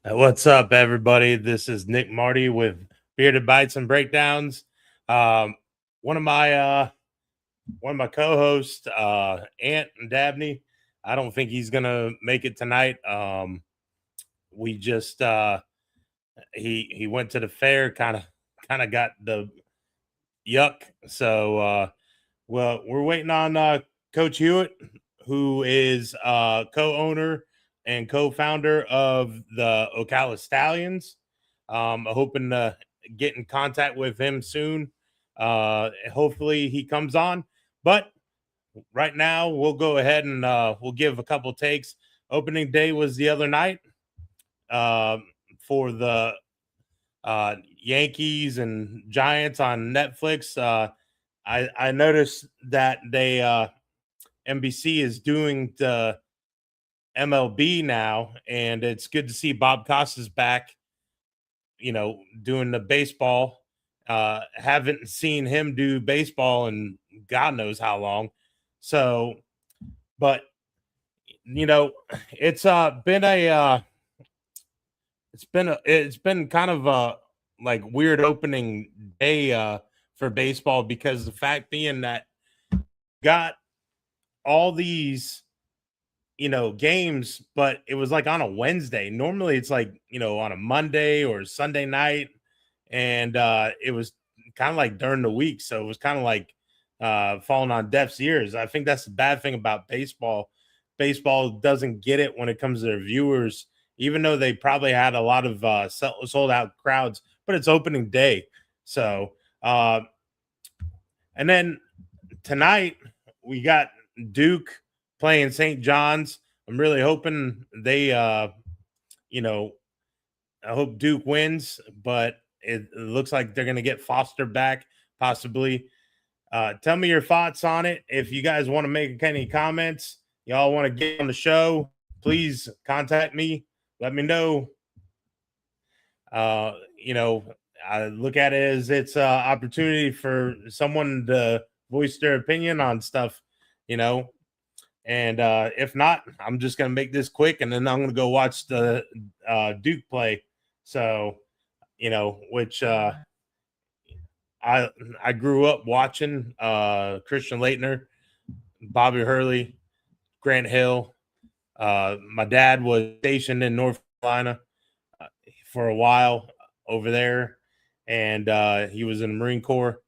What's up, everybody? This is Nick Marty with Bearded Bites and Breakdowns. Um, one of my co-hosts, Ant and Dabney. I don't think he's gonna make it tonight. We just he went to the fair, kind of got the yuck. So well, we're waiting on Coach Hewitt, who is co-owner and co-founder of the Ocala Stallions. Hoping to get in contact with him soon. Hopefully he comes on. But right now, we'll go ahead and we'll give a couple takes. Opening day was the other night for the Yankees and Giants on Netflix. I noticed that they NBC is doing the MLB now, and it's good to see Bob Costas back. Doing the baseball. Haven't seen him do baseball in God knows how long. So, but you know, it's been a it's been kind of a like weird opening day for baseball, because the fact being that got all these games, but it was like on a Wednesday. Normally it's like, on a Monday or Sunday night. And it was kind of like during the week. So it was kind of like falling on deaf's ears. I think that's the bad thing about baseball. Baseball doesn't get it when it comes to their viewers, even though they probably had a lot of sold out crowds, but it's opening day. So, and then tonight we got Duke playing St. John's. I'm really hoping they, I hope Duke wins, but it looks like they're going to get Foster back, possibly. Tell me your thoughts on it. If you guys want to make any comments, y'all want to get on the show, please contact me. Let me know. Uh, you know, I look at it as it's an opportunity for someone to voice their opinion on stuff, you know. And if not, I'm just gonna make this quick, and then I'm gonna go watch the Duke play. So, which I I grew up watching Christian Leitner, Bobby Hurley, Grant Hill. My dad was stationed in North Carolina for a while over there, and he was in the Marine Corps,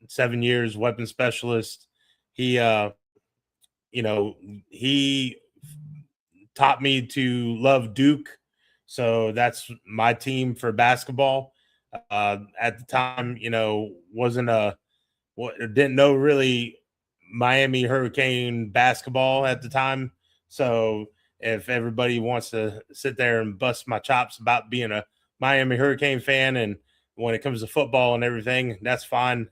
7 years, weapons specialist. He, you know, he taught me to love Duke, so that's my team for basketball. At the time, wasn't a what didn't know really Miami Hurricane basketball at the time. So if everybody wants to sit there and bust my chops about being a Miami Hurricane fan, and when it comes to football and everything, that's fine,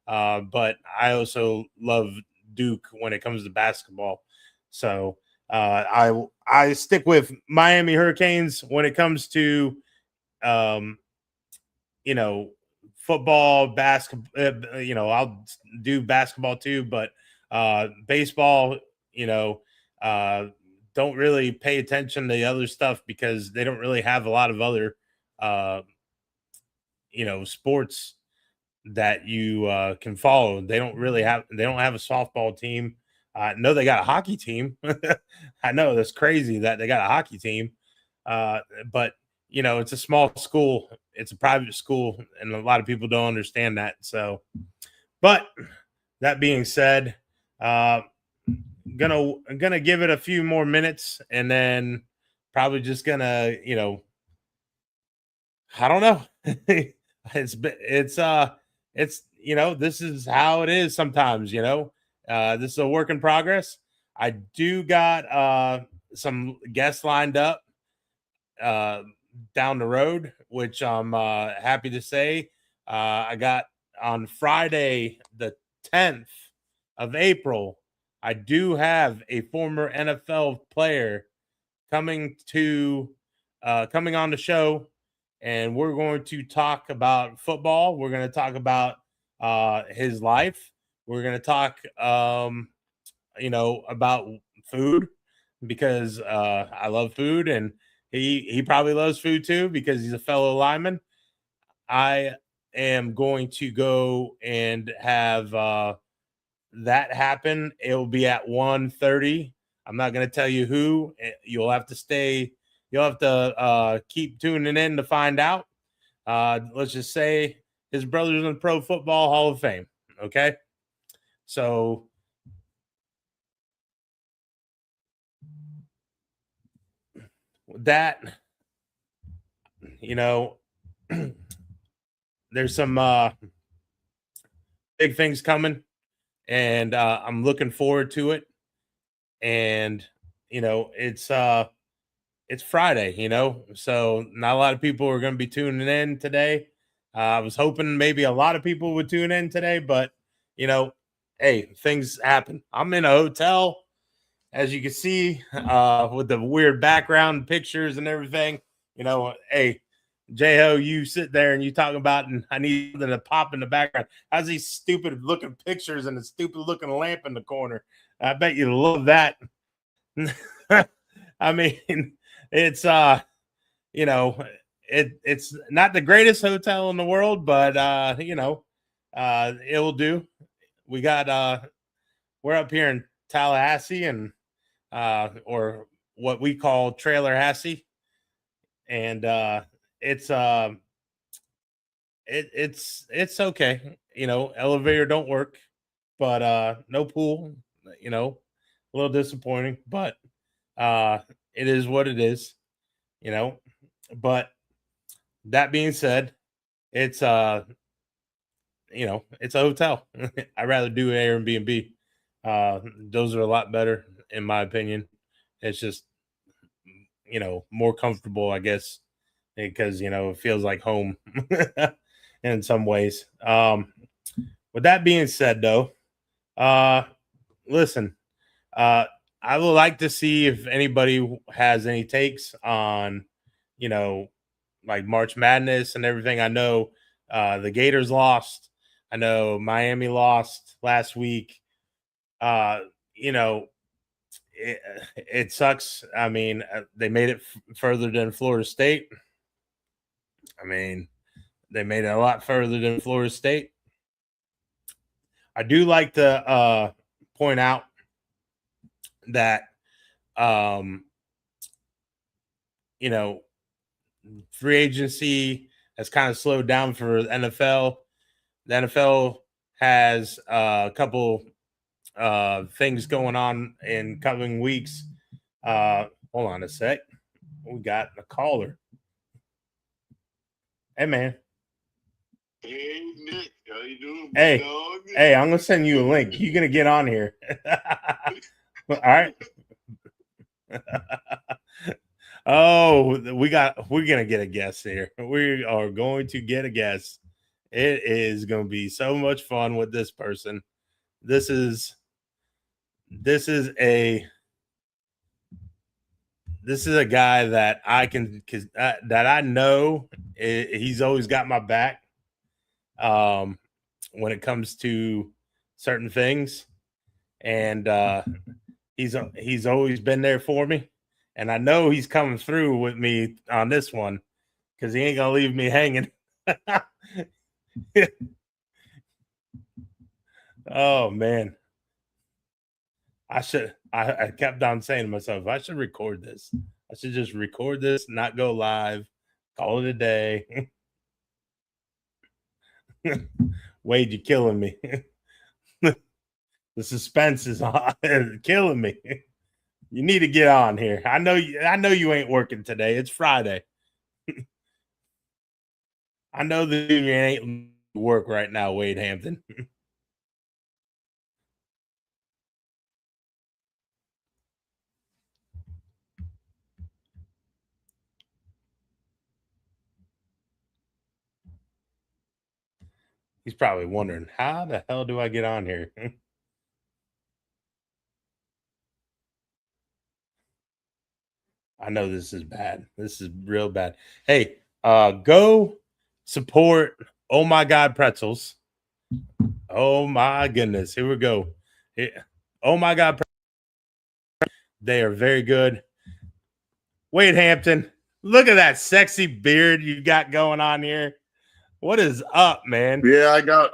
but I also love Duke when it comes to basketball. So I stick with Miami Hurricanes when it comes to um, you know, football, basketball, I'll do basketball too, but baseball, you know, uh, don't really pay attention to the other stuff because they don't really have a lot of other, uh, sports that you can follow. They don't have a softball team. I know they got a hockey team. I know that's crazy that they got a hockey team. But it's a small school, it's a private school, and a lot of people don't understand that. So, but that being said, uh, gonna give it a few more minutes, and then probably just gonna, I don't know. It's this is how it is sometimes. This is a work in progress. I do got some guests lined up uh, down the road, which I'm happy to say. I got on Friday, the 10th of April. I do have a former NFL player coming on the show, and we're going to talk about football. We're going to talk about his life. We're going to talk, about food, because I love food, and he probably loves food too because he's a fellow lineman. I am going to go and have that happen. It'll be at 1:30. I'm not going to tell you who. You'll have to stay. You'll have to keep tuning in to find out. Let's just say his brother's in the Pro Football Hall of Fame. Okay. So that, there's some big things coming, and I'm looking forward to it. And it's Friday, so not a lot of people are going to be tuning in today. I was hoping maybe a lot of people would tune in today, but hey, things happen. I'm in a hotel, as you can see, with the weird background pictures and everything. Hey, J-Ho, you sit there and you talk about, and I need something to pop in the background. How's these stupid looking pictures and a stupid looking lamp in the corner? I bet you love that. I mean, it's it's not the greatest hotel in the world, but it will do. We got we're up here in Tallahassee, and or what we call Trailer Hassy, and it's it's okay. Elevator don't work, but no pool. A little disappointing, but it is what it is. But that being said, it's it's a hotel. I'd rather do Airbnb. Those are a lot better in my opinion. It's just more comfortable, I guess, because it feels like home in some ways. With that being said, though, listen, I would like to see if anybody has any takes on like March Madness and everything. I know the Gators lost. I know Miami lost last week. It sucks. I mean, they made it further than Florida State. I mean, they made it a lot further than Florida State. I do like to point out that, free agency has kind of slowed down for the NFL. The NFL has a couple things going on in coming weeks. Hold on a sec. We got a caller. Hey, man. Hey, Nick. How you doing, hey, dog? Hey, I'm going to send you a link. You're going to get on here. All right. Oh, we're going to get a guest here. We are going to get a guest. It is going to be so much fun with this person. This is a guy that I can, that I know he's always got my back when it comes to certain things, and he's always been there for me, and I know he's coming through with me on this one because he ain't gonna leave me hanging. Oh man, I kept on saying to myself, I should record this. I should just record this, not go live, call it a day. Wade, you're killing me. The suspense is killing me. You need to get on here. I know you ain't working today. It's Friday. I know that you ain't work right now, Wade Hampton. He's probably wondering, how the hell do I get on here? I know this is bad. This is real bad. Hey, go support Oh My God Pretzels. Oh my goodness. Here we go. Oh My God. They are very good. Wade Hampton, Look at that sexy beard you got going on here. What is up, man? Yeah, I got.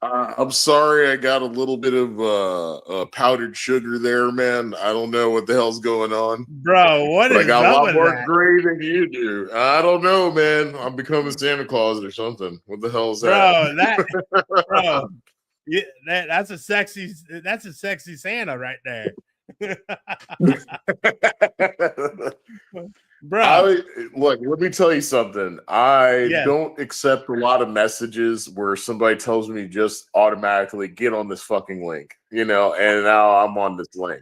I'm sorry, I got a little bit of powdered sugar there, man. I don't know what the hell's going on, Bro, what but I is got a up lot with more that? gray than you do. I don't know, man. I'm becoming Santa Claus or something. What the hell is Bro, that? yeah, that's a sexy Santa right there. Bro. Look, let me tell you something. I Yeah. don't accept a lot of messages where somebody tells me just automatically get on this fucking link, and now I'm on this link.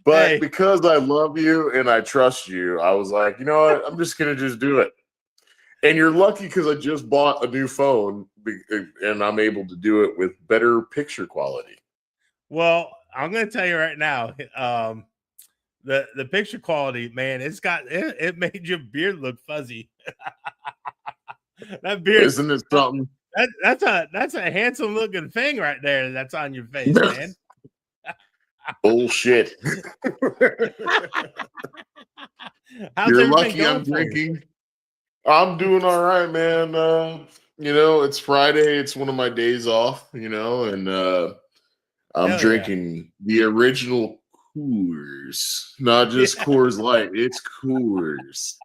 But Hey. because I love you and I trust you, I was like, you know what? I'm just gonna just do it. And you're lucky because I just bought a new phone and I'm able to do it with better picture quality. Well, I'm gonna tell you right now, the picture quality, man, it made your beard look fuzzy. That beard, Isn't it something? that's a handsome looking thing right there. That's on your face, man. Bullshit. How's You're everything lucky going I'm for you? drinking. I'm doing all right, man. It's Friday. It's one of my days off, and I'm Hell yeah. drinking the original Coors, not just Coors Light. It's Coors,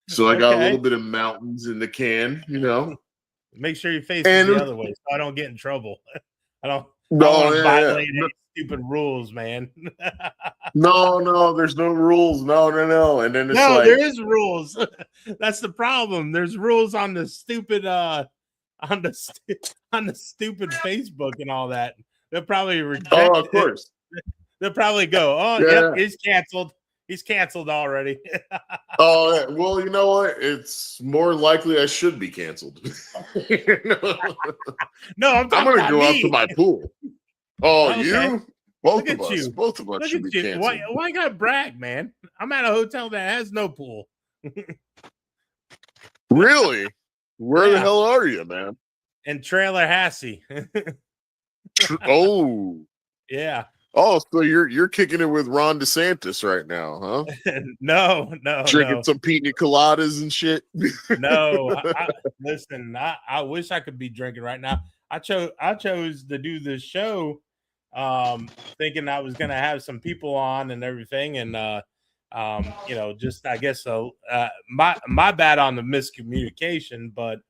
So I got a little Okay. bit of mountains in the can, Make sure your face is And the other way so I don't get in trouble. I don't no, want to yeah. violate any stupid rules, man. No, there's no rules. No. And then it's No, like, there is rules. That's the problem. There's rules on the stupid on the stupid Facebook and all that. They'll probably reject oh, of it. course. They'll probably go, "Oh, Yeah. yep, he's canceled. He's canceled already." Oh, yeah. Well, you know what? It's more likely I should be canceled. No, I'm I'm talking gonna about go out to me. my pool. Oh, Okay. you? Both Look of at us. you. Both of us Look should at be you. canceled. Why gotta brag, man? I'm at a hotel that has no pool. Really? Where the Yeah. hell are you, man? And Trailer Hassy. Oh. Yeah. Oh, so you're kicking it with Ron DeSantis right now, huh? No. Drinking some pina coladas and shit. No. Listen, I wish I could be drinking right now. I chose to do this show thinking I was gonna have some people on and everything, and just I guess my bad on the miscommunication, but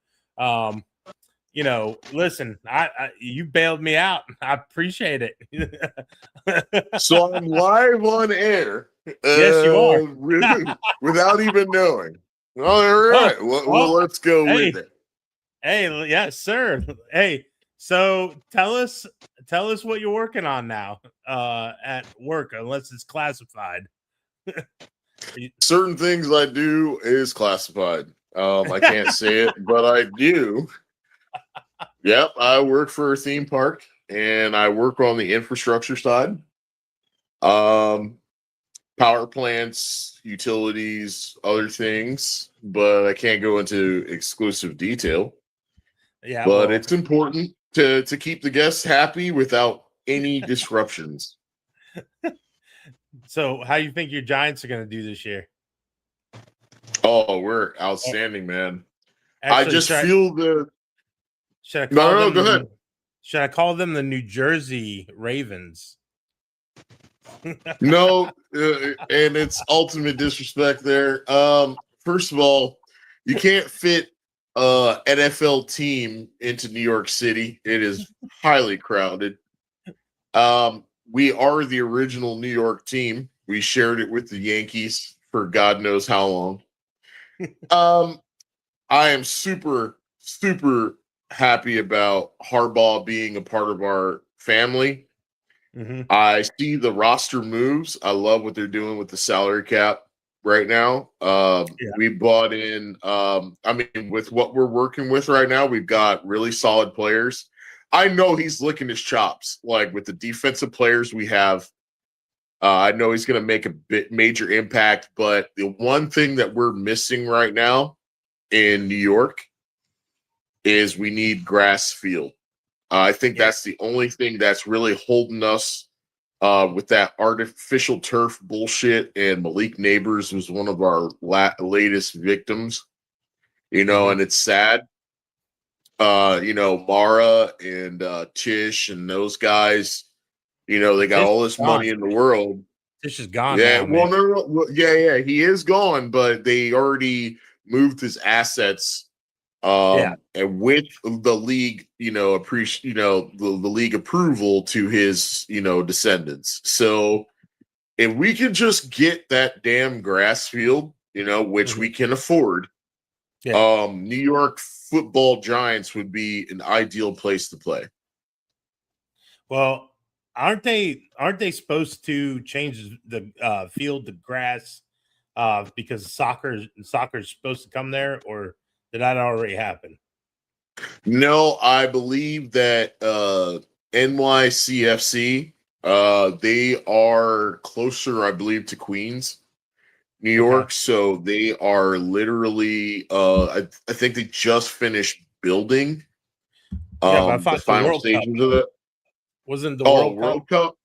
listen, you bailed me out. I appreciate it. So I'm live on air. Yes, you are. Without even knowing. All right. Well, let's go with it. Hey, yes, sir. Hey, so tell us what you're working on now at work, unless it's classified. Certain things I do is classified. I can't say it, but I do. Yep, I work for a theme park and I work on the infrastructure side. Power plants, utilities, other things, but I can't go into exclusive detail. Yeah, But well, it's important to keep the guests happy without any disruptions. so how you think your Giants are going to do this year? Oh, we're outstanding, man. Actually, I just feel the. Should I call them? Go ahead. Should I call them the New Jersey Ravens? No, and it's ultimate disrespect there. First of all, you can't fit NFL team into New York City. It is highly crowded. We are the original New York team. We shared it with the Yankees for God knows how long. I am super, super happy about Harbaugh being a part of our family. Mm-hmm. I see the roster moves. I love what they're doing with the salary cap right now. We bought in, with what we're working with right now, we've got really solid players. I know he's licking his chops, like with the defensive players we have. I know he's going to make a major impact, but the one thing that we're missing right now in New York is we need grass field. I think that's the only thing that's really holding us with that artificial turf bullshit, and Malik Neighbors was one of our latest victims. And it's sad. Mara and Tish and those guys, they got all this money in the world. Tish is gone. Yeah, now, well, man. no, yeah, he is gone, but they already moved his assets. And with the league, appreciate, the league approval to his, descendants. So if we could just get that damn grass field, which we can afford, New York Football Giants would be an ideal place to play. Well, aren't they supposed to change the field to grass because soccer is supposed to come there, or did that already happen? No, I believe that NYCFC, they are closer, I believe, to Queens, New York. So they are literally, I think they just finished building but I thought the final stages of it. Wasn't the World Cup?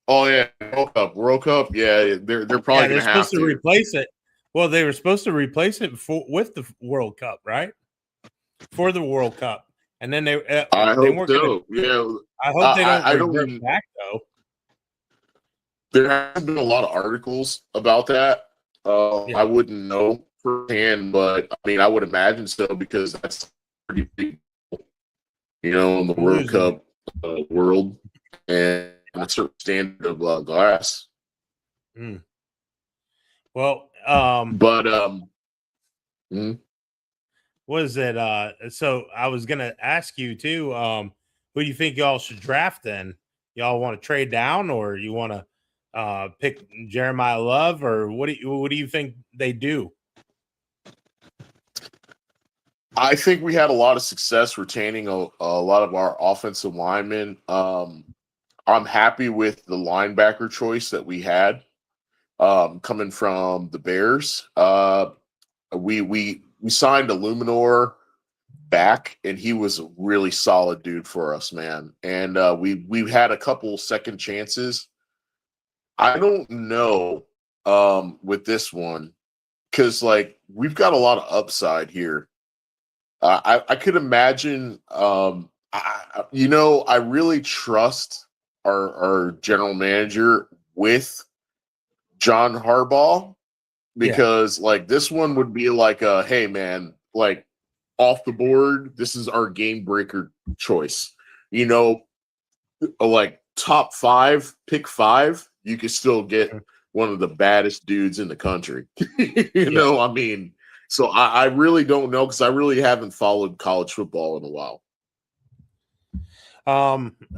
Oh yeah, World Cup. Yeah, they're probably going to have to replace it. Well, they were supposed to replace it with the World Cup, right? For the World Cup, and then they hope so. I hope they don't revert back though. There have been a lot of articles about that. I wouldn't know firsthand, but I mean, I would imagine so because that's pretty big, in the World Cup world, and a certain standard of glass. Well, what is it? So I was gonna ask you too. Who do you think y'all should draft then? Y'all want to trade down, or you want to pick Jeremiah Love, or what do you think they do? I think we had a lot of success retaining a lot of our offensive linemen. I'm happy with the linebacker choice that we had coming from the Bears. We signed Illuminor back, and he was a really solid dude for us, man. And we've had a couple second chances. I don't know with this one because we've got a lot of upside here. I could imagine. I really trust our general manager with John Harbaugh because this one would be hey man, off the board, this is our game breaker choice. Top 5, pick 5, you could still get one of the baddest dudes in the country. I mean, so I really don't know because I really haven't followed college football in a while.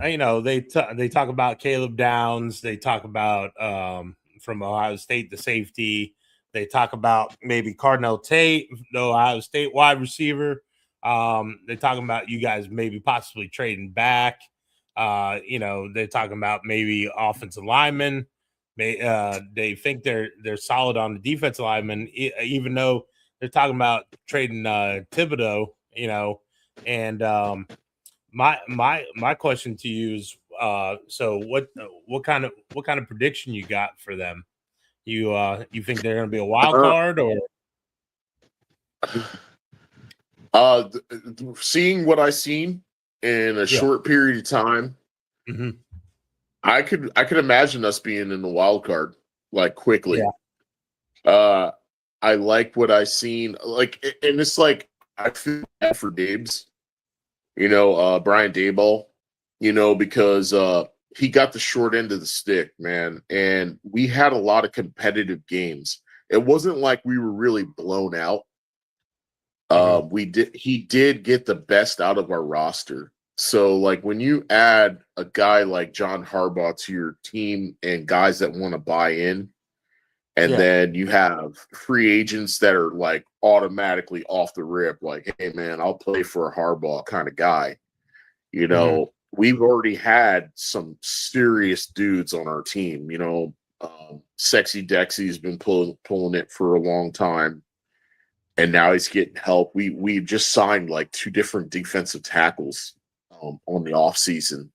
They talk about Caleb Downs. They talk about from Ohio State, the safety. They talk about maybe Cardinal Tate, the Ohio State wide receiver. They're talking about you guys maybe possibly trading back. They're talking about maybe offensive linemen. They think they're solid on the defensive linemen, even though they're talking about trading Thibodeau. And my question to you is, so what kind of prediction you got for them? You think they're going to be a wild card, or? Seeing what I've seen in a short period of time, I could imagine us being in the wild card quickly. I like what I've seen, and it's I feel bad for Dabes, Brian Daboll, because he got the short end of the stick, man, and we had a lot of competitive games. It wasn't like we were really blown out. He did get the best out of our roster. So when you add a guy like John Harbaugh to your team and guys that want to buy in, and then you have free agents that are automatically off the rip, hey man, I'll play for a Harbaugh kind of guy. We've already had some serious dudes on our team. Sexy Dexy's been pulling it for a long time. And now he's getting help. We've just signed 2 different defensive tackles on the offseason.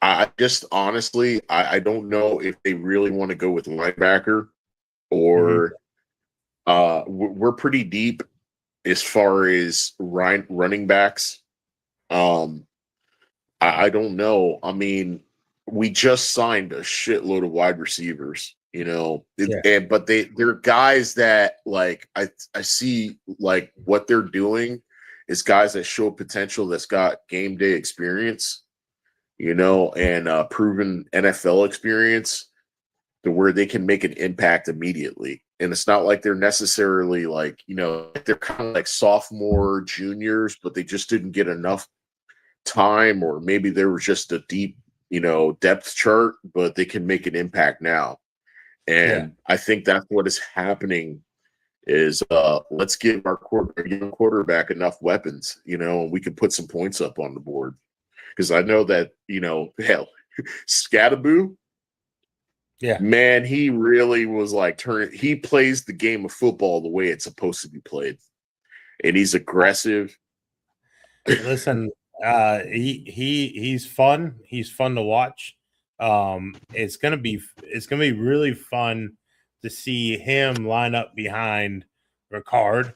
I just honestly, I don't know if they really want to go with linebacker or we're pretty deep as far as running backs. I don't know. I mean, we just signed a shitload of wide receivers, but they're guys that like I see like what they're doing is guys that show potential that's got game day experience, and proven NFL experience to where they can make an impact immediately. And it's not like they're necessarily like, they're kind of like sophomore juniors, but they just didn't get enough time, or maybe there was just a deep, depth chart, but they can make an impact now. And I think that's what is happening is let's give our quarterback enough weapons, and we can put some points up on the board. Because I know that, hell, Scattaboo, man, he really was like he plays the game of football the way it's supposed to be played. And he's aggressive. Listen, he's fun. He's fun to watch. It's gonna be really fun to see him line up behind Ricard,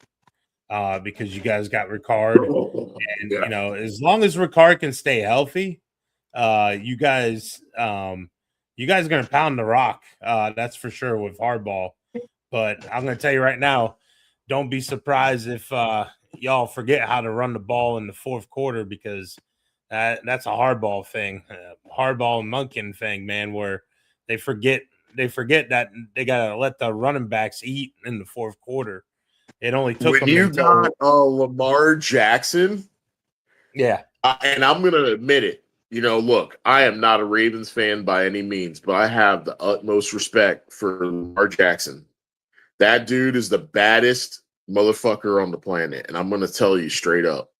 because you guys got Ricard, and as long as Ricard can stay healthy, you guys are gonna pound the rock. That's for sure with hardball. But I'm gonna tell you right now, don't be surprised if y'all forget how to run the ball in the fourth quarter, because that's a hardball thing, hardball and Munkin thing, man, where they forget that they gotta let the running backs eat in the fourth quarter. It only took when you got Lamar Jackson. Yeah. And I'm going to admit it. Look, I am not a Ravens fan by any means, but I have the utmost respect for Lamar Jackson. That dude is the baddest motherfucker on the planet. And I'm going to tell you straight up.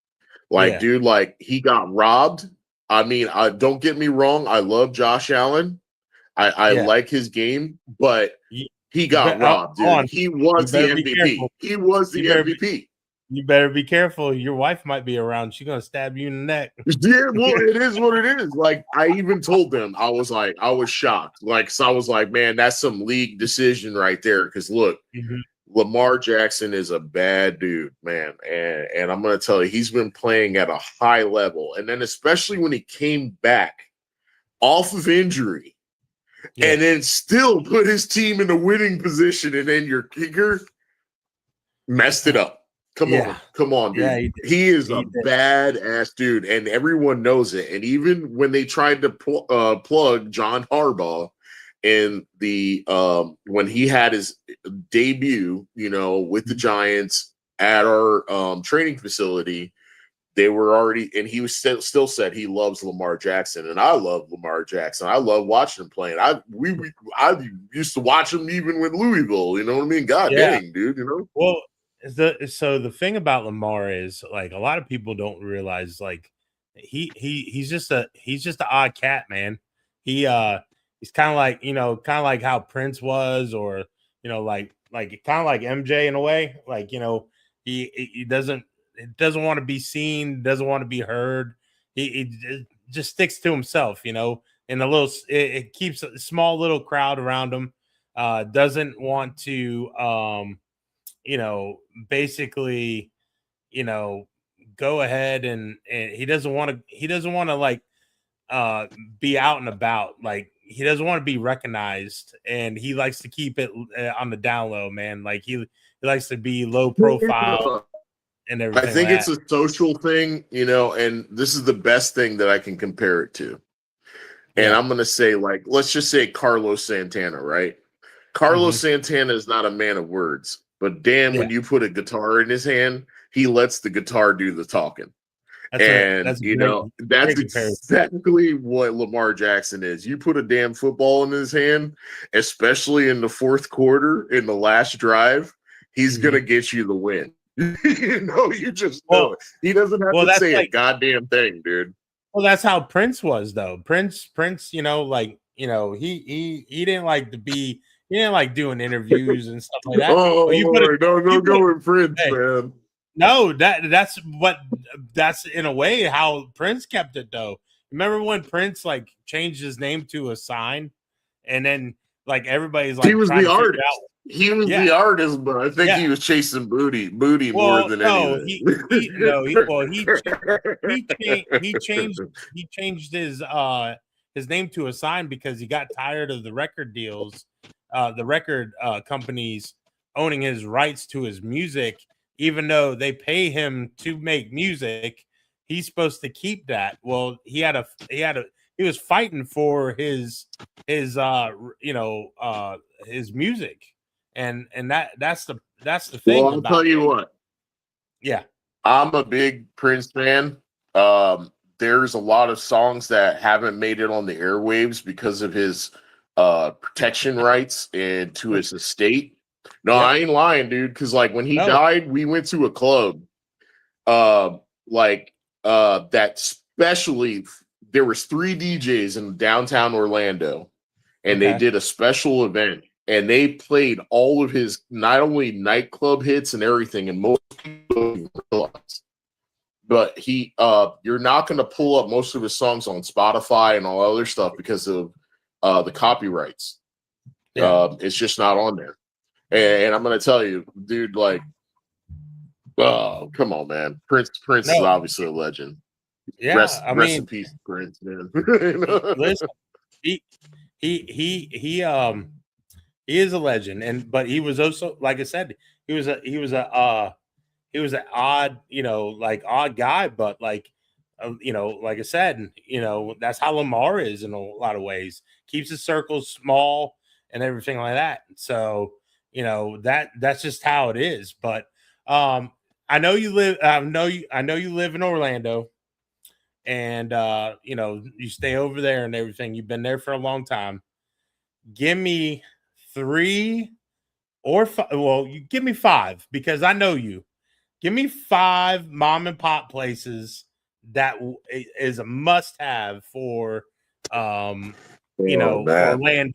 Dude, he got robbed. I mean, don't get me wrong. I love Josh Allen. I like his game, but he got robbed, dude. He was the MVP. He was the MVP. You better be careful. Your wife might be around. She's gonna stab you in the neck. Yeah, well, it is what it is. I even told them, I was shocked. So I was like, man, that's some league decision right there. Because look, Lamar Jackson is a bad dude, man. And I'm gonna tell you, he's been playing at a high level. And then especially when he came back off of injury. And then still put his team in a winning position, and then your kicker messed it up. Come on, dude. Yeah, he is a badass dude, and everyone knows it. And even when they tried to plug John Harbaugh in the when he had his debut, with the Giants at our training facility, they were already, and he was still said he loves Lamar Jackson, and I love Lamar Jackson. I love watching him playing. I used to watch him even with Louisville. You know what I mean? God dang, dude. Well, so the thing about Lamar is, a lot of people don't realize, he's just an odd cat, man. He's kind of like how Prince was, or kind of like MJ in a way. He doesn't want to be seen, doesn't want to be heard. He just sticks to himself, and it keeps a small little crowd around him. Doesn't want to, basically, go ahead and he doesn't want to be out and about. He doesn't want to be recognized, and he likes to keep it on the down low, man. He likes to be low profile. And I think it's a social thing, and this is the best thing that I can compare it to. And I'm going to say, let's just say Carlos Santana, right? Carlos Santana is not a man of words, but damn, when you put a guitar in his hand, he lets the guitar do the talking. That's exactly what Lamar Jackson is. You put a damn football in his hand, especially in the fourth quarter, in the last drive, he's going to get you the win. You just know it. He doesn't have to say a goddamn thing, dude. Well, that's how Prince was, though. Prince, he didn't like to be, he didn't like doing interviews and stuff like that. Go with Prince, man. No, that's in a way how Prince kept it, though. remember when Prince like changed his name to a sign, and then like everybody's like he was trying the to figure artist. out. He was Yeah, the artist, but I think yeah. he was chasing booty more Well, than no, anything. he no, he well he changed his name to a sign because he got tired of the record deals, the record companies owning his rights to his music, even though they pay him to make music, he's supposed to keep that. Well, he was fighting for his his music, and that's the Well, thing I'll about tell you what. yeah. I'm a big Prince fan. There's a lot of songs that haven't made it on the airwaves because of his protection rights and to his estate. No, Yep. I ain't lying, dude. Because like when he No. died, we went to a club. That specially there was 3 DJs in downtown Orlando, and they Okay. did a special event, and they played all of his not only nightclub hits and everything, and most people don't realize. But you're not going to pull up most of his songs on Spotify and all other stuff because of the copyrights. Yeah. It's just not on there. And I'm going to tell you, dude, like, oh, come on, man. Prince is No. obviously a legend. Yeah. Rest I mean, in peace, Prince, man. listen, he he is a legend, but he was also, like I said, he was an odd, odd guy, but like, like I said, that's how Lamar is in a lot of ways. Keeps his circles small and everything like that. So, that's just how it is. But I know you live. I know you live in Orlando, and you stay over there and everything. You've been there for a long time. Give me 3 or 5. Well, you give me 5 because I know you. Give me 5 mom and pop places that is a must have for Oh, man.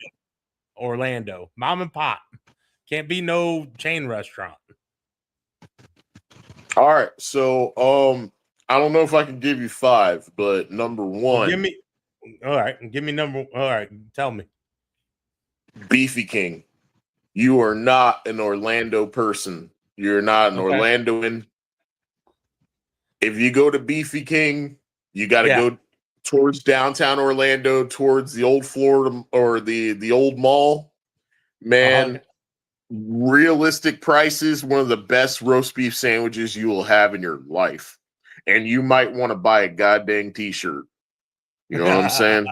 Orlando. Mom and pop. Can't be no chain restaurant. All right. So I don't know if I can give you 5, but number 1. Give me all right. Give me number. All right. Tell me. Beefy King. You are not an Orlando person. You're not an Okay. Orlandoan. If you go to Beefy King, you got to go towards downtown Orlando, towards the old Florida or the old mall. Man, realistic prices, one of the best roast beef sandwiches you will have in your life. And you might want to buy a goddamn t-shirt. You know what I'm saying?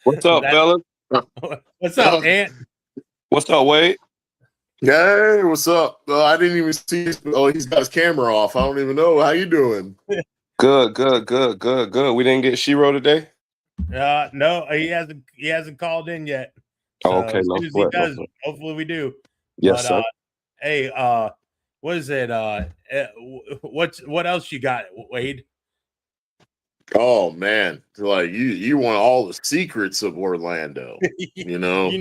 What's up, fellas? What's up, Ant? What's up, Wade? Hey, what's up? I didn't even see. Oh, he's got his camera off. I don't even know. How you doing? Good. We didn't get Shiro today. No, he hasn't called in yet. So okay, as soon as he does, hopefully we do. Yes, sir. Hey, what is it? What else you got, Wade? Oh man, like you want all the secrets of Orlando. You know it.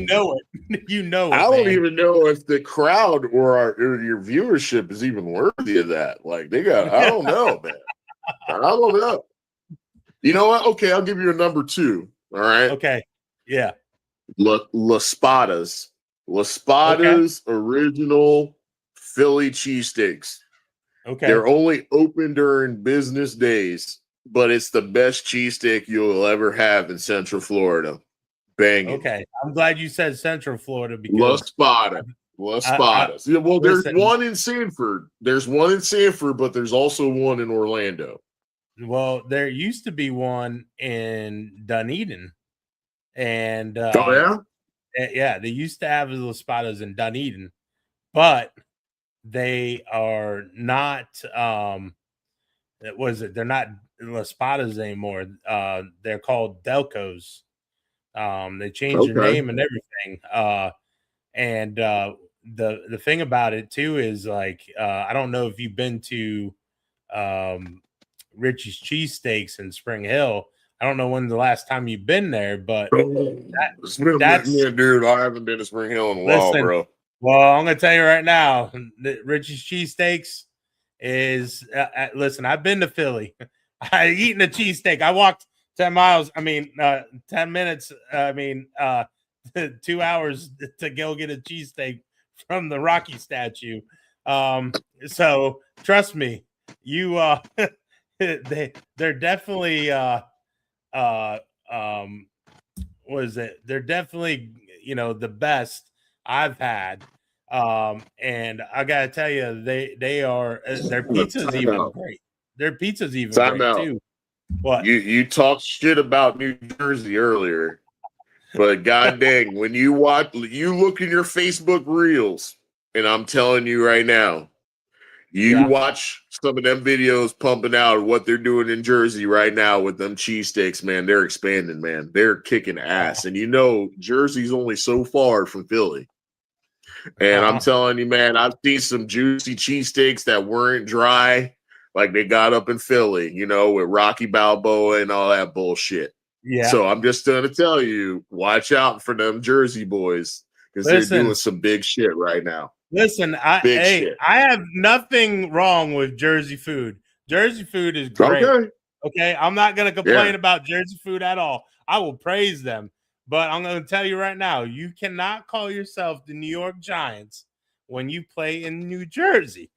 You know it. I don't even know if the crowd or your viewership is even worthy of that. Like they got, I don't know, man. I don't know. You know what? Okay, I'll give you a number 2. All right. Okay. Yeah. La Spada's original Philly cheesesteaks. Okay. They're only open during business days, but it's the best cheesesteak you'll ever have in Central Florida. Banging. Okay. I'm glad you said Central Florida because La Spada's. Yeah, well, there's one in Sanford. There's one in Sanford, but there's also one in Orlando. Well, there used to be one in Dunedin. And oh yeah, they used to have the Spada's in Dunedin, but they are not they're not Las Spadas anymore. They're called Delcos. They changed their name and everything. And the thing about it too is like I don't know if you've been to Richie's Cheesesteaks in Spring Hill. I don't know when the last time you've been there, but that's dude. I haven't been to Spring Hill in a while, bro. Well, I'm gonna tell you right now, Richie's Cheesesteaks is listen. I've been to Philly. I eaten a cheesesteak. I walked 10 miles. I mean, 10 minutes. I mean, 2 hours to go get a cheesesteak from the Rocky statue. So trust me, you they're definitely what is it? They're definitely, the best I've had. And I gotta tell you, they are their pizza's Time even out. great. Their pizza's even Time great out. too. What? You talked shit about New Jersey earlier, but god dang, when you look in your Facebook reels, and I'm telling you right now, you watch some of them videos pumping out what they're doing in Jersey right now with them cheesesteaks, man. They're expanding, man. They're kicking ass. And Jersey's only so far from Philly. And I'm telling you, man, I've seen some juicy cheesesteaks that weren't dry, like they got up in Philly, with Rocky Balboa and all that bullshit. Yeah. So I'm just going to tell you, watch out for them Jersey boys because they're doing some big shit right now. Listen, I have nothing wrong with Jersey food. Jersey food is great. Okay? I'm not going to complain about Jersey food at all. I will praise them. But I'm going to tell you right now, you cannot call yourself the New York Giants when you play in New Jersey.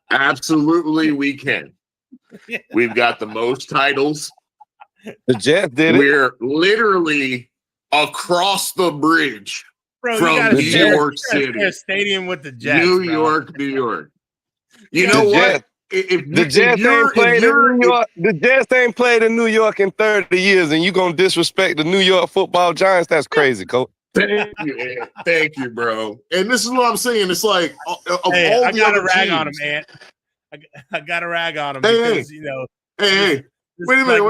Absolutely, we can. We've got the most titles. The Jets did it. We're literally across the bridge. Bro, from New York City, a stadium with the Jets, New York. You know what? The Jets ain't played in New York. The Jets ain't played in New York in 30 years, and you gonna disrespect the New York Football Giants? That's crazy, Coach. Thank you, bro. And this is what I'm saying. It's like I got to rag on him, man. I got to rag on him because Wait a minute.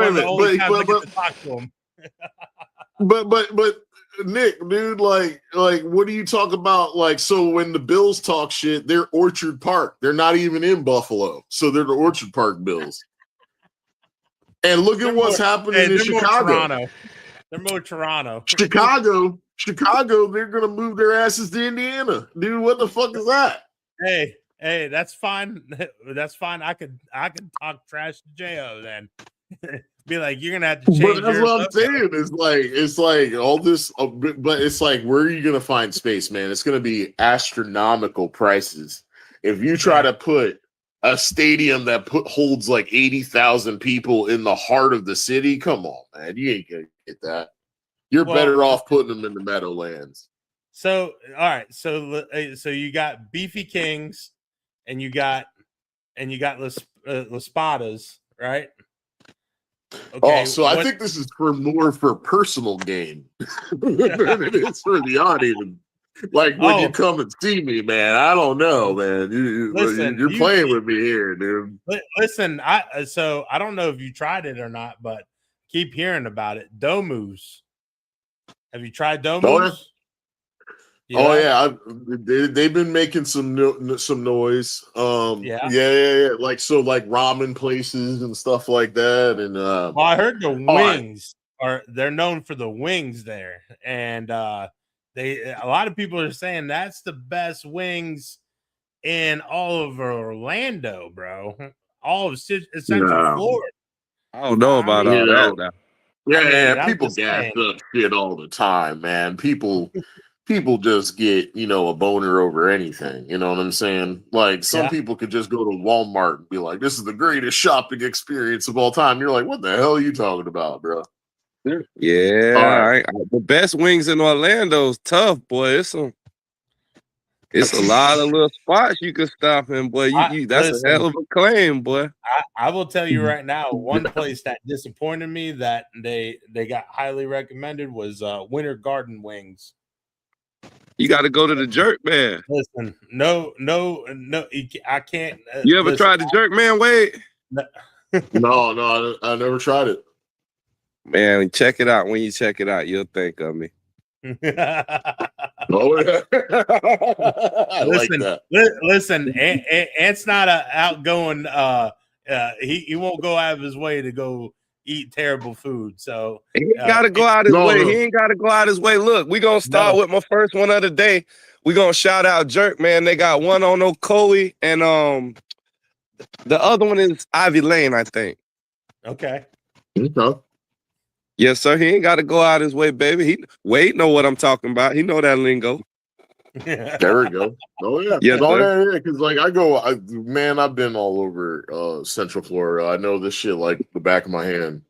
But Nick, dude, like, what do you talk about? Like, so when the Bills talk shit, they're Orchard Park. They're not even in Buffalo, so they're the Orchard Park Bills. And look at what's happening in Chicago. They're more Toronto. Chicago, they're gonna move their asses to Indiana, dude. What the fuck is that? Hey, that's fine. That's fine. I could talk trash to Jo then. Be like, you're gonna have to change. But that's what I'm saying. It's like all this, but it's like, where are you gonna find space, man? It's gonna be astronomical prices if you try to put a stadium that holds like 80,000 people in the heart of the city. Come on, man, you ain't gonna get that. You're better off putting them in the Meadowlands. So, all right, so you got Beefy Kings, and you got Las Spadas, right? Okay, so I think this is more for personal gain than it is for the audience. Like when you come and see me, man. I don't know, man. You're playing with me here, dude. Listen, I don't know if you tried it or not, but keep hearing about it. Domus. Have you tried Domus? Oh yeah, they've been making some noise. Yeah. Like ramen places and stuff like that. And well, I heard the wings they're known for the wings there, and a lot of people are saying that's the best wings in all of Orlando, bro. All of Central Florida. I don't know about all that now. Yeah, people gas up shit all the time, man. People just get, a boner over anything. You know what I'm saying? Like, some people could just go to Walmart and be like, this is the greatest shopping experience of all time. You're like, what the hell are you talking about, bro? Yeah, the best wings in Orlando's tough, boy. It's a lot of little spots you can stop in, boy. That's a hell of a claim, boy. I will tell you right now, one place that disappointed me that they got highly recommended was Winter Garden Wings. You got to go to the Jerk Man. Listen, no, I can't. You ever tried the Jerk Man, Wade? No, I never tried it. Man, check it out. When you check it out, you'll think of me. Listen, Ant's not an outgoing. He won't go out of his way to go eat terrible food. So he ain't gotta go out his way. He ain't gotta go out his way. Look, we're gonna start with my first one of the day. We're gonna shout out Jerk, man. They got one on Ocoee, and the other one is Ivy Lane, I think. Okay. Okay. Yes, sir. He ain't got to go out his way, baby. Wade know what I'm talking about. He know that lingo. There we go. Oh yeah, yes, yeah. Because like I've been all over Central Florida. I know this shit like the back of my hand.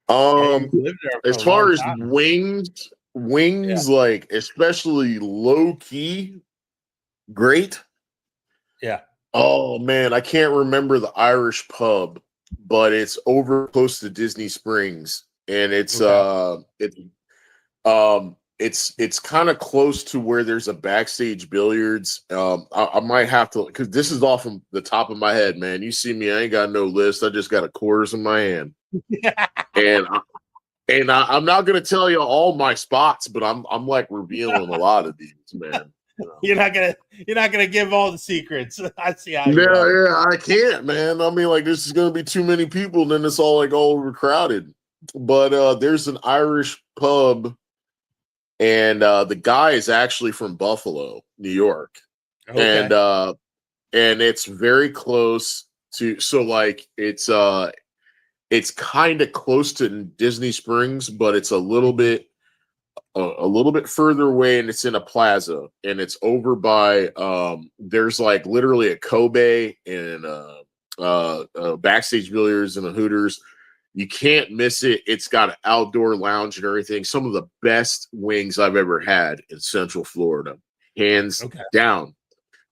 As far as wings, like especially low key, great. Yeah. Oh man, I can't remember the Irish pub, but it's over close to Disney Springs, and it's it's kind of close to where there's a backstage billiards. I might have to, because this is off of the top of my head, man. You see me, I ain't got no list. I just got a quarters in my hand, and I'm not gonna tell you all my spots, but I'm like revealing a lot of these, man. You're not gonna give all the secrets. I see how you yeah, I can't, man. I mean, like this is gonna be too many people, then it's all overcrowded. But there's an Irish pub, and the guy is actually from Buffalo, New York. Okay. And it's very close to, so like it's kind of close to Disney Springs, but it's a little bit further away, and it's in a plaza, and it's over by there's like literally a Kobe and backstage billiards and a Hooters. You can't miss it. It's got an outdoor lounge and everything. Some of the best wings I've ever had in Central Florida, hands down.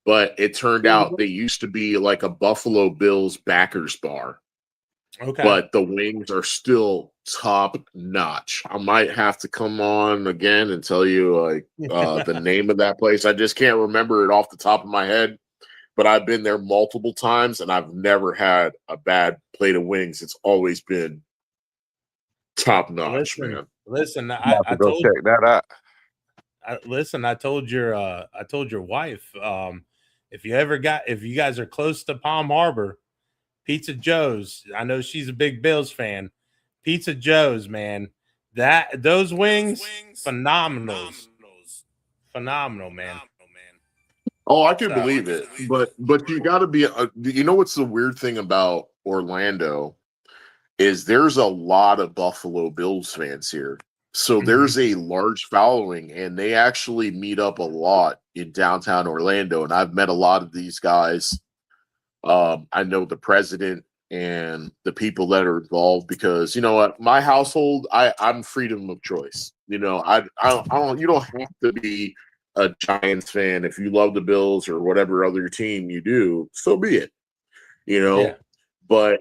But it turned out they used to be like a Buffalo Bills backers bar. Okay. But the wings are still top notch. I might have to come on again and tell you like the name of that place. I just can't remember it off the top of my head. But I've been there multiple times, and I've never had a bad plate of wings. It's always been top notch, man. Listen, I told check that out. I told your wife, if you guys are close to Palm Harbor, Pizza Joe's. I know she's a big Bills fan. Pizza Joe's, man. Those wings, phenomenal, man. Oh, I can believe it. But you got to be. You know what's the weird thing about Orlando is there's a lot of Buffalo Bills fans here. So there's a large following, and they actually meet up a lot in downtown Orlando. And I've met a lot of these guys. I know the president and the people that are involved, because you know what, my household, I'm freedom of choice. You know, I don't. You don't have to be a Giants fan if you love the Bills or whatever other team you do. So be it. You know, yeah. But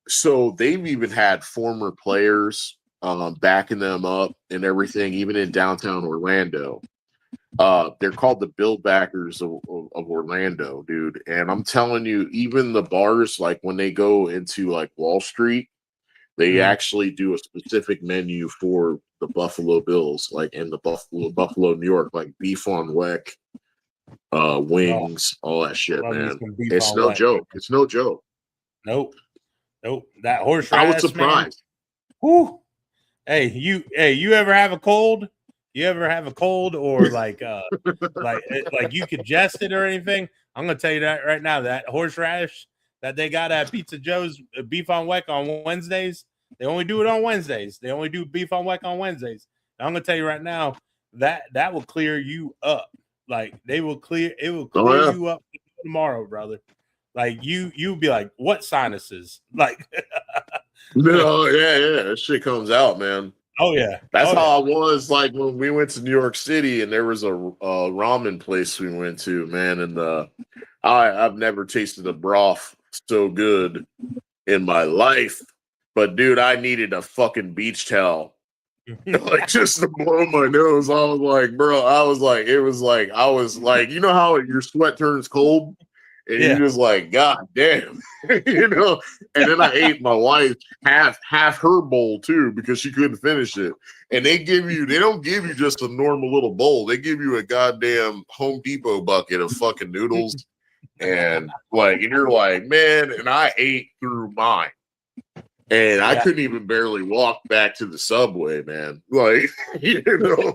so they've even had former players backing them up and everything, even in downtown Orlando. They're called the Bill Backers of Orlando, dude. And I'm telling you, even the bars, like when they go into like Wall Street, they actually do a specific menu for the Buffalo Bills, like in the Buffalo, New York, like beef on weck, wings, all that shit, man. It's no joke. It's no joke. Nope. That horseradish. I was surprised. Whoo. Hey, you ever have a cold? You ever have a cold or like you congested or anything? I'm gonna tell you that right now. That horseradish that they got at Pizza Joe's, beef on weck on Wednesdays. They only do it on Wednesdays. They only do beef on weck on Wednesdays. And I'm gonna tell you right now that will clear you up. Like it will clear you up tomorrow, brother. Like you'll be like, what sinuses? Like no, yeah, that shit comes out, man. Oh yeah, that's how I was like when we went to New York City, and there was a ramen place we went to, man, and I've never tasted a broth so good in my life. But dude, I needed a fucking beach towel, like just to blow my nose. I was like, bro, I was like, you know how your sweat turns cold. And you're just like, God damn, you know. And then I ate my wife half her bowl too, because she couldn't finish it. And they don't give you just a normal little bowl. They give you a goddamn Home Depot bucket of fucking noodles. And you're like, man, and I ate through mine. And I couldn't even barely walk back to the subway, man. Like, you know.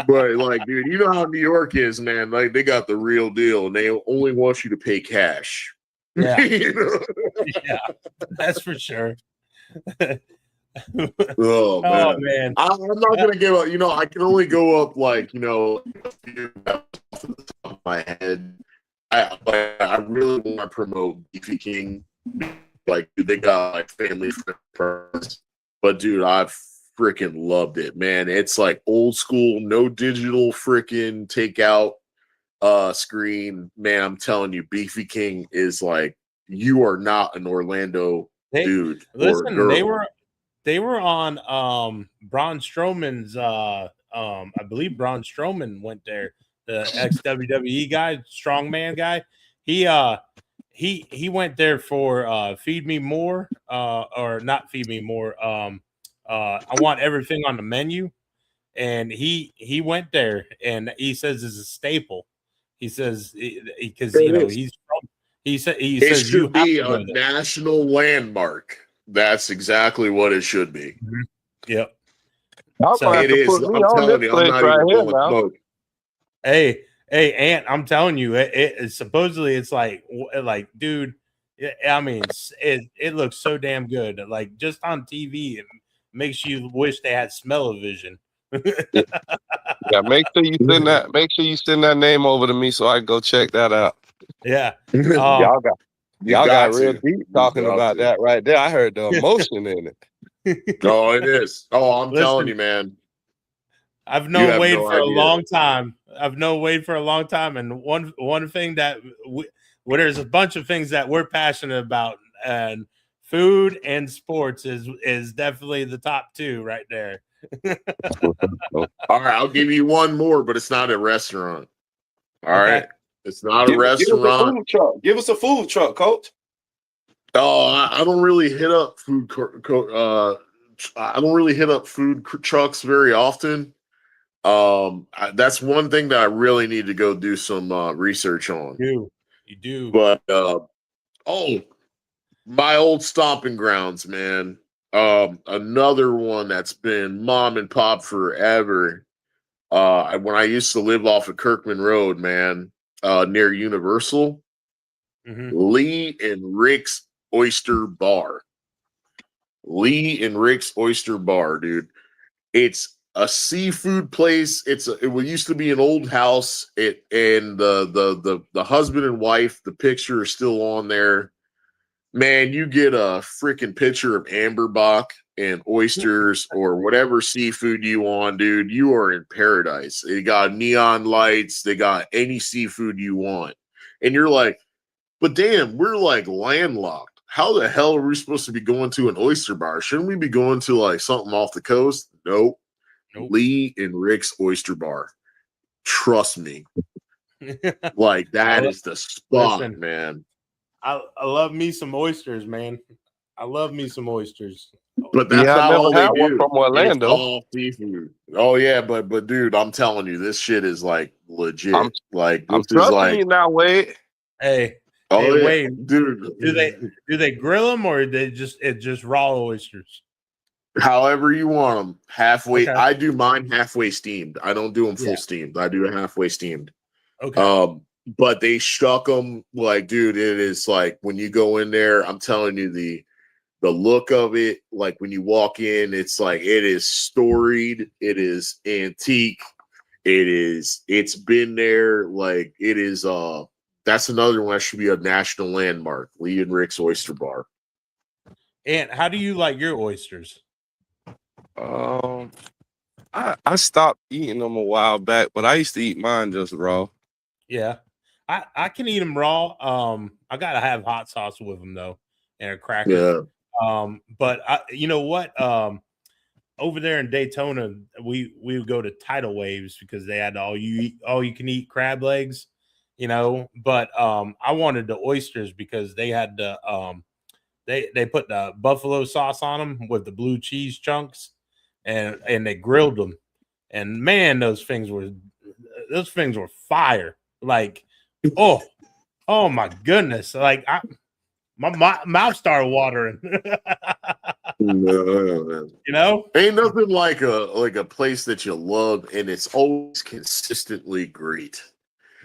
But dude, you know how New York is, man. Like they got the real deal, and they only want you to pay cash. Yeah, you know? Yeah, that's for sure. Oh man, man. I'm not gonna give up. You know, I can only go up like a few off the top of my head. I really want to promote Beefy King. Like, dude, they got like family friends, but dude, I freaking loved it, man. It's like old school, no digital freaking takeout screen. Man, I'm telling you, Beefy King is like, you are not an Orlando dude or Listen, girl. they were on Braun Strowman's I believe Braun Strowman went there, the ex WWE guy, strongman guy. He went there for Feed Me More, or not Feed Me More. I want everything on the menu. And he went there and he says it's a staple. He says because It is. he's from, he It says you should have be to a go there. national landmark. That's exactly what it should be. Mm-hmm. Yep. Y'all So gonna have It to is. put me I'm on this telling you, I'm place not right even here blowing now. smoke. Hey, Ant, I'm telling you, it supposedly it's like dude. I mean, it looks so damn good. Like just on TV, it makes you wish they had smell-o-vision. Yeah, make sure you send that. Make sure you send that name over to me so I can go check that out. Yeah. Y'all got real to. deep talking about that right there. I heard the emotion in it. Oh, it is. Oh, I'm telling Listen, you, man. I've You known have Wade no for a idea. long time. And one thing that there's a bunch of things that we're passionate about, and food and sports is definitely the top two right there. All right, I'll give you one more, but it's not a restaurant. All Okay. right, it's not a Give us a restaurant. food truck. Give us a food truck, coach. Oh, I don't really hit up I don't really hit up food trucks very often. That's one thing that I really need to go do some research on. You do. But my old stomping grounds, man. Another one that's been mom and pop forever. When I used to live off of Kirkman Road, man, near Universal, Lee and Rick's Oyster Bar. Lee and Rick's Oyster Bar, dude. It's a seafood place. It used to be an old house. And the husband and wife, the picture is still on there. Man, you get a freaking picture of amberbach and oysters or whatever seafood you want, dude. You are in paradise. They got neon lights. They got any seafood you want. And you're like, but damn, we're like landlocked. How the hell are we supposed to be going to an oyster bar? Shouldn't we be going to like something off the coast? Nope. Lee and Rick's Oyster Bar. Trust me. Like that is the spot, man. I love me some oysters, man. I love me some oysters. But that's not all they do. From Orlando. It's all seafood. Oh yeah, but dude, I'm telling you, this shit is like legit. I'm this is trusting like you now, Wade. Hey, yeah, Wade, dude. Do they grill them or they just raw oysters? However you want them, halfway. Okay. I do mine halfway steamed. I don't do them full steamed. I do it halfway steamed. Okay. But they shuck them like, dude. It is like when you go in there. I'm telling you the look of it. Like when you walk in, it's like it is storied. It is antique. It's been there. Like it is. That's another one that should be a national landmark. Lee and Rick's Oyster Bar. And how do you like your oysters? I stopped eating them a while back, but I used to eat mine just raw. Yeah, I can eat them raw. I gotta have hot sauce with them though, and a cracker. Yeah. But you know what? Over there in Daytona, we would go to Tidal Waves because they had all you can eat crab legs, you know. But I wanted the oysters because they had the they put the buffalo sauce on them with the blue cheese chunks, and they grilled them, and man, those things were fire. Like, oh my goodness! Like my mouth started watering. No, you know, ain't nothing like a place that you love and it's always consistently great.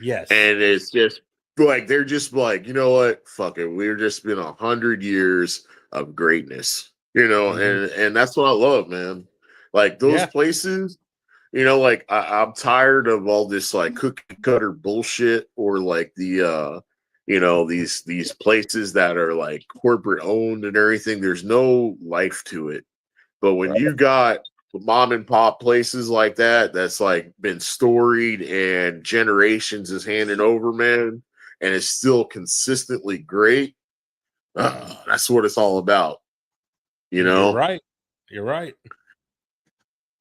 Yes, and it's just like they're just like, you know what? Fuck it. We've just been 100 years of greatness. You know, and that's what I love, man. Like those places, you know, like I'm tired of all this like cookie cutter bullshit, or like the you know, these places that are like corporate owned and everything. There's no life to it. But when you got mom and pop places like that, that's like been storied and generations is handing over, man, and it's still consistently great. That's what it's all about. You know? You're right. You're right.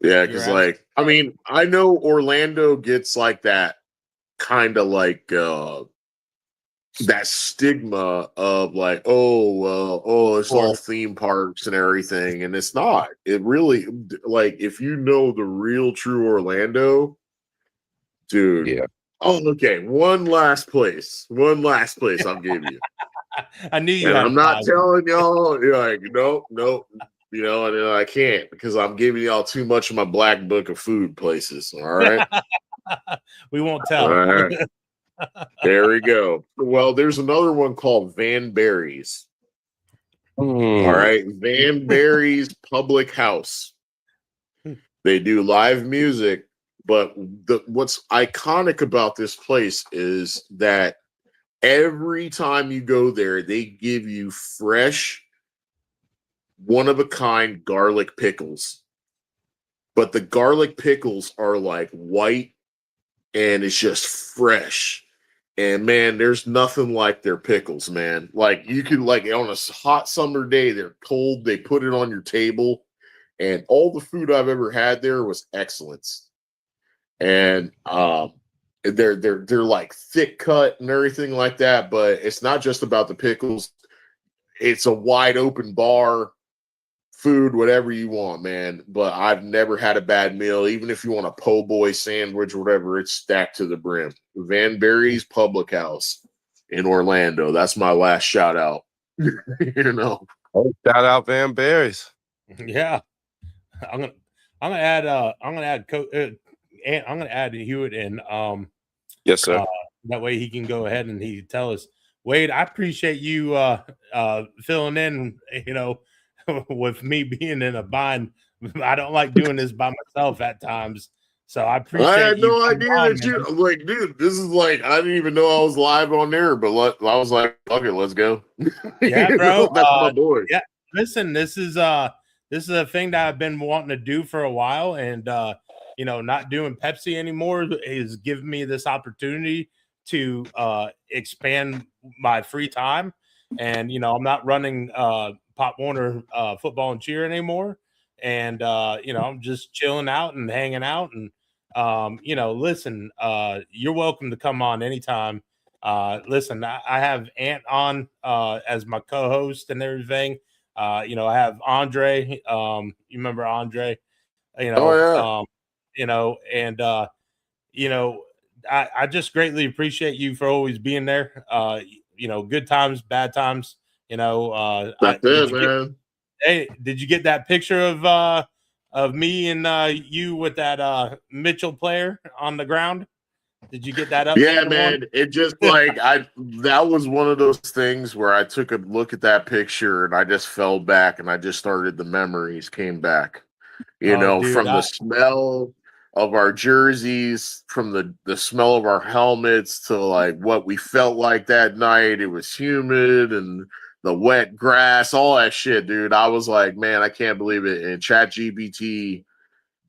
Yeah, because like, I mean, I know Orlando gets like that kind of like that stigma of like, it's all theme parks and everything, and it's not. It really, like, if you know the real true Orlando, dude. Yeah. Oh, okay. One last place I'll give you. I knew you. And I'm not telling y'all. You're like, nope. You know, and I can't because I'm giving y'all too much of my black book of food places. All right. We won't tell. All right. There we go. Well, there's another one called Van Barry's. All right. Van Barry's Public House. They do live music, but what's iconic about this place is that every time you go there, they give you fresh, one-of-a-kind garlic pickles. But the garlic pickles are like white and it's just fresh. And man, there's nothing like their pickles, man. Like you could, like, on a hot summer day, they're cold, they put it on your table, and all the food I've ever had there was excellence. And they're like thick cut and everything like that, but it's not just about the pickles. It's a wide open bar, food, whatever you want, man. But I've never had a bad meal. Even if you want a po' boy sandwich or whatever, it's stacked to the brim. Van Barry's Public House in Orlando. That's my last shout out. You know. Oh, shout out Van Barry's. Yeah. I'm gonna add Hewitt in. Yes, sir. That way he can go ahead and he can tell us, Wade, I appreciate you filling in, you know, with me being in a bind. I don't like doing this by myself at times. So I appreciate I had no you idea that you like, dude, this is like, I didn't even know I was live on there, but I was like, okay, let's go. Yeah, bro. That's my boy. Yeah. Listen, this is a thing that I've been wanting to do for a while, and you know, not doing Pepsi anymore is giving me this opportunity to expand my free time. And you know, I'm not running Pop Warner football and cheer anymore, and you know, I'm just chilling out and hanging out. And you know, listen, you're welcome to come on anytime. Listen, I have Ant on as my co-host and everything. You know, I have Andre. You remember Andre? You know, you know, and you know, I just greatly appreciate you for always being there. You know, good times, bad times. You know, that's it, man. Hey, did you get that picture of me and you with that Mitchell player on the ground? Did you get that up? Yeah, man. It just like that was one of those things where I took a look at that picture and I just fell back and I just started, the memories came back. You know, dude, from the smell of our jerseys, from the smell of our helmets, to like what we felt like that night. It was humid and the wet grass, all that shit, dude. I was like, man, I can't believe it. And ChatGPT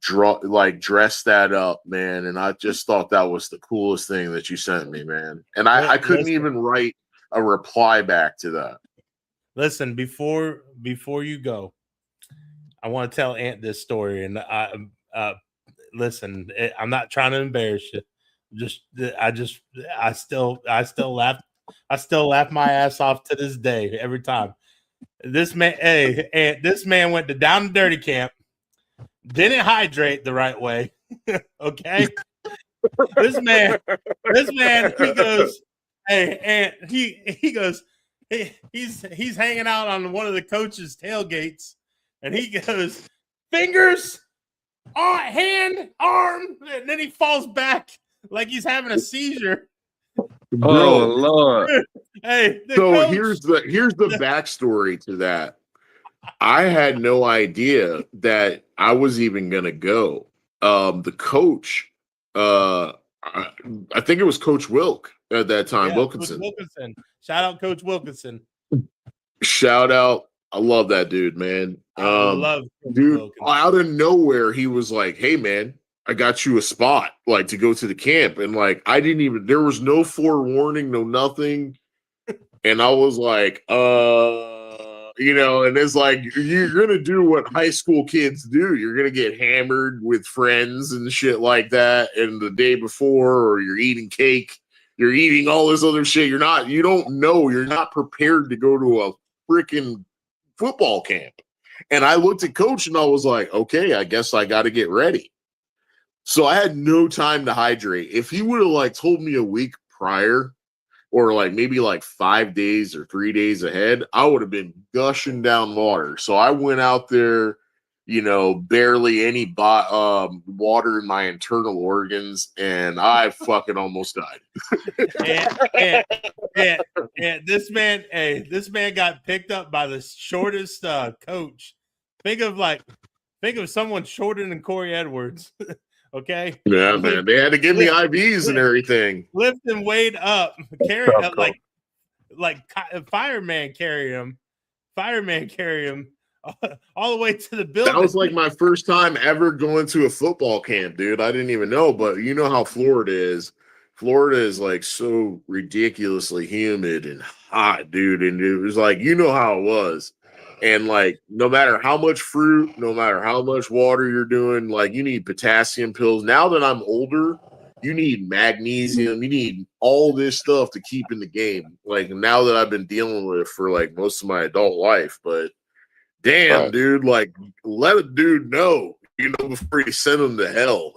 dressed that up, man. And I just thought that was the coolest thing that you sent me, man. And I couldn't even write a reply back to that. Listen, before you go, I want to tell Ant this story. And listen, I'm not trying to embarrass you. I still laugh. I still laugh my ass off to this day every time. This man, this man went to Down and Dirty Camp, didn't hydrate the right way. Okay. This man, he goes, hey, and he goes, he's hanging out on one of the coaches' tailgates, and he goes, fingers, hand, arm, and then he falls back like he's having a seizure. Bro, oh Lord. Hey, so coach, here's the backstory to that. I had no idea that I was even gonna go. The coach, I think it was Coach Wilk at that time, Wilkinson. Coach Wilkinson. Shout out Coach Wilkinson. Shout out. I love that dude, man. I love dude Wilkinson. Out of nowhere, he was like, "Hey, man, I got you a spot, like, to go to the camp." And like, there was no forewarning, no nothing. And I was like, and it's like, you're going to do what high school kids do. You're going to get hammered with friends and shit like that. And the day before, or you're eating cake, you're eating all this other shit. You're not prepared to go to a freaking football camp. And I looked at Coach and I was like, okay, I guess I got to get ready. So I had no time to hydrate. If he would have like told me a week prior, or like maybe like 5 days or 3 days ahead, I would have been gushing down water. So I went out there, barely any water in my internal organs, and I fucking almost died. and this man got picked up by the shortest coach. Think of someone shorter than Corey Edwards. Okay. Yeah, man. They had to give me IVs and everything. Lift and weight up, carry like fireman carry him. Fireman carry him all the way to the building. That was like my first time ever going to a football camp, dude. I didn't even know, but you know how Florida is. Florida is like so ridiculously humid and hot, dude. And it was like, how it was. And like, no matter how much fruit, no matter how much water you're doing, like you need potassium pills. Now that I'm older, you need magnesium, you need all this stuff to keep in the game. Like now that I've been dealing with it for like most of my adult life, but damn, dude, like let a dude know, before you send him to hell.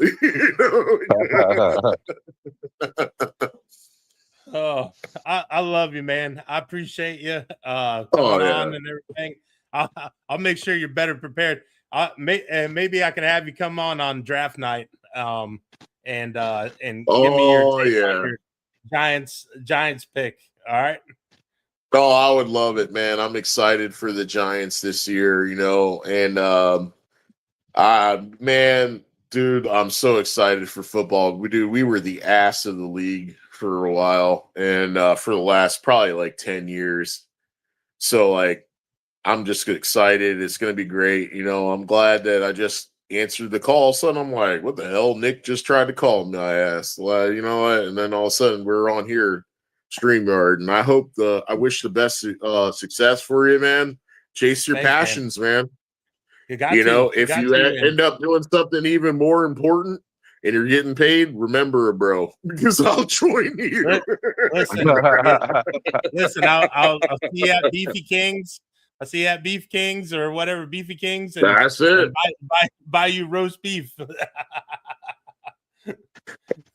Oh, I love you, man. I appreciate you coming on and everything. I'll make sure you're better prepared. And maybe I can have you come on draft night and give me your Giants pick. All right. Oh, I would love it, man. I'm excited for the Giants this year, and man, dude, I'm so excited for football. We were the ass of the league for a while, and for the last probably like 10 years. So like, I'm just excited. It's going to be great. I'm glad that I just answered the call. So I'm like, what the hell? Nick just tried to call me. I asked, well, you know what? And then all of a sudden we're on here, StreamYard. And I wish the best success for you, man. Chase your passions, man. You got if you end up doing something even more important and you're getting paid, remember it, bro, because I'll join you. Listen, I'll see you at Beefy Kings. I see you at Beef Kings or whatever, Beefy Kings. And, that's it. And buy you roast beef.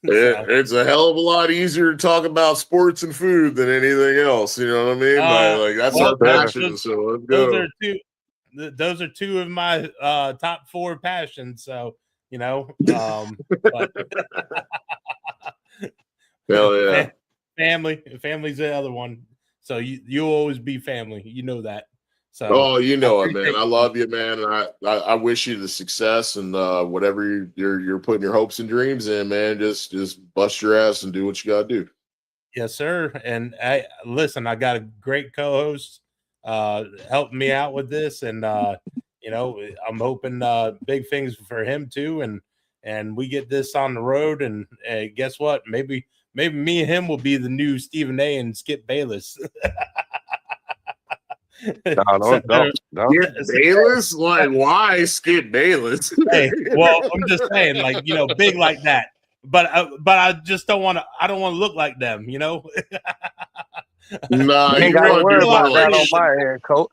It's a hell of a lot easier to talk about sports and food than anything else. You know what I mean? Like that's our passion. So let's go. Those are two of my top 4 passions. So but hell yeah. Family's the other one. So you'll always be family. You know that. So it, man. I love you, man. And I wish you the success and whatever you're putting your hopes and dreams in, man. Just bust your ass and do what you gotta do. Yes, sir. And listen, I got a great co-host helping me out with this, and I'm hoping big things for him too, and we get this on the road. And guess what? Maybe me and him will be the new Stephen A. and Skip Bayless. No. Bayless? Like, why Skip Bayless? Hey, well, I'm just saying, like, big like that. But I just don't want to. I don't want to look like them, Nah, you ain't got to worry about that on my end, coach.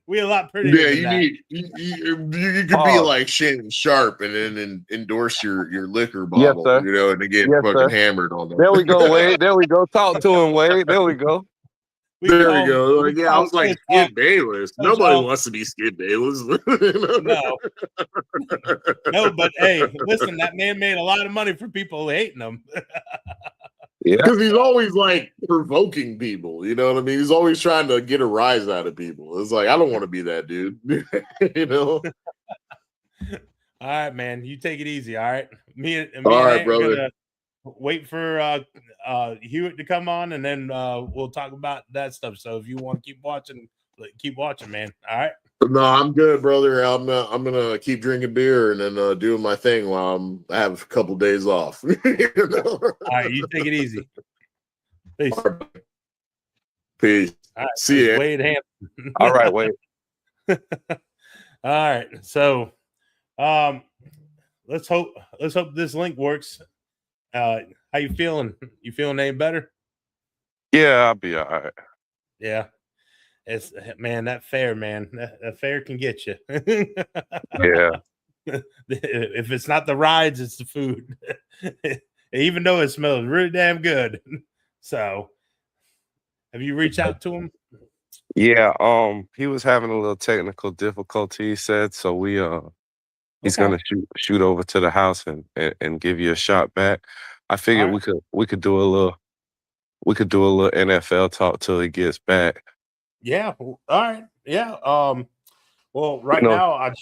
We a lot prettier. Yeah, you could be like Shannon Sharp and then endorse your liquor bottle, yes, and to get fucking hammered on that. There we go, Wade. There we go. Talk to him, Wade. There we go. There we go. Like, I was like Skip Bayless. Nobody wants to be Skip Bayless. No, but hey, listen, that man made a lot of money for people hating him. Yeah. Because he's always like provoking people. You know what I mean? He's always trying to get a rise out of people. It's like, I don't want to be that dude. You know? All right, man. You take it easy. All right. Me and All right, Ant are brother. gonna wait for Hewitt to come on, and then we'll talk about that stuff. So if you want to keep watching, man. All right. No, I'm good, brother. I'm gonna keep drinking beer and then doing my thing while I have a couple days off. You know? All right, you take it easy. Peace. Peace. All right, See ya. Wade Hampton. All right, Wade. All right. So let's hope this link works. How you feeling? You feeling any better? Yeah, I'll be all right. Yeah. It's man, that fare can get you. Yeah. If it's not the rides, it's the food. Even though it smells really damn good. So have you reached out to him? Yeah, he was having a little technical difficulty, he said, so he's Okay. gonna shoot over to the house and give you a shot back. I figured All right. we could do a little NFL talk till he gets back. Yeah. All right. Yeah. Well, right No. now I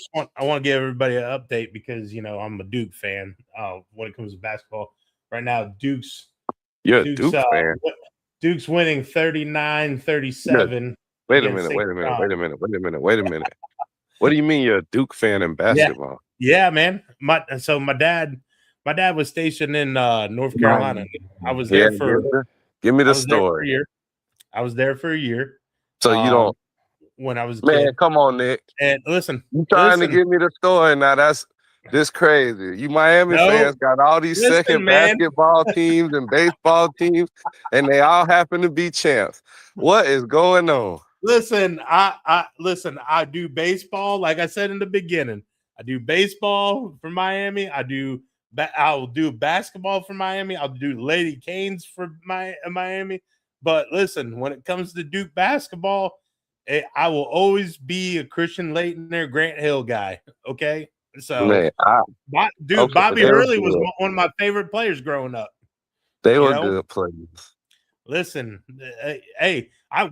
want to give everybody an update because I'm a Duke fan. When it comes to basketball, right now Duke's Duke fan. Duke's winning 39-37. Wait a minute. What do you mean you're a Duke fan in basketball? Yeah, man. My dad was stationed in North Carolina. I was there give me the story. I was there for a year. So you don't when I was a man, kid. come on, Nick. And listen, you trying to give me the story now? That's this crazy. You Miami fans got all these second basketball teams and baseball teams, and they all happen to be champs. What is going on? Listen, I do baseball, like I said in the beginning. I do baseball for Miami. I'll do basketball for Miami. I'll do Lady Canes for Miami. But listen, when it comes to Duke basketball, I will always be a Christian Laettner, Grant Hill guy. Okay, so man, Bobby Hurley was one of my favorite players growing up. They were good players. Listen, hey, I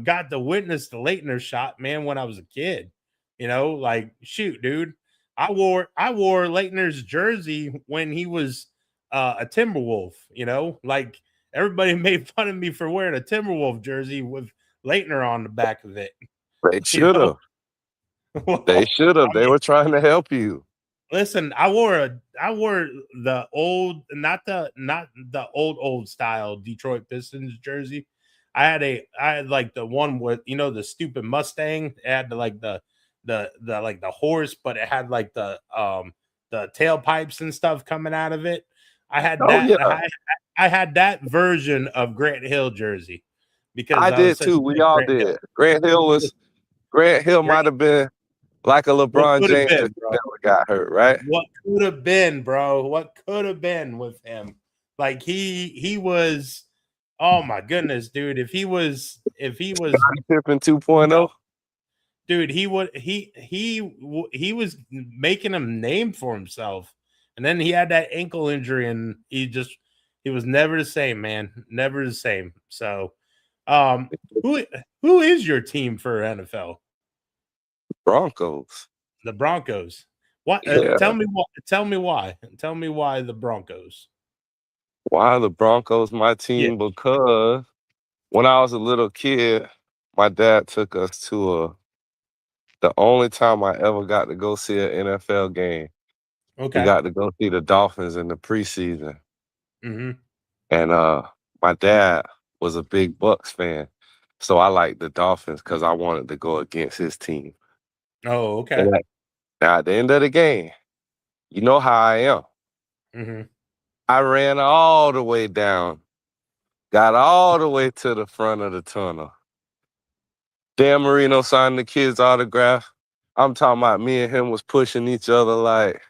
got to witness the Laettner shot, man, when I was a kid. Like shoot, dude. I wore Laettner's jersey when he was a Timberwolf. Like everybody made fun of me for wearing a Timberwolf jersey with Laettner on the back of it. They should have. They should have. They were trying to help you. Listen, I wore the old, not the old style Detroit Pistons jersey. I had like the one with the stupid Mustang. It had the horse, but it had like the tailpipes and stuff coming out of it. I had that. Yeah. I had that version of Grant Hill jersey because I did too. We all did. Grant Hill might have been like a LeBron James that never got hurt, right? What could have been, bro? What could have been with him? Like he was. Oh my goodness, dude! If he was Pippen 2.0, dude, he was making a name for himself, and then he had that ankle injury, and he was never the same, man. Never the same. So, who is your team for NFL? Broncos. The Broncos. What? Yeah. Tell me what. Tell me why. Tell me why the Broncos. Why the Broncos my team? Yeah. Because when I was a little kid, my dad took us to the only time I ever got to go see an NFL game. Okay. We got to go see the Dolphins in the preseason. Mm-hmm. And my dad was a big Bucs fan. So I liked the Dolphins because I wanted to go against his team. Oh, okay. Now, at the end of the game, you know how I am. Mm-hmm. I ran all the way down, got all the way to the front of the tunnel. Dan Marino signed the kid's autograph. I'm talking about me and him was pushing each other like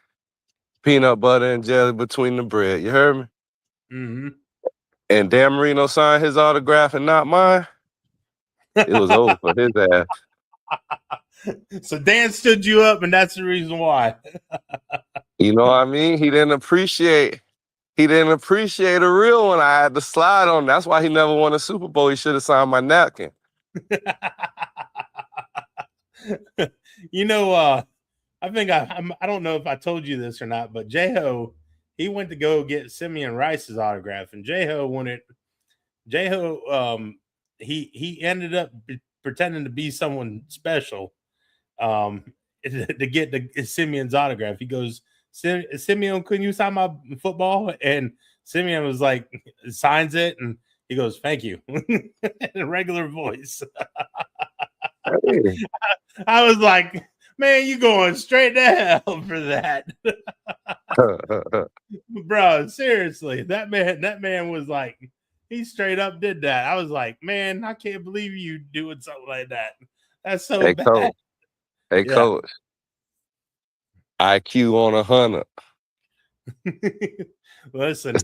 peanut butter and jelly between the bread. You heard me? Mm-hmm. And Dan Marino signed his autograph and not mine. It was over for his ass. So Dan stood you up, and that's the reason why. You know what I mean? He didn't appreciate He didn't appreciate a real one. I had to slide on. That's why he never won a Super Bowl. He should have signed my napkin. You know, I think I don't know if I told you this or not, but J-Ho, he went to go get Simeon Rice's autograph, and J-Ho wanted he ended up pretending to be someone special to get Simeon's autograph. He goes, Simeon, couldn't you sign my football? And Simeon was like, signs it, and he goes, thank you, in a regular voice. I was like, man, you going straight to hell for that. Bro, seriously, that man was like, he straight up did that. I was like, man, I can't believe you doing something like that. That's so bad. Coach. Hey, yeah. Coach. IQ on 100. Listen,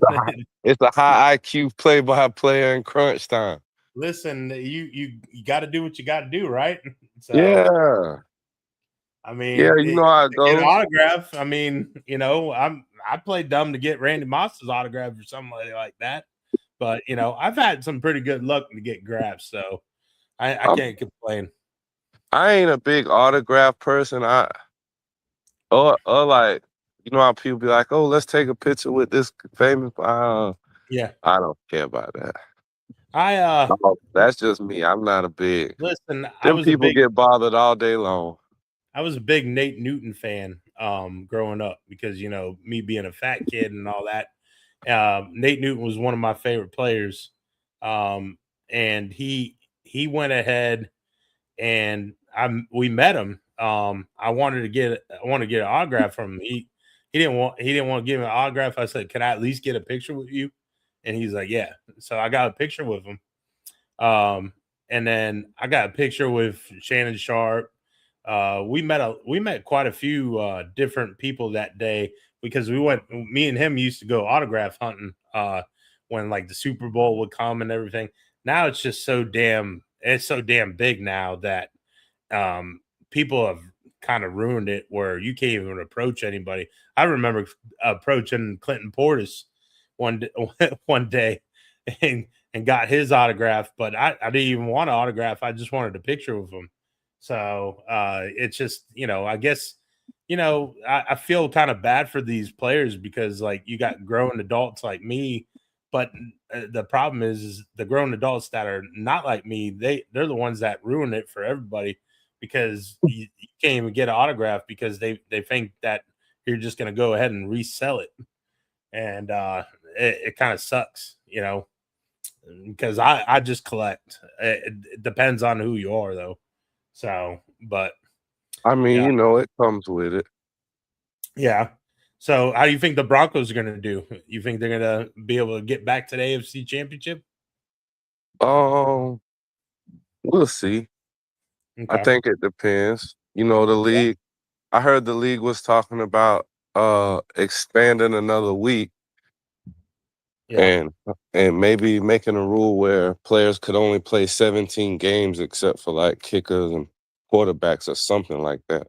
it's a high IQ play-by-player in crunch time. Listen, you got to do what you got to do, right? So, yeah. I mean, yeah, you know how it goes. An autograph. I mean, you know, I played dumb to get Randy Moss's autograph or something like that, but you know, I've had some pretty good luck to get grabs, so I can't complain. I ain't a big autograph person. Or like, you know how people be like, oh, let's take a picture with this famous. Yeah, I don't care about that. No, that's just me. I'm not a big. Listen, people get bothered all day long. I was a big Nate Newton fan growing up because, you know, me being a fat kid and all that. Nate Newton was one of my favorite players. And he went ahead and we met him. I wanted to get an autograph from him. He didn't want to give me an autograph. I said, can I at least get a picture with you? And he's like, yeah. So I got a picture with him. And then I got a picture with Shannon Sharp. We met quite a few different people that day because me and him used to go autograph hunting when like the Super Bowl would come and everything. Now it's just so damn big now that people have kind of ruined it where you can't even approach anybody. I remember approaching Clinton Portis one day and got his autograph, but I didn't even want an autograph. I just wanted a picture with him. So it's just, you know, I guess, you know, I feel kind of bad for these players because like you got grown adults like me, but the problem is the grown adults that are not like me, they're the ones that ruin it for everybody because you can't even get an autograph because they think that you're just going to go ahead and resell it. And it kind of sucks, you know, because I just collect. It depends on who you are, though. So, but I mean, yeah. You know, it comes with it. Yeah. So, how do you think the Broncos are going to do? You think they're going to be able to get back to the AFC Championship? We'll see. Okay. I think it depends. You know, the league. I heard the league was talking about expanding another week. Yeah. And maybe making a rule where players could only play 17 games except for like kickers and quarterbacks or something like that.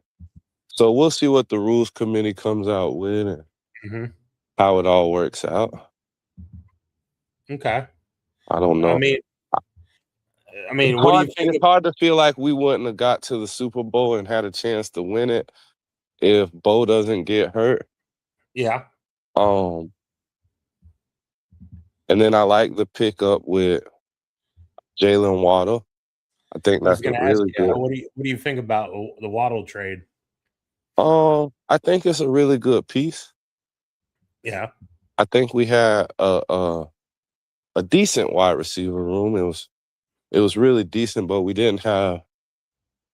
So we'll see what the rules committee comes out with and how it all works out. Okay. I don't know. I mean, what do you think? It's hard to feel like we wouldn't have got to the Super Bowl and had a chance to win it if Bo doesn't get hurt. Yeah. And then I like the pickup with Jalen Waddle. I think that's really good. What do you think about the Waddle trade? I think it's a really good piece. Yeah. I think we had a decent wide receiver room. It was really decent, but we didn't have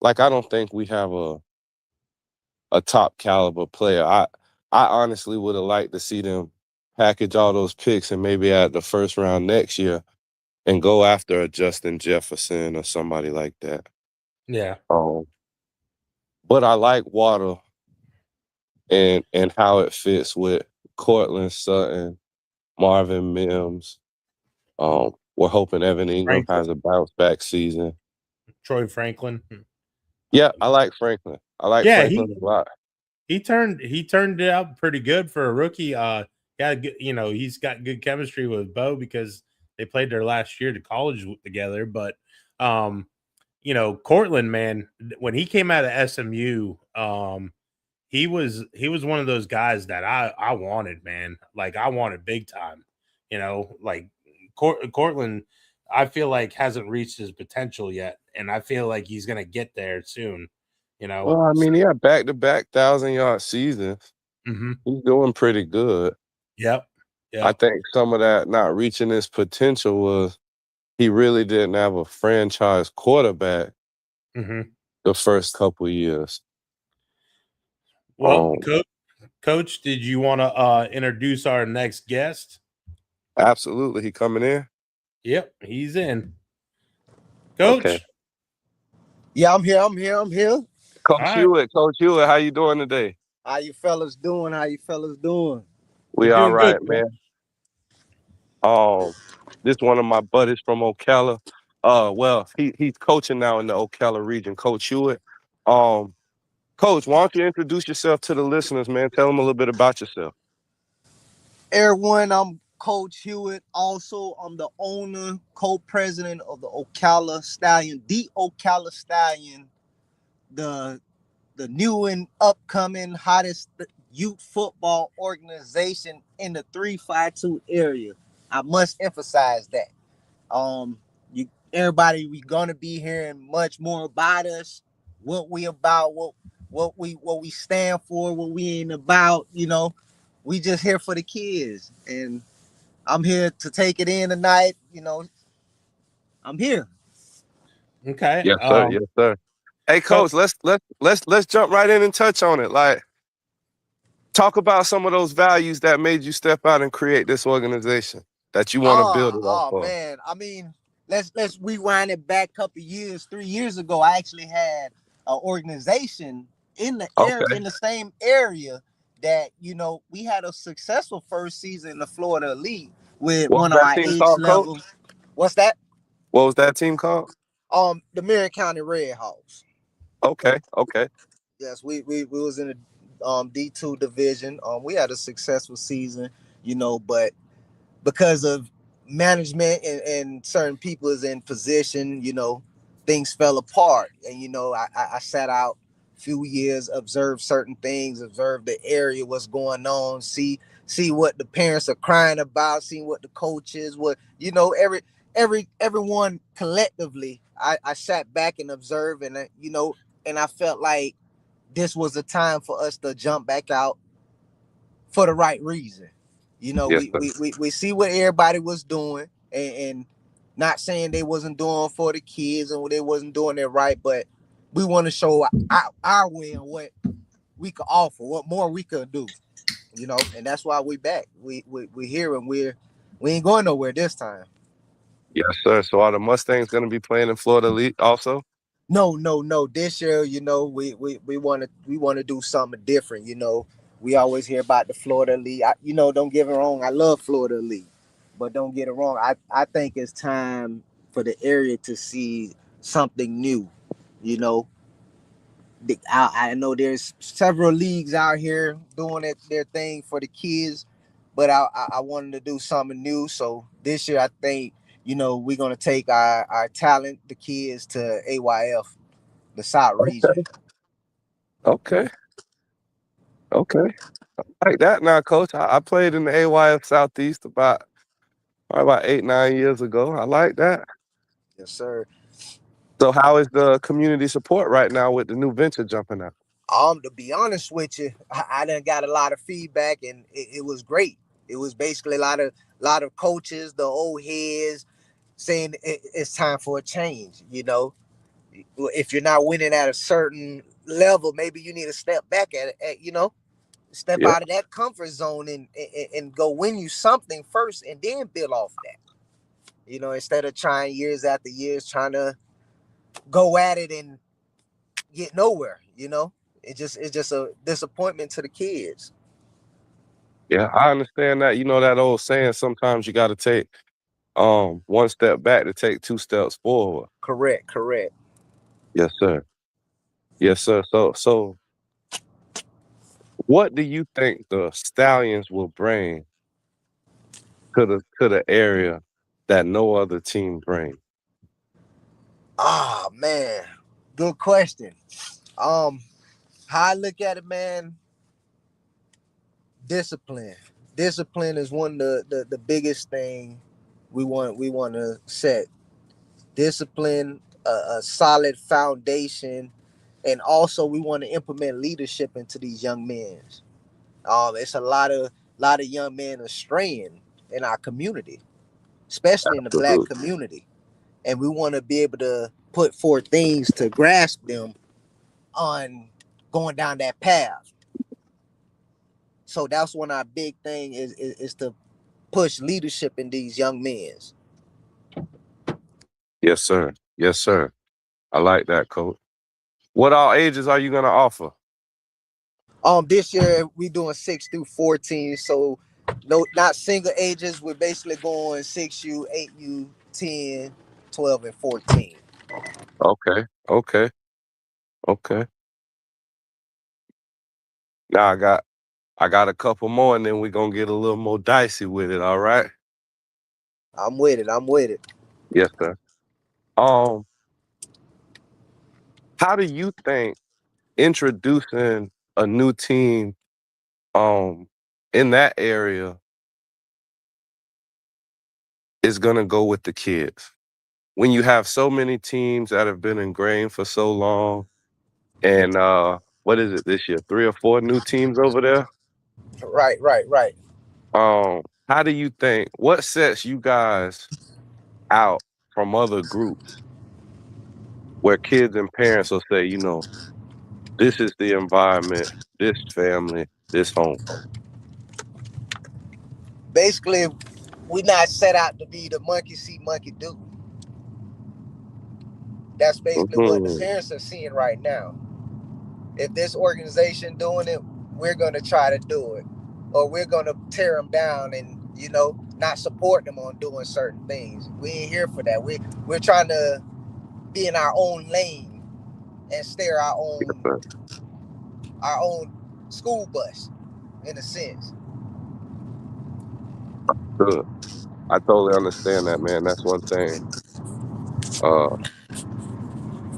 I don't think we have a top caliber player. I honestly would have liked to see them package all those picks and maybe at the first round next year and go after a Justin Jefferson or somebody like that. Yeah. But I like Waddle and how it fits with Cortland Sutton, Marvin Mims. We're hoping Evan Ingram has a bounce back season. Troy Franklin. Yeah, I like Franklin. I like Franklin a lot. He turned it out pretty good for a rookie. He he's got good chemistry with Bo because they played their last year to college together. But Cortland, man, when he came out of SMU, he was one of those guys that I wanted, man. Like I wanted big time. Like Cortland, I feel like hasn't reached his potential yet, and I feel like he's gonna get there soon. Well, I mean, he had back-to-back 1,000-yard seasons. Mm-hmm. He's doing pretty good. Yep. I think some of that not reaching his potential was he really didn't have a franchise quarterback the first couple of years. Well, Coach, did you want to introduce our next guest? Absolutely. He coming in? Yep, he's in. Coach? Okay. Yeah, I'm here. Coach Hewitt, how you doing today? How you fellas doing? We all right, good, man. This one of my buddies from Ocala. Well, he's coaching now in the Ocala region, Coach Hewitt. Coach, why don't you introduce yourself to the listeners, man? Tell them a little bit about yourself. Everyone, I'm Coach Hewitt. Also, I'm the owner, co-president of the Ocala Stallion, the new and upcoming hottest youth football organization in the 352 area. I must emphasize that. Everybody, we're gonna be hearing much more about us, what we about, what we stand for, what we ain't about. We just here for the kids, and I'm here to take it in tonight. I'm here. Okay. Yes, sir. Yes, sir. Hey, Coach, let's jump right in and touch on it. Like, talk about some of those values that made you step out and create this organization that you want to build it off of. Oh man, I mean, let's rewind it back a couple years. 3 years ago, I actually had an organization in the area, in the same area that we had a successful first season in the Florida Elite with one of our age level. Coach? What's that? What was that team called? The Marion County Redhawks. Okay. Yes, we was in the D2 division. We had a successful season, but because of management and certain people is in position, things fell apart. And I sat out a few years, observed certain things, observed the area, what's going on, see what the parents are crying about, see what the coaches, everyone collectively. I sat back and observed, and and I felt like this was a time for us to jump back out for the right reason. Yes, we see what everybody was doing, and not saying they wasn't doing for the kids and they wasn't doing it right, but we want to show our way and what we could offer, what more we could do, and that's why we back. We here, and we ain't going nowhere this time. Yes, sir. So are the Mustangs going to be playing in Florida Elite also? No. This year, we want to do something different. We always hear about the Florida Elite. Don't get me wrong. I love Florida Elite, but don't get it wrong. I think it's time for the area to see something new. I know there's several leagues out here doing their thing for the kids, but I wanted to do something new. So this year, I think, we're going to take our talent, the kids, to AYF, the South region. Okay. I like that now, Coach. I played in the AYF Southeast about 8-9 years ago. I like that. Yes, sir. So how is the community support right now with the new venture jumping out? To be honest with you, I done got a lot of feedback, and it was great. It was basically a lot of coaches, the old heads, saying it's time for a change. If you're not winning at a certain level, maybe you need to step back at it. Step out of that comfort zone and go win you something first, and then build off that. Instead of trying years after years, trying to go at it and get nowhere. It's just a disappointment to the kids. Yeah, I understand that. That old saying, sometimes you got to take one step back to take 2 steps forward. Correct. Yes, sir. So what do you think the Stallions will bring to the area that no other team brings? Ah, man, good question. How I look at it, man, discipline. Discipline is one of the biggest thing we want to set. Discipline, a solid foundation, and also we want to implement leadership into these young men. It's a lot of young men are straying in our community, especially in the Black Absolutely. community, and we want to be able to put forth things to grasp them on going down that path. So that's one of our big thing is to push leadership in these young men. Yes, sir. Yes, sir. I like that, Coach. What all ages are you gonna offer? This year we doing 6 through 14, so no, not single ages. We're basically going 6U, 8U, 10, 12, and 14. Okay. Okay. Okay. Now I got a couple more, and then we're gonna get a little more dicey with it, all right? I'm with it. I'm with it. Yes, sir. How do you think introducing a new team in that area is gonna go with the kids? When you have so many teams that have been ingrained for so long, and what is it this year? 3 or 4 new teams over there? Right. How do you think what sets you guys out from other groups where kids and parents will say, this is the environment, this family, this home? Basically, we not set out to be the monkey see, monkey do. That's basically what the Mhm. parents are seeing right now. If this organization doing it, we're going to try to do it, or we're going to tear them down and not support them on doing certain things. We ain't here for that. We're trying to be in our own lane and steer our own school bus, in a sense. Good. I totally understand that, man. That's one thing uh,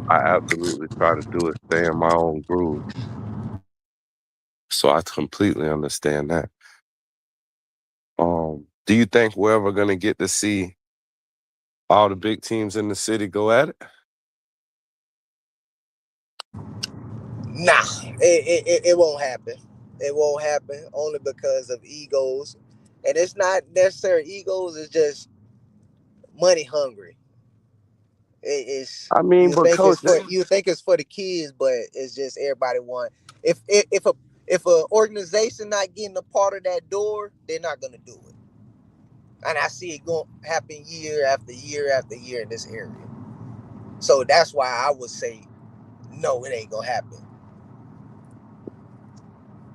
I absolutely try to do is stay in my own groove. So I completely understand that. Do you think we're ever going to get to see all the big teams in the city go at it? Nah, it won't happen. It won't happen only because of egos, and it's not necessarily egos. It's just money hungry. It's I mean, you but think it's coach, for the kids, but it's just everybody want. If a organization not getting a part of that door, they're not gonna do it. And I see it going happen year after year after year in this area. So that's why I would say no, it ain't gonna happen.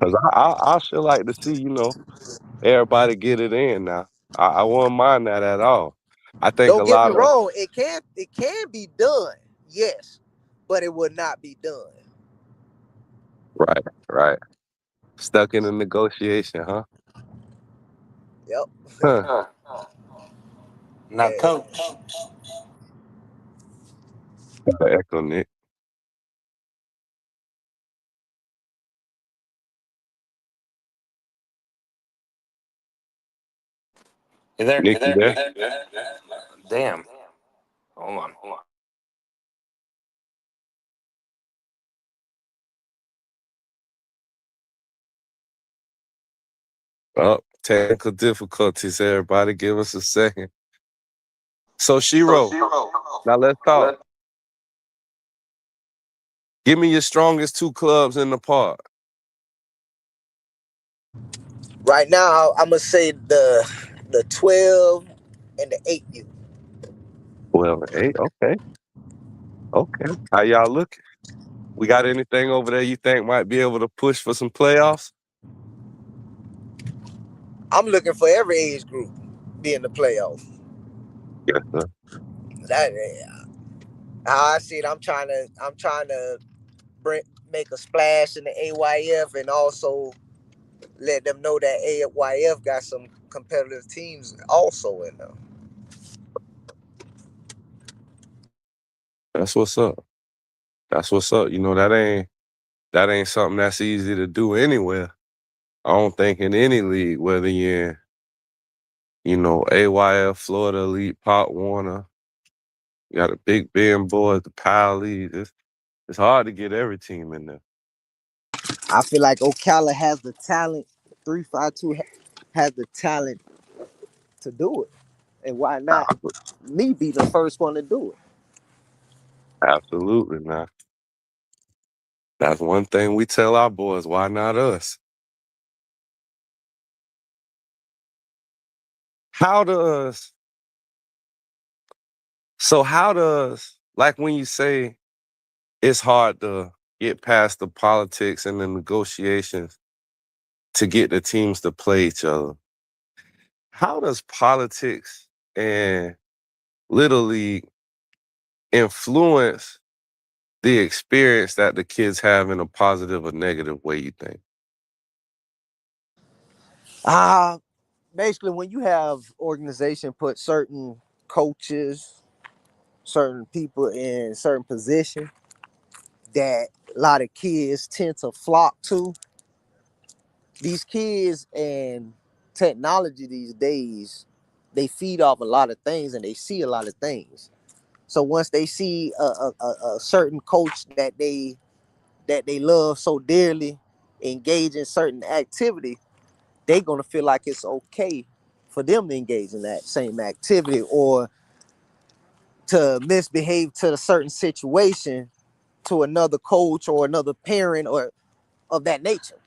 because I sure like to see, everybody get it in now. I wouldn't mind that at all. I think a Don't get me lot of wrong, it can be done, yes, but it would not be done. right. Stuck in a negotiation, huh? Yep. Huh. Now, Yeah. coach, Echo Nick. you there? Nick, you there? Damn. Hold on. Oh, technical difficulties, everybody. Give us a second. So, Shiro, now let's talk. Give me your strongest 2 clubs in the park. Right now, I'm gonna say the 12 and the 8U. Well, hey, okay. How y'all looking? We got anything over there you think might be able to push for some playoffs? I'm looking for every age group be in the playoff. Yes, sir. That how I see it. I'm trying to make a splash in the AYF and also let them know that AYF got some competitive teams also in there. That's what's up. That's what's up. You know, that ain't something that's easy to do anywhere. I don't think in any league, whether you're in, you know, AYF, Florida Elite, Pop Warner, you got the Big Ben boys, the Power League. It's hard to get every team in there. I feel like Ocala has the talent. 352 has the talent to do it, and why not me be the first one to do it? Absolutely not. That's one thing we tell our boys. Why not us? How does, like when you say it's hard to get past the politics and the negotiations to get the teams to play each other, how does politics and Little League influence the experience that the kids have in a positive or negative way, you think? Basically, when you have organization put certain coaches, certain people in certain position that a lot of kids tend to flock to, these kids and technology these days, they feed off a lot of things and they see a lot of things. So once they see a certain coach that they love so dearly engage in certain activity, they're gonna feel like it's okay for them to engage in that same activity or to misbehave to a certain situation to another coach or another parent or of that nature.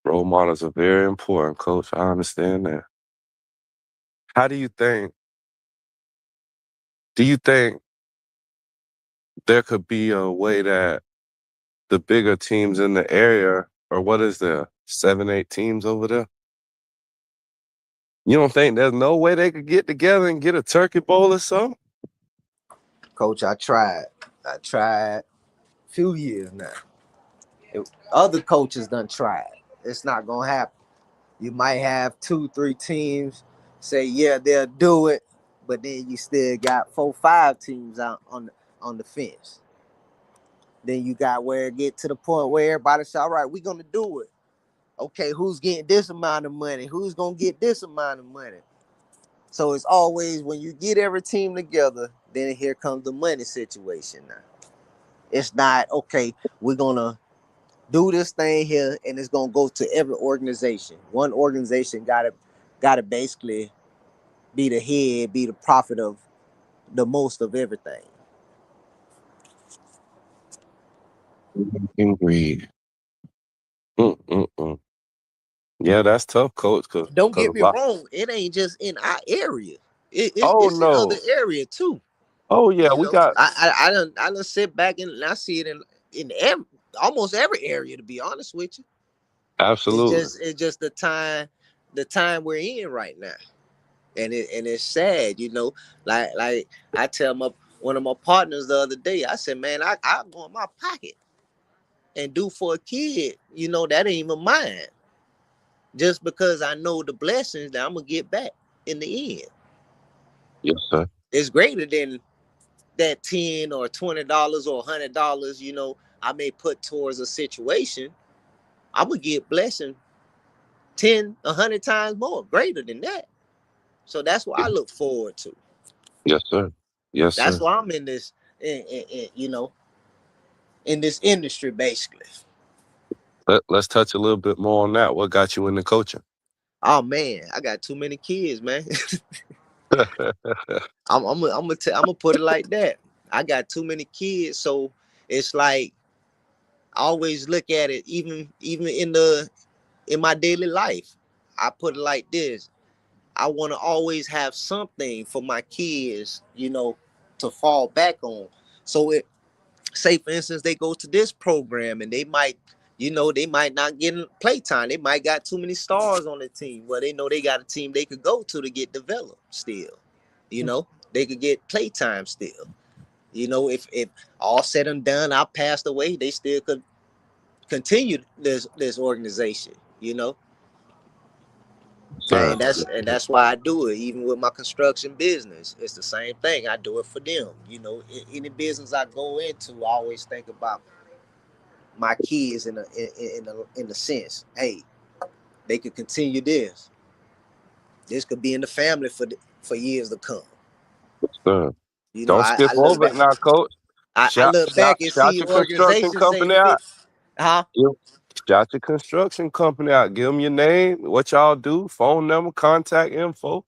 Role models are very important, Coach. I understand that. How do you think there could be a way that the bigger teams in the area, or what is there, 7, 8 teams over there? You don't think there's no way they could get together and get a turkey bowl or something? Coach, I tried a few years now. Other coaches done tried. It's not gonna happen. You might have 2-3 teams say, yeah, they'll do it, but then you still got 4-5 teams out on the fence. Then you got where it get to the point where everybody say, all right, we're gonna do it. Okay, who's getting this amount of money? Who's gonna get this amount of money? So it's always when you get every team together, then here comes the money situation now. It's not, okay, we're gonna do this thing here and it's gonna go to every organization. One organization gotta basically be the head, be the profit of the most of everything. Agreed. Yeah, that's tough, Coach. Don't get me wrong, it ain't just in our area. Oh It's in other no. area too. Oh yeah, You we know, got. I done sit back and I see it in almost every area, to be honest with you. Absolutely. It's just the time we're in right now. And it's sad, you know. Like I tell one of my partners the other day, I said, man, I go in my pocket and do for a kid, you know, that ain't even mine. Just because I know the blessings that I'm gonna get back in the end. Yes, sir. It's greater than that $10 or $20 or $100, you know, I may put towards a situation. I'm gonna get blessing 10, 100 times more, greater than that. So that's what I look forward to. Yes, sir. Yes, That's sir. why I'm in this, you know, in this industry, basically. Let's touch a little bit more on that. What got you into coaching? Oh man, I got too many kids, man. I'm gonna put it like that. I got too many kids, so it's like I always look at it, even in my daily life. I put it like this: I want to always have something for my kids, you know, to fall back on. So say for instance they go to this program and they might, you know, they might not get playtime. They might got too many stars on the team. Well, they know they got a team they could go to get developed still. You know, they could get playtime still. You know, if all said and done, I passed away, they still could continue this organization. You know, Sir. and that's why I do it. Even with my construction business, it's the same thing. I do it for them. You know, any business I go into, I always think about my kids in a sense. Hey, they could continue this. This could be in the family for years to come. Sir. You know, Don't skip I look over back. it now, coach. I look back and Shout see your construction organizations company ain't out. fit. Huh? Shout your construction company out. Give them your name, what y'all do, phone number, contact info.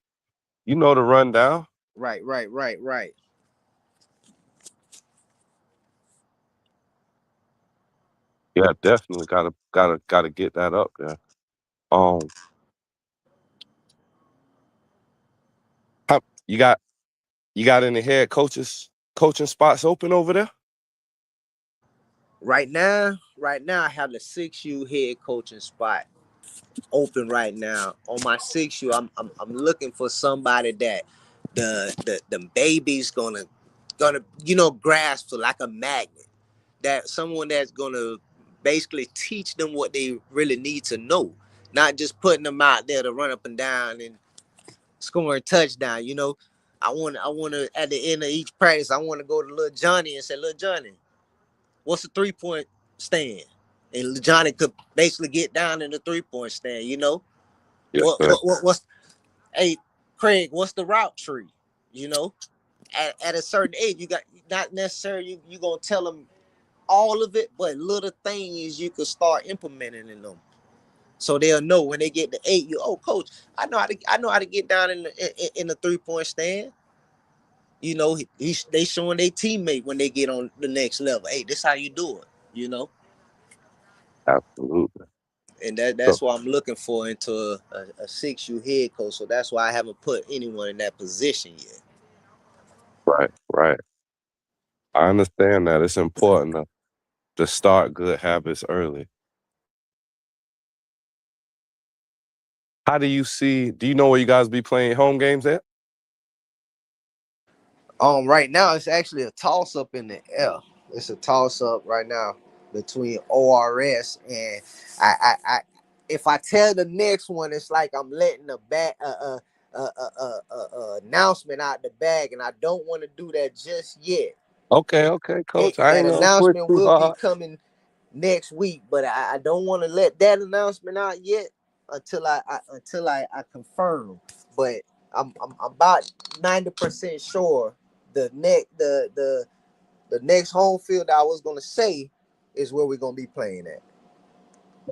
You know the rundown. Right. Yeah, definitely gotta get that up there. You got any head coaching spots open over there? Right now, I have the 6U head coaching spot open right now. On my 6U, I'm looking for somebody that the baby's gonna grasp to like a magnet. That someone that's gonna basically teach them what they really need to know, not just putting them out there to run up and down and scoring touchdown. You know, I want to at the end of each practice, I want to go to little Johnny and say, little Johnny, what's the 3-point stand? And Johnny could basically get down in the 3-point stand. You know, Yes, what's hey Craig, what's the route tree? You know, at a certain age, you got not necessarily you gonna tell them all of it, but little things you could start implementing in them, so they'll know when they get to 8. Coach, I know how to get down in the 3-point stand. You know, they showing their teammate when they get on the next level. Hey, this how you do it. You know, absolutely. and that's what I'm looking for into a 6U head coach. So that's why I haven't put anyone in that position yet. Right. I understand that it's important to start good habits early. How do you know where you guys be playing home games at? Right now it's actually a toss up in the air. It's a toss up right now between ORS and I if I tell the next one, it's like I'm letting the back announcement out the bag, and I don't want to do that just yet. Okay, coach. I ain't That gonna push announcement too will be hard. coming next week, but I don't want to let that announcement out yet until I confirm. But I'm about 90% sure the next home field I was gonna say is where we're gonna be playing at.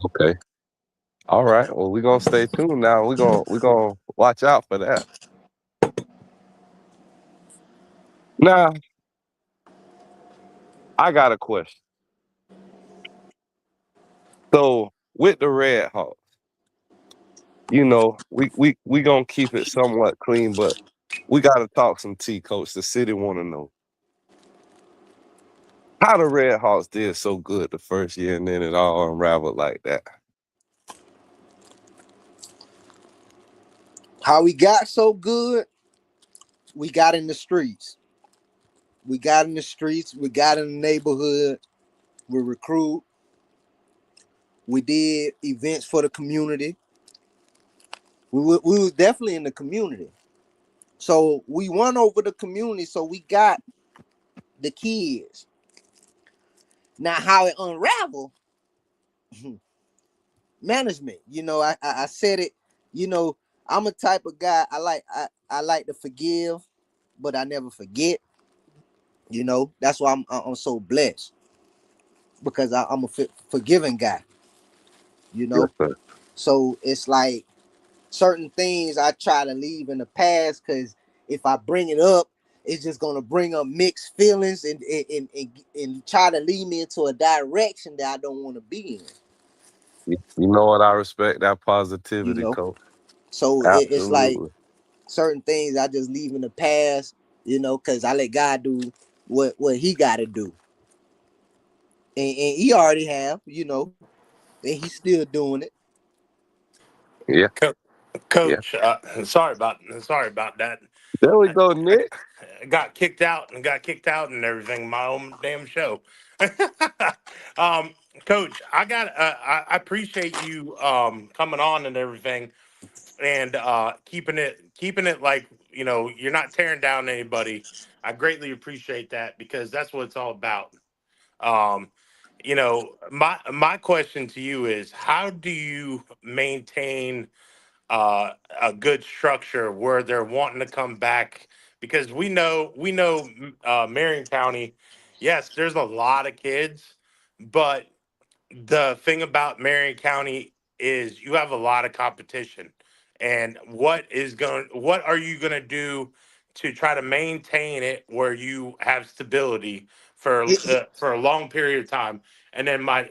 Okay. All right. Well, we're gonna stay tuned now. We're gonna watch out for that. Now, I got a question. So with the Red Hawks, you know, we gonna keep it somewhat clean, but we gotta talk some tea, coach. The city wanna know how the Red Hawks did so good the first year and then it all unraveled like that. How we got so good? We got in the streets. We got in the neighborhood. We recruit. We did events for the community. We was definitely in the community. So we won over the community. So we got the kids. Now how it unraveled, management. You know, I said it. You know, I'm a type of guy. I like to forgive, but I never forget. You know, that's why I'm so blessed, because I'm a forgiving guy. You know, Yes, sir. so it's like certain things I try to leave in the past, because if I bring it up, it's just gonna bring up mixed feelings and try to lead me into a direction that I don't want to be in. You know what? I respect that positivity, You know, coach. so it's like Absolutely. certain things I just leave in the past. You know, because I let God do what He got to do, and He already have. You know, and He's still doing it. Yeah. Coach, sorry about that. There we go, Nick. got kicked out and everything. My own damn show. um, Coach, I appreciate you coming on and everything, and keeping it like you're not tearing down anybody. I greatly appreciate that because that's what it's all about. Um, my question to you is, how do you maintain a good structure where they're wanting to come back? Because we know Marion County, yes, there's a lot of kids, but the thing about Marion County is you have a lot of competition. And what are you going to do to try to maintain it where you have stability for a long period of time? And then my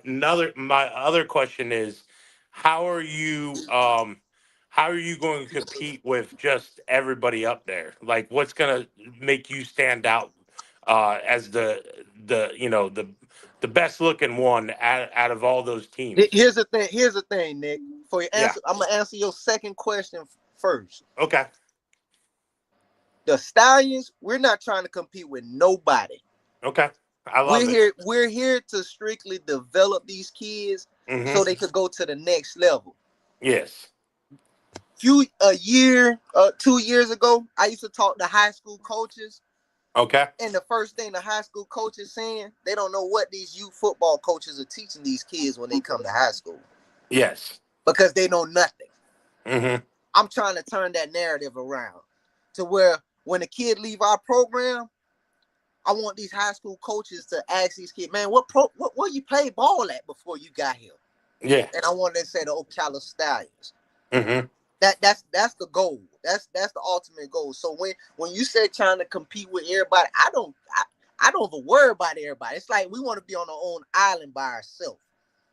other question is, how are you how are you going to compete with just everybody up there? Like, what's going to make you stand out as the best looking one out of all those teams? Here's the thing. Here's the thing, Nick. For your Yeah. answer, I'm gonna answer your second question first. Okay. The Stallions, we're not trying to compete with nobody. Okay. I love We're here to strictly develop these kids so they could go to the next level. Yes. A year, 2 years ago, I used to talk to high school coaches. Okay. And the first thing the high school coaches saying, they don't know what these youth football coaches are teaching these kids when they come to high school. Yes. Because they know nothing. Mm-hmm. I'm trying to turn that narrative around to where when a kid leave our program, I want these high school coaches to ask these kids, man, where you played ball at before you got here? Yeah. And I want them to say the Ocala Stallions. Mm-hmm. That's the goal. That's the ultimate goal. So when you say trying to compete with everybody, I don't even worry about everybody. It's like we want to be on our own island by ourselves.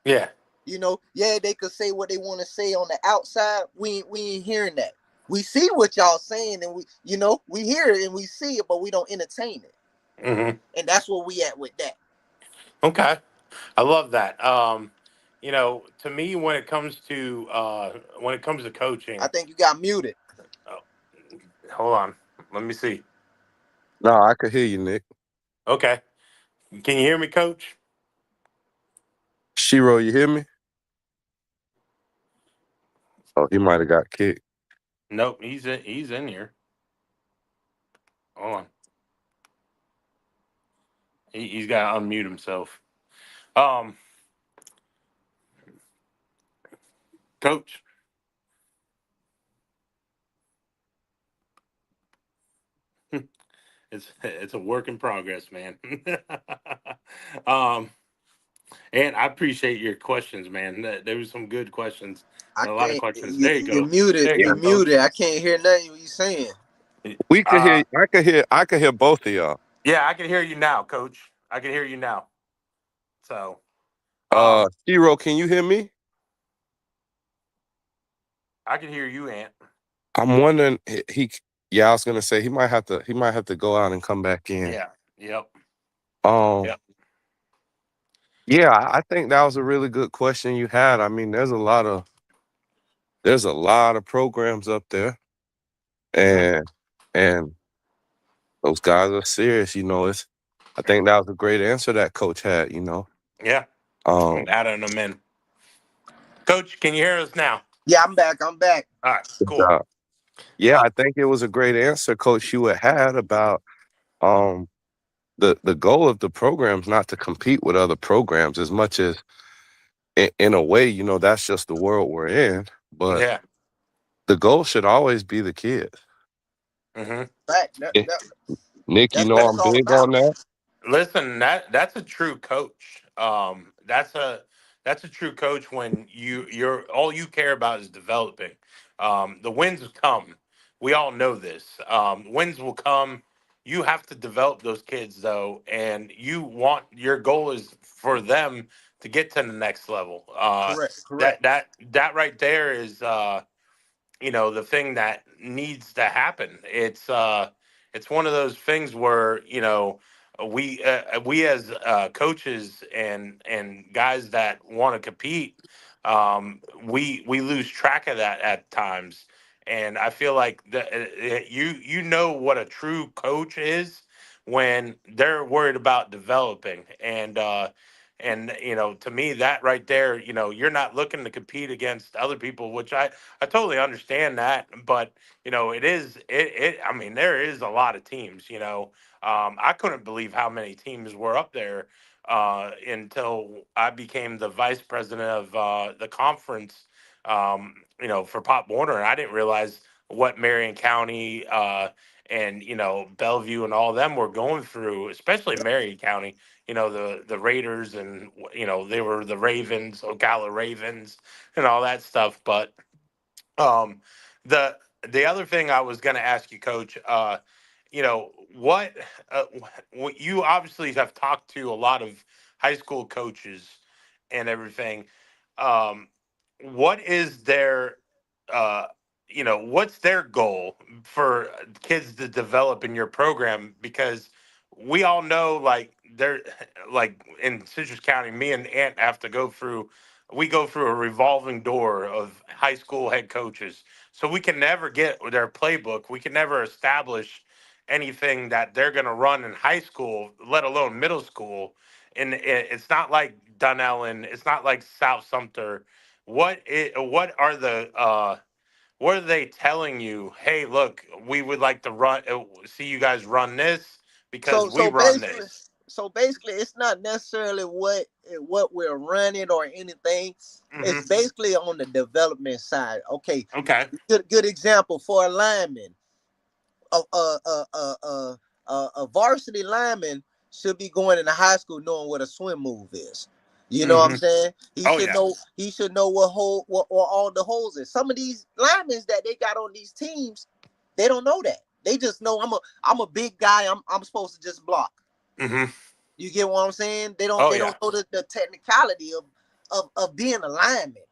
Yeah. They could say what they want to say on the outside. We ain't hearing that. We see what y'all saying, and we hear it and we see it, but we don't entertain it. Mm-hmm. And that's where we at with that. Okay. I love that. To me, when it comes to coaching, I think you got muted. oh, hold on. Let me see. No, I could hear you, Nick. Okay. Can you hear me, Coach? Shiro, you hear me? Oh, he might have got kicked. Nope. He's in here. Hold on. He's got to unmute himself. Coach. It's a work in progress, man. And I appreciate your questions, man. There was some good questions. A lot of questions. There you go. You're muted. There you You're go, muted. I can't hear nothing you're saying. We could hear. I could hear both of y'all. Yeah, I can hear you now, Coach. I can hear you now. So, Shiro, can you hear me? I can hear you, Ant. I'm wondering. Yeah, I was gonna say he might have to go out and come back in. Yeah. Yep. Yep. Yeah, I think that was a really good question you had. I mean, there's a lot of programs up there, and those guys are serious. I think that was a great answer that coach had. Yeah. I'm adding them in. Coach, can you hear us now? Yeah, I'm back. All right. Cool. Yeah, I think it was a great answer Coach Hewitt had about the goal of the program is not to compete with other programs as much as in a way, that's just the world we're in. But the goal should always be the kids. Mm-hmm. Nick, I'm big on that. Listen, that's a true coach. That's a true coach when you're all you care about is developing. The wins will come. We all know this. Wins will come. You have to develop those kids though, and your goal is for them to get to the next level. Correct. That right there is the thing that needs to happen. It's one of those things where we as coaches and guys that want to compete, we lose track of that at times, And I feel like you know what a true coach is when they're worried about developing. And to me, that right there, you're not looking to compete against other people, which I totally understand that. But it is I mean, there is a lot of teams. I couldn't believe how many teams were up there until I became the vice president of the conference. For Pop Warner, and I didn't realize what Marion County and Bellevue and all them were going through, especially Marion County. The Raiders, and they were the Ravens, Ocala Ravens, and all that stuff. But um, the the other thing I was going to ask you, Coach, what you obviously have talked to a lot of high school coaches and everything. Um, what is their what's their goal for kids to develop in your program? Because we all know, like, they're like in Citrus County, me and Ant have to go through a revolving door of high school head coaches, so we can never get their playbook. We can never establish anything that they're going to run in high school, let alone middle school. And it's not like Dunellen, it's not like South Sumter. What are they telling you? Hey, look, we would like to see you guys run this because So we so run basically, this. so basically, it's not necessarily what we're running or anything. Hmm. It's basically on the development side. Okay, Okay. good example for a lineman. A varsity lineman should be going into high school knowing what a swim move is. You know what I'm Hmm. saying? He Oh should yeah. know. He should know what all the holes is. Some of these linemen that they got on these teams, they don't know that. They just know I'm a big guy. I'm supposed to just block. Hmm. You get what I'm saying? They don't Oh they yeah. don't know the technicality of being a lineman.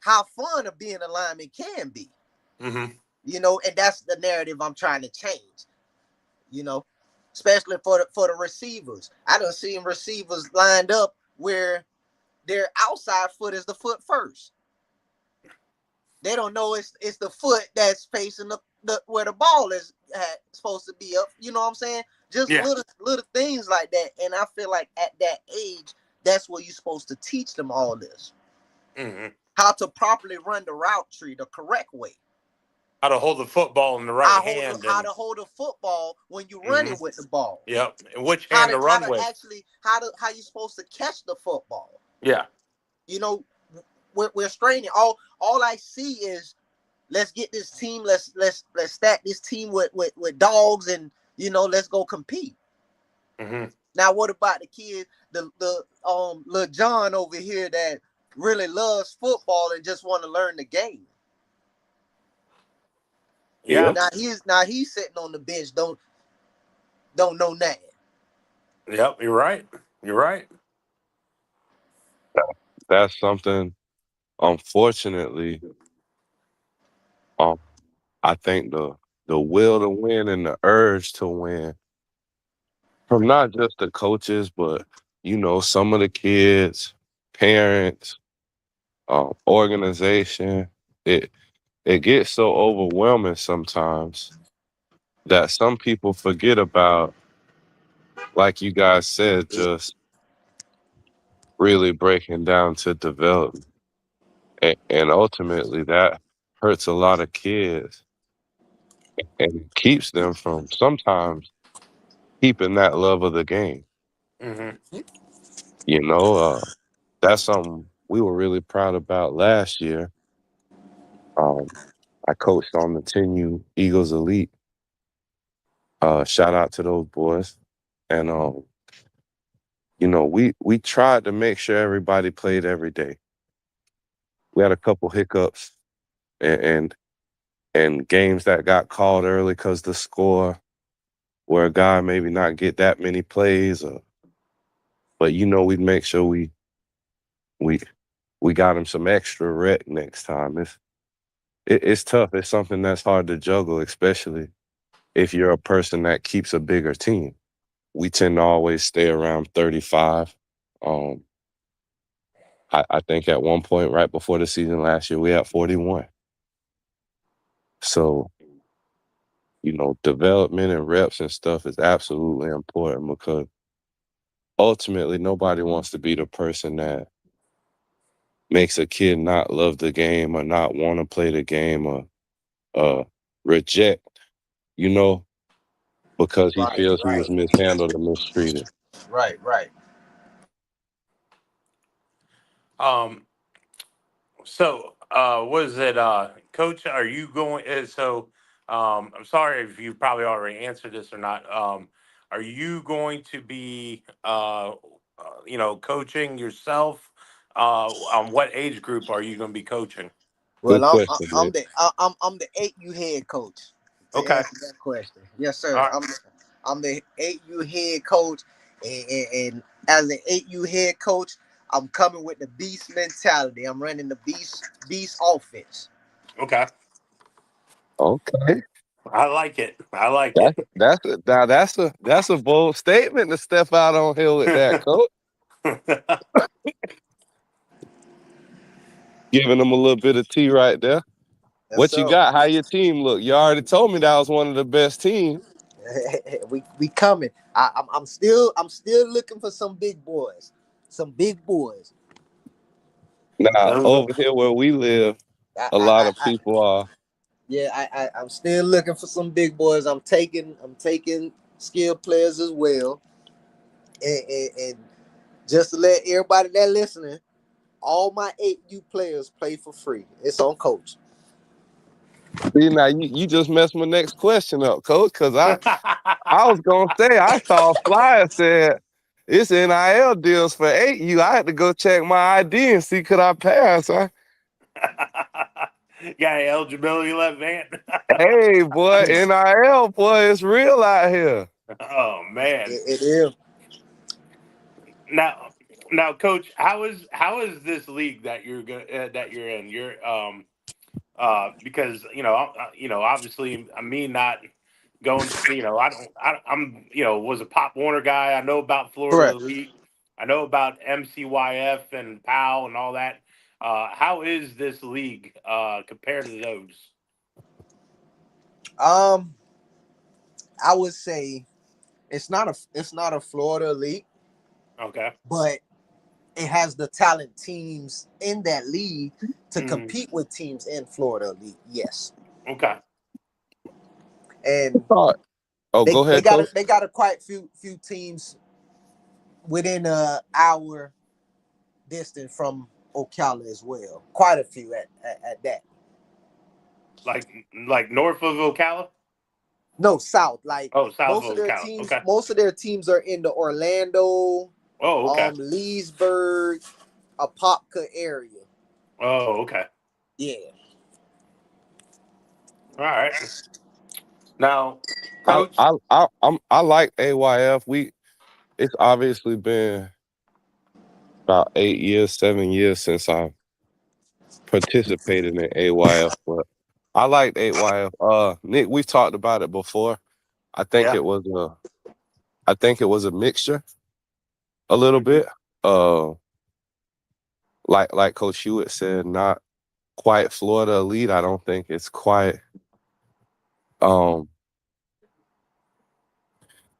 How fun of being a lineman can be. Hmm. And that's the narrative I'm trying to change. You know, especially for the receivers. I done seen receivers lined up where their outside foot is the foot first. They don't know it's the foot that's facing the where the ball is supposed to be up. You know what I'm saying? Just Yeah. little things like that. And I feel like at that age, that's where you're supposed to teach them all this. Hmm. How to properly run the route tree the correct way. How to hold the football in the right hand, How and to hold a football when you're hmm running with the ball. yep, and which How hand to to how run to with. actually how you supposed to catch the football. Yeah. You know, we're straining. All I see is let's get this team. Let's stack this team with dogs, and let's go compete. Hmm. Now, what about the kid, the little John over here that really loves football and just want to learn the game? Yeah. Now he's sitting on the bench, don't know nothing. Yep. You're right. You're right. That's something, unfortunately, um, I think the will to win and the urge to win from not just the coaches, but some of the kids, parents, organization. It it gets so overwhelming sometimes that some people forget about, like you guys said, just really breaking down to development, and ultimately that hurts a lot of kids and keeps them from sometimes keeping that love of the game. Hmm. You know, that's something we were really proud about last year. Um, I coached on the 10U Eagles Elite. Shout out to those boys. And we tried to make sure everybody played every day. We had a couple hiccups and and games that got called early because the score, where a guy maybe not get that many plays, but we'd make sure we we got him some extra rec next time. It's tough. It's something that's hard to juggle, especially if you're a person that keeps a bigger team. We tend to always stay around 35. Um, I think at one point right before the season last year, we had 41. So, development and reps and stuff is absolutely important because ultimately nobody wants to be the person that makes a kid not love the game or not want to play the game or reject, because he feels he was mishandled or mistreated. Right. So, was it, Coach? Are you going? I'm sorry if you probably already answered this or not. Are you going to be, coaching yourself? On what age group are you going to be coaching? Good Well, question, I'm man. the 8U head coach. To Okay. answer that question, yes, sir. All right. I'm the 8U head coach, and as an 8U head coach, I'm coming with the beast mentality. I'm running the beast offense. Okay. Okay. I like it. I like it. That's a bold statement to step out on here with that, coach. Giving them a little bit of tea right there. Yes, What you sir. got? How your team look? You already told me that was one of the best teams. we coming. I'm still looking for some big boys. Some big boys. Now, Those over here where we live, I, a lot of I, people are. Yeah, I'm still looking for some big boys. I'm taking skilled players as well. And just to let everybody that listening, all my 8U players play for free. It's on coach. See, now you just messed my next question up, coach, because I was gonna say I saw a flyer said it's NIL deals for 8U. I had to go check my ID and see could I pass, huh? got any eligibility left, Van? Hey, boy, NIL, boy, it's real out here. Oh man. It is. Now, Coach, how is this league that that you're in? Because obviously, me not going, I'm was a Pop Warner guy. I know about Florida Correct. Elite. I know about MCYF and PAL and all that. How is this league compared to those? I would say it's not a Florida league, Okay. but it has the talent teams in that league to Mm, compete with teams in Florida league. Yes. okay. And Oh, they go they ahead, got coach. a, they got a quite few teams within a hour distance from Ocala as well. Quite a few at that. Like north of Ocala. No, south. Like Oh, south of Ocala. Okay. most of their teams are in the Orlando, Oh, okay. Leesburg, Apopka area. Oh, okay. Yeah. All right. Now, I Coach. I I I like AYF. It's obviously been about 8 years, 7 years since I participated in AYF, but I liked AYF. Nick, we've talked about it before. I think Yeah. it was a mixture a little bit. Uh, like Coach Hewitt said, not quite Florida Elite. I don't think it's quite. Um,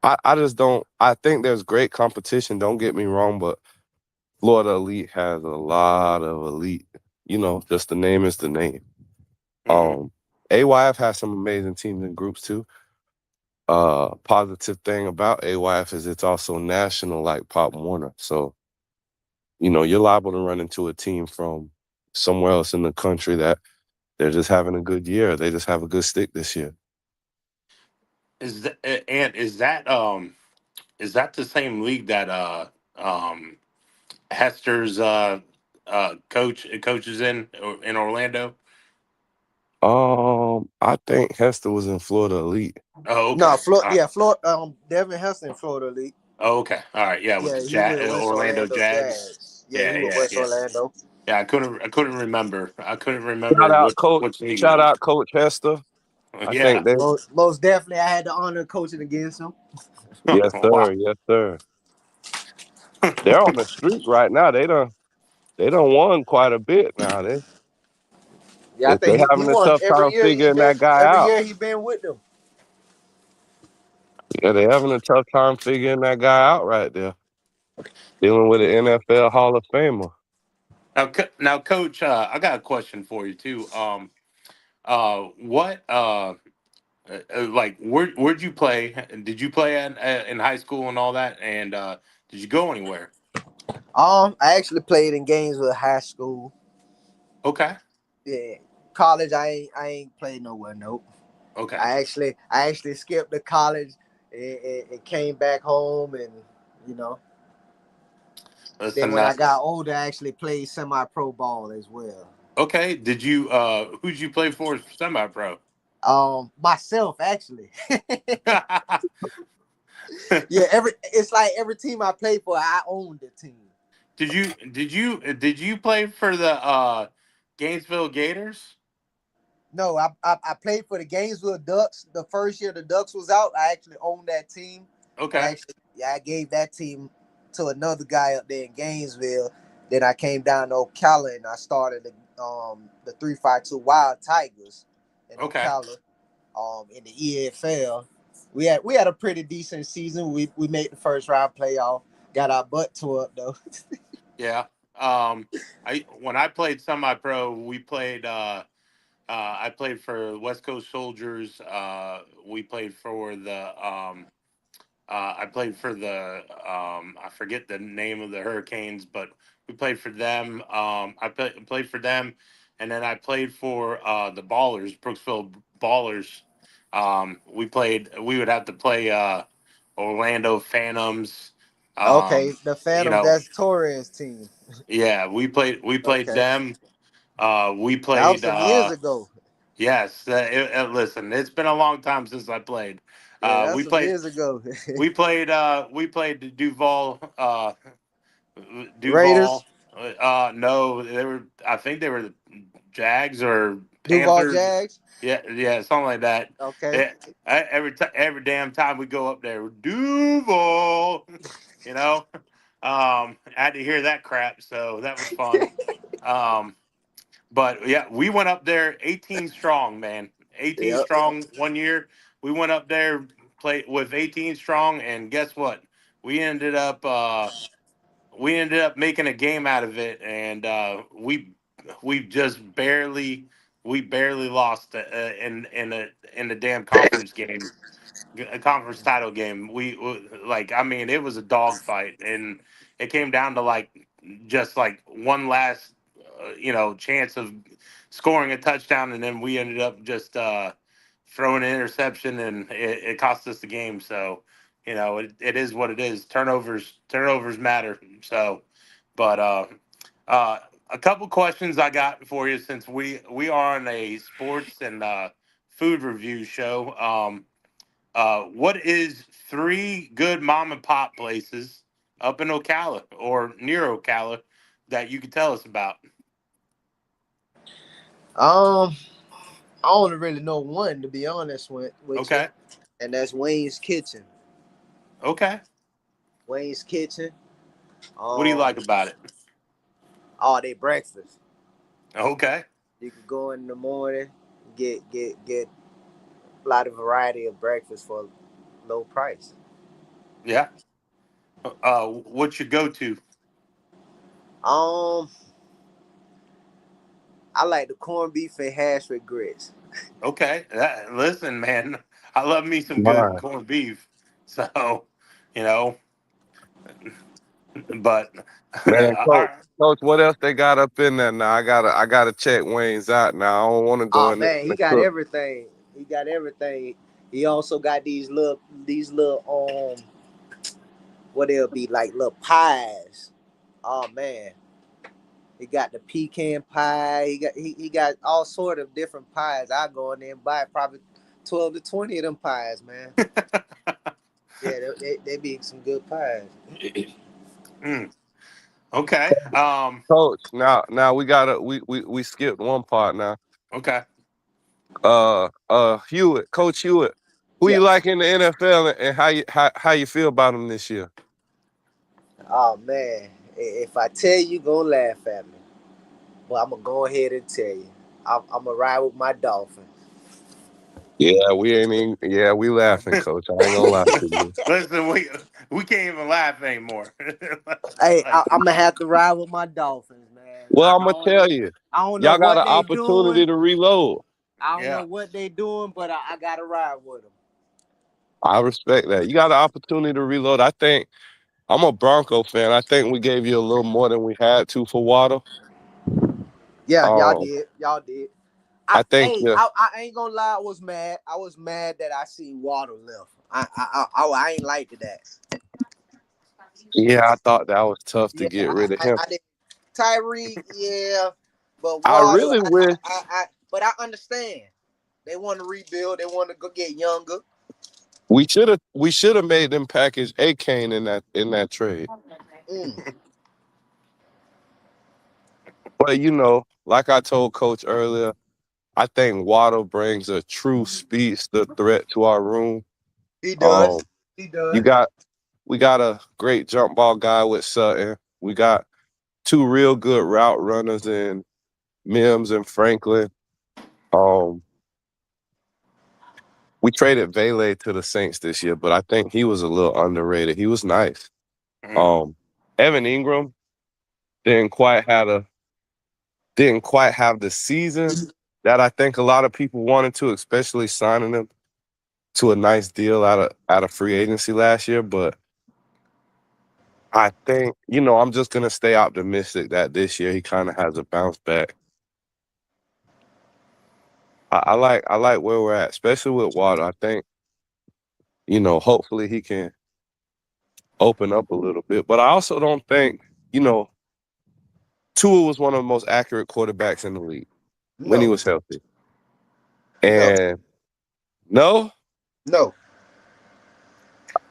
I just don't. I think there's great competition. Don't get me wrong, but Florida Elite has a lot of elite. Just the name is the name. Mm-hmm. AYF has some amazing teams and groups too. Positive thing about AYF is it's also national, like Pop Warner. So, you're liable to run into a team from somewhere else in the country that they're just having a good year. They just have a good stick this year. Is that and is that the same league that um Hester's coaches in Orlando? I think Hester was in Florida Elite. Oh, okay. No, All right. Florida. Devin Heston, Florida league. Oh, okay. All right. Yeah, with Yeah, the he with West Orlando Orlando Jags. Jazz. Yeah, Yeah, he with yeah, West yeah. Orlando. Yeah, I couldn't remember. I couldn't Shout remember out, Coach. which league it Shout was. out, Coach Hester. I Yeah. think they. Most definitely, I had the honor of coaching against him. Yes, Wow. sir. Yes, sir. They're on the streak right now. They don't won quite a bit now. Yeah, I If they think he having a won tough every time year. figuring that guy Every out. year he been with them. Yeah, they having a tough time figuring that guy out right there. Dealing with an NFL Hall of Famer. Now, Coach, I got a question for you too. What like where'd you play? Did you play in high school and all that? And did you go anywhere? I actually played in games with high school. Okay. Yeah, college I ain't played nowhere. Nope. Okay. I actually skipped the college and came back home, and you know. Then Listen, when I got older, I actually played semi-pro ball as well. okay. Did you who'd you play for semi pro? Myself actually. Yeah, it's like every team I play for, I own the team. Did you play for the Gainesville Gators? No, I played for the Gainesville Ducks. The first year the Ducks was out, I actually owned that team. And Okay. I gave that team to another guy up there in Gainesville. Then I came down to Ocala and I started the 352 Wild Tigers in Okay. Ocala, in the EFL. We had a pretty decent season. We made the first round playoff. Got our butt tore up though. Yeah. I when I played semi pro, we played I played for West Coast Soldiers. We played for the I played for the I forget the name of the Hurricanes, but we played for them. Played for them, and then I played for the Ballers, Brooksville Ballers. We would have to play Orlando Phantoms. Okay, the You Phantoms, know, that's Torres team. yeah, we played Okay, them. We that was played. some years ago. Yes, listen, it's been a long time since I played. Yeah, that's We some played. years ago. We played the Duval. Raiders, Duval. No, they were. I think they were the Jags or Duval Panthers. Jags. Yeah, yeah, something like that. Okay. Yeah, every damn time we go up there, Duval. You know, I had to hear that crap, so that was fun. Um, but yeah, we went up there 18 strong, man. 18 Yep. strong one year. We went up there, played with 18 strong, and guess what? We ended up making a game out of it, and we just barely lost in the damn conference game, a conference title game. Like, I mean, it was a dogfight, and it came down to like just like one last chance of scoring a touchdown, and then we ended up just throwing an interception, and it cost us the game. So it is what it is. Turnovers matter. So, but a couple questions I got for you, since we are on a sports and food review show. What is three good mom and pop places up in Ocala or near Ocala that you could tell us about? Um, I only really know one, to be honest with you, Okay. and that's Wayne's Kitchen. Okay. Wayne's Kitchen. What do you Um, like about it? all day breakfast. Okay. You could go in the morning, get a lot of variety of breakfast for low price. Yeah. What's your go-to? Um, I like the corned beef and hash with grits. Okay. Listen, man, I love me some good Man, corned beef. So, you know, but man, all coach, right. coach, what else they got up in there now? I gotta check Wayne's out now. I don't want to go Oh in the, man, in he the got cook. everything. He got everything. He also got these little what they'll be like little pies. Oh man. He got the pecan pie. He got all sort of different pies. I go in there and buy probably 12 to 20 of them pies, man. Yeah, they be some good pies. Mm, okay. Coach, now we skipped one part now. Okay. Hewitt, Coach Hewitt, who Yeah. you like in the NFL, and how you feel about him this year? Oh man. If I tell you, gonna laugh at me. Well, I'm gonna go ahead and tell you. I'm gonna ride with my Dolphins. Yeah, we ain't even. Yeah, we laughing, Coach. I ain't gonna lie to you. Listen, we can't even laugh anymore. Hey, Like, I'm gonna have to ride with my Dolphins, man. Well, I'm gonna tell you, I don't know y'all got what an they opportunity doing. to reload. I don't know yeah. what they doing, but I gotta ride with them. I respect that. You got an opportunity to reload. I think I'm a Bronco fan. I think we gave you a little more than we had to for Waddle. Yeah, y'all Um, did. Y'all did. I think Hey, yeah, I ain't gonna lie. I was mad. I was mad that I seen Water left. I ain't liked that. yeah. I thought that was tough to Yeah, get rid of him. I did. Tyreek, yeah, but I Water, really wish but I understand. They want to rebuild. They want to go get younger. we should have made them package A Kane in that trade. Mm. But like I told Coach earlier, I think Waddle brings a true speedster threat to our room. He does. Um, He you does. got we got a great jump ball guy with Sutton. We got two real good route runners in Mims and Franklin. Um, we traded Vele to the Saints this year, but I think he was a little underrated. He was nice. Mm. Evan Ingram didn't quite have the season that I think a lot of people wanted to, especially signing him to a nice deal out of free agency last year. But I think, I'm just gonna stay optimistic that this year he kind of has a bounce back. I like where we're at, especially with Water. I think, hopefully he can open up a little bit. But I also don't think, Tua was one of the most accurate quarterbacks in the league when he No, was healthy. no, And no, no.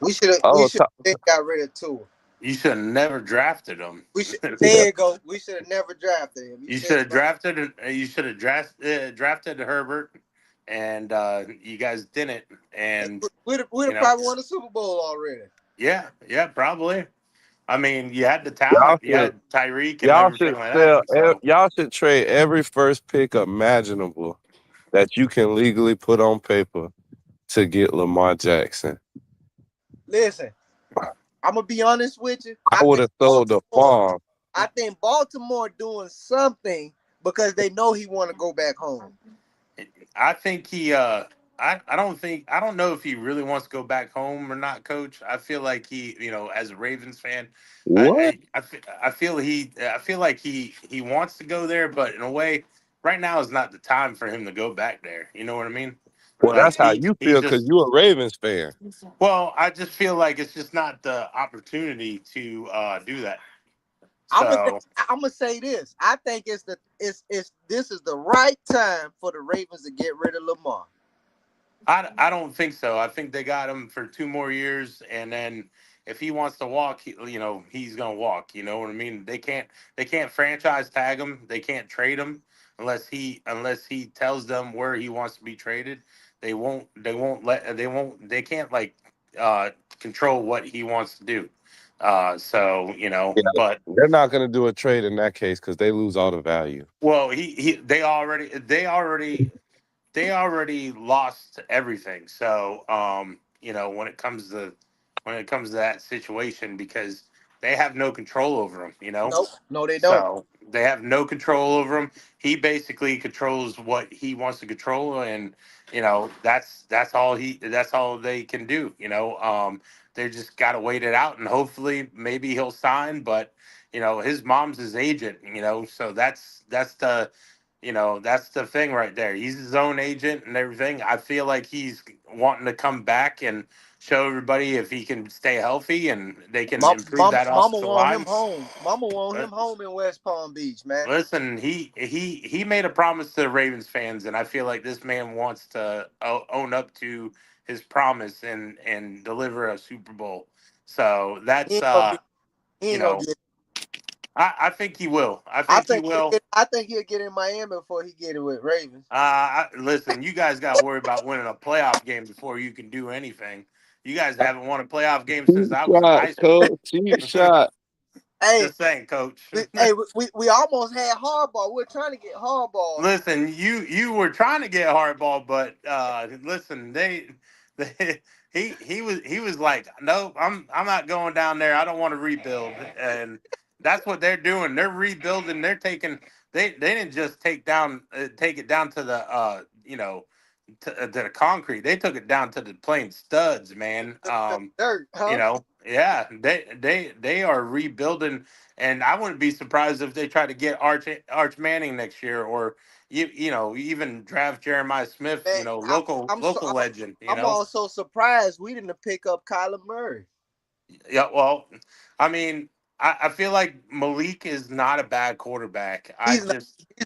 We should oh, have got rid of Tua. You should have never drafted him. We should. There you go. We should have never drafted him. You You said should it have right. drafted. You should have drafted Herbert, and you guys didn't. And We'd you have know, probably won the Super Bowl already. yeah, probably. I mean, you had the y'all talent. You should had Tyreek and y'all everything should like that. sell. So Y'all should trade every first pick imaginable that you can legally put on paper to get Lamar Jackson. Listen, I'm gonna be honest with you. I would have sold the farm. I think Baltimore doing something because they know he want to go back home. I think he. I don't know if he really wants to go back home or not, Coach. I feel like he, as a Ravens fan, What? I feel like he wants to go there, but in a way, right now is not the time for him to go back there. You know what I mean? Well, Like that's how you he's feel because just. you're a Ravens fan. Well, I just feel like it's just not the opportunity to do that. I'm gonna So I'm gonna say this. I think it's this is the right time for the Ravens to get rid of Lamar. I don't think so. I think they got him for 2 more years, and then if he wants to walk, he's gonna walk. You know what I mean? They can't franchise tag him. They can't trade him unless he tells them where he wants to be traded. They can't like uh, control what he wants to do. Yeah, But they're not going to do a trade in that case because they lose all the value. well, they already lost everything. So, when it comes to that situation, because they have no control over him, Nope, no, they don't. so they have no control over him. He basically controls what he wants to control, and that's all they can do. They just got to wait it out, and hopefully, maybe he'll sign. But his mom's his agent. So that's the thing right there. He's his own agent and everything. I feel like he's wanting to come back and show everybody if he can stay healthy and they can improve that Mama offensive want him line. home. Mama want But him home in West Palm Beach, man. listen, he made a promise to the Ravens fans, and I feel like this man wants to own up to his promise and deliver a Super Bowl. So He that's ain't gonna get. He you ain't gonna know get. I think he will. I think he will. I think he'll get in Miami before he get it with Ravens. Listen, you guys got to worry about winning a playoff game before you can do anything. You guys haven't won a playoff game since Cheap I was in shot, high school. coach. Cheap shot. Hey, Just saying, Coach. we almost had hardball. We're trying to get hardball. Listen, you were trying to get hardball, but listen, he was like, nope, I'm not going down there. I don't want to rebuild, and that's what they're doing. They're rebuilding. They're taking they didn't just take it down to the to the concrete. They took it down to the plain studs, man. Dirt, huh? Yeah, they are rebuilding, and I wouldn't be surprised if they try to get Arch Manning next year, or even draft Jeremiah Smith, Man, local legend. I'm also surprised we didn't pick up Kyler Murray. Yeah, well, I mean, I feel like Malik is not a bad quarterback. He's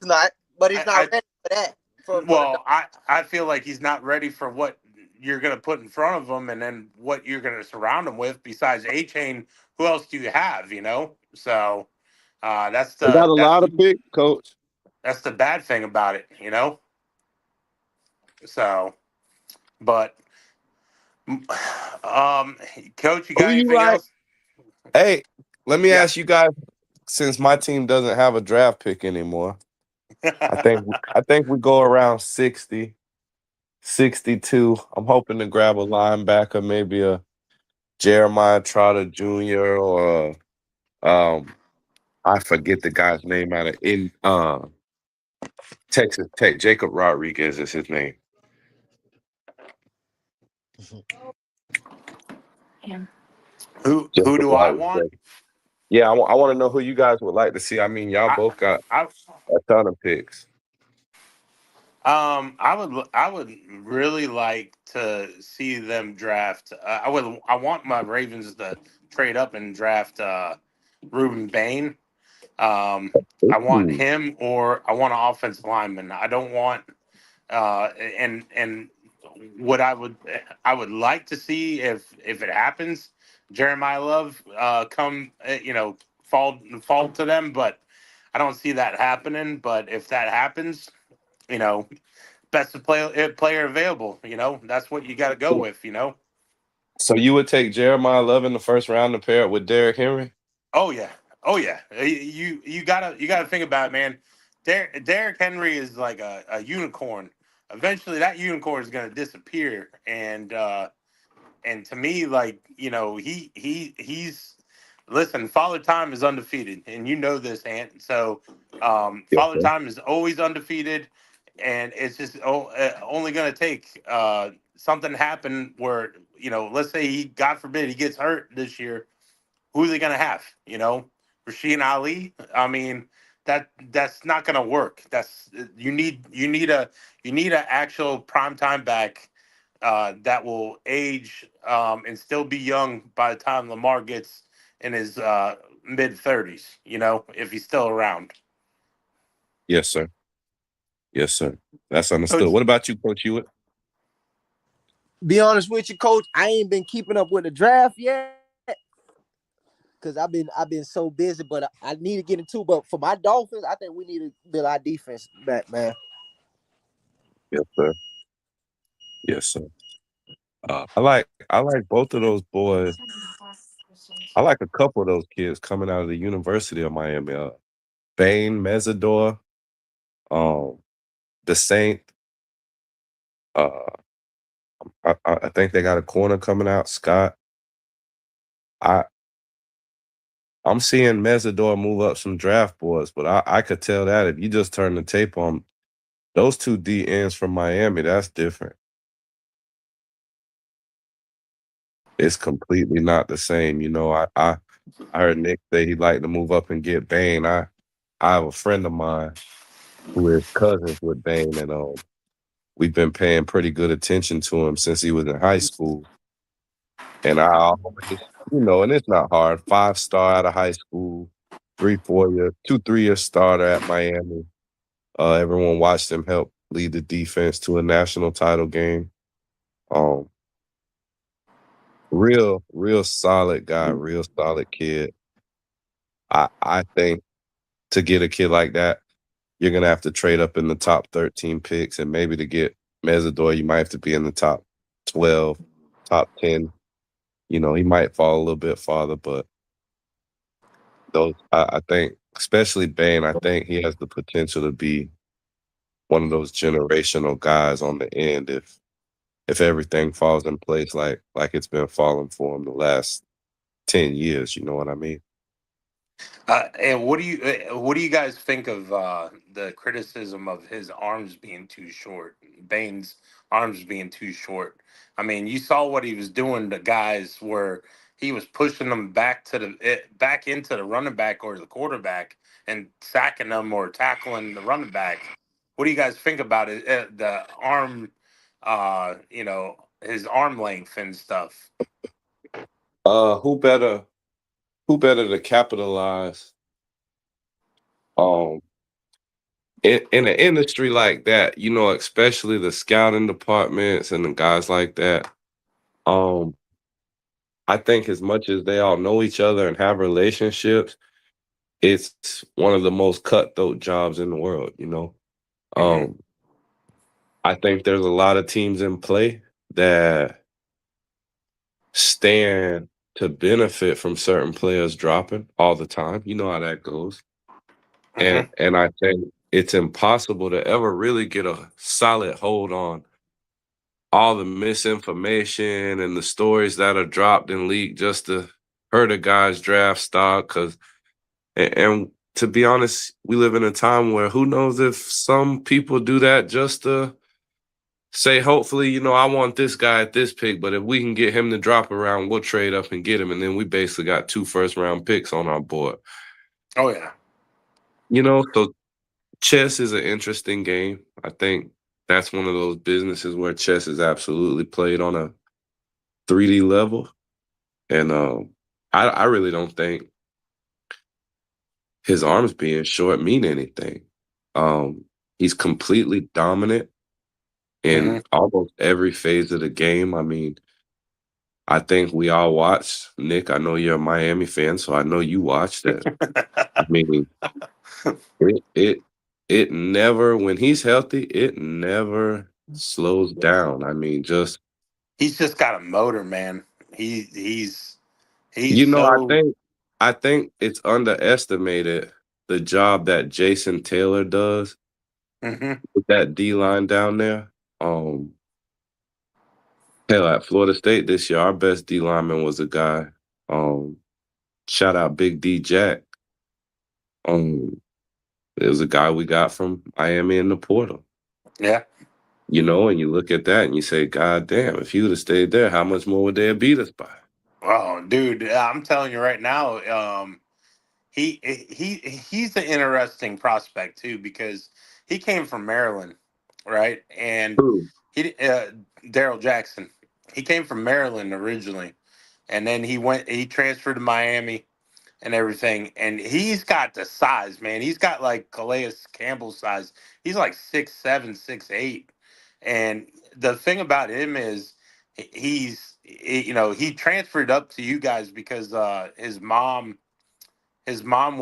not, but he's not ready for that. I feel like he's not ready for what you're going to put in front of him, and then what you're going to surround him with. Besides A-Chain, who else do you have? So that's they got a lot of picks, Coach. That's the bad thing about it, So, but Coach, you got anything else? Hey, let me ask you guys. Since my team doesn't have a draft pick anymore, I think we go around 60, 62. I'm hoping to grab a linebacker, maybe a Jeremiah Trotter Jr. or I forget the guy's name out of Texas Tech. Jacob Rodriguez is his name. Who do I want? Yeah, I want to know who you guys would like to see. I mean, y'all both got a ton of picks. I would really like to see them draft. I want my Ravens to trade up and draft Reuben Bain. I want him, or I want an offensive lineman. I don't want and what I would like to see if it happens, Jeremiah Love come fall to them, but I don't see that happening. But if that happens, best player available. That's what you got to go with. So you would take Jeremiah Love in the first round to pair it with Derrick Henry? Oh yeah. You gotta think about it, man. Derrick Henry is like a unicorn. Eventually, that unicorn is gonna disappear, and to me, like he's listen. Father Time is undefeated, and you know this, Ant. So Father Time is always undefeated, and it's just only gonna take something to happen where let's say God forbid he gets hurt this year. Who's he gonna have? Rasheen Ali. I mean, that's not gonna work. That's you need a actual primetime back that will age and still be young by the time Lamar gets in his mid-30s. If he's still around. Yes, sir. Yes, sir. That's understood. Coach, what about you, Coach Hewitt? Be honest with you, Coach. I ain't been keeping up with the draft yet. Because I've been so busy, but I need to get into. But for my Dolphins, I think we need to build our defense back, man. Yes, sir. Yes, sir. I like both of those boys. I like a couple of those kids coming out of the University of Miami. Bain, Mesidor, the Saint. I think they got a corner coming out, Scott. I'm seeing Mesidor move up some draft boards, but I could tell that if you just turn the tape on those two D ends from Miami, that's different. It's completely not the same. I heard Nick say he'd like to move up and get Bain. I have a friend of mine who is cousins with Bain, and we've been paying pretty good attention to him since he was in high school. And I always, and it's not hard. 5-star out of high school, 3-4 year starter at Miami. Everyone watched him help lead the defense to a national title game. Real solid guy, real solid kid. I think to get a kid like that, you're gonna have to trade up in the top 13 picks, and maybe to get Mesidor, you might have to be in the top 12, top 10. He might fall a little bit farther, but those. I think, especially Bane, I think he has the potential to be one of those generational guys on the end if everything falls in place like it's been falling for him the last 10 years. You know what I mean? And what do you guys think of the criticism of his arms being too short, Bane's arms being too short? I mean, you saw what he was doing to guys where he was pushing them back into the running back or the quarterback and sacking them or tackling the running back. What do you guys think about it? The arm, his arm length and stuff. Who better to capitalize um in an industry like that, especially the scouting departments and the guys like that. I think as much as they all know each other and have relationships, it's one of the most cutthroat jobs in the world, Mhm. I think there's a lot of teams in play that stand to benefit from certain players dropping all the time. You know how that goes. Mhm. And I think it's impossible to ever really get a solid hold on all the misinformation and the stories that are dropped and leaked just to hurt a guy's draft stock. And to be honest, we live in a time where who knows if some people do that just to say, hopefully, I want this guy at this pick, but if we can get him to drop around, we'll trade up and get him. And then we basically got 2 first-round picks on our board. Oh yeah. So chess is an interesting game. I think that's one of those businesses where chess is absolutely played on a 3D level. And I really don't think his arms being short mean anything. He's completely dominant in Mhm. almost every phase of the game. I mean, I think we all watched. Nick, I know you're a Miami fan, so I know you watched it. I mean, it never, when he's healthy, it never slows down. I mean, just He's just got a motor, man. He's you know, I so. think I think it's underestimated the job that Jason Taylor does Mhm. with that D line down there. Um, Hell, at Florida State this year, our best D lineman was a guy. Um, Shout out Big D Jack. It was a guy we got from Miami in the portal. Yeah. And you look at that and you say, God damn, if he would have stayed there, how much more would they have beat us by? Oh, dude, I'm telling you right now, he's an interesting prospect too because he came from Maryland, right? And True. he Daryl Jackson. He came from Maryland originally, and then he transferred to Miami and everything. And he's got the size, man. He's got like Calais Campbell size. He's like 6'7", 6'8". And the thing about him is he transferred up to you guys because his mom was His mom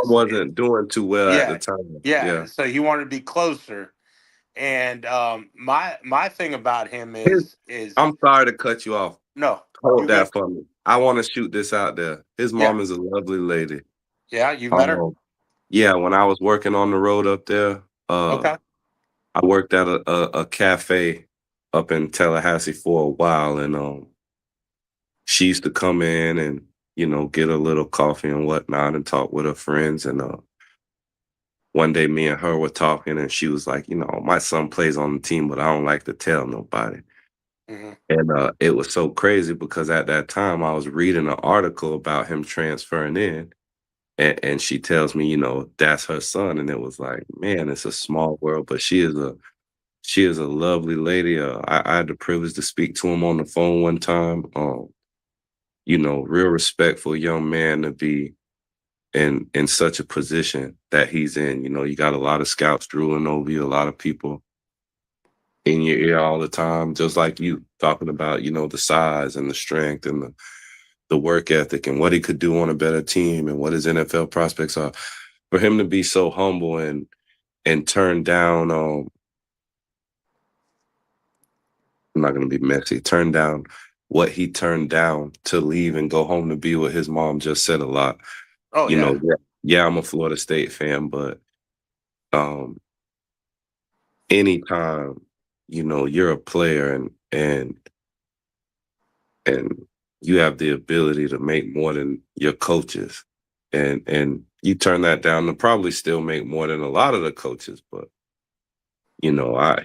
wasn't doing too well at the yeah, time. yeah. Yeah. So he wanted to be closer. And my thing about him His, is I'm sorry to cut you off. no, Hold you good. that for me. I want to shoot this out there. His Yeah, mom is a lovely lady. yeah. You met her. Yeah, when I was working on the road up there, Okay. I worked at a cafe up in Tallahassee for a while, and she used to come in and get a little coffee and whatnot and talk with her friends. And one day, me and her were talking, and she was like, my son plays on the team, but I don't like to tell nobody. Hmm. And it was so crazy because at that time I was reading an article about him transferring in, and she tells me, that's her son, and it was like, man, it's a small world, but she is a lovely lady. I had the privilege to speak to him on the phone one time. Real respectful young man to be in such a position that he's in. You got a lot of scouts drooling over you, a lot of people in your ear all the time, just like you talking about, the size and the strength and the work ethic and what he could do on a better team and what his NFL prospects are. For him to be so humble and turn down, I'm not going to be messy, turn down what he turned down to leave and go home to be with his mom just said a lot. Oh You yeah. know, yeah, I'm a Florida State fan, but anytime, you're a player and you have the ability to make more than your coaches, and you turn that down to probably still make more than a lot of the coaches, but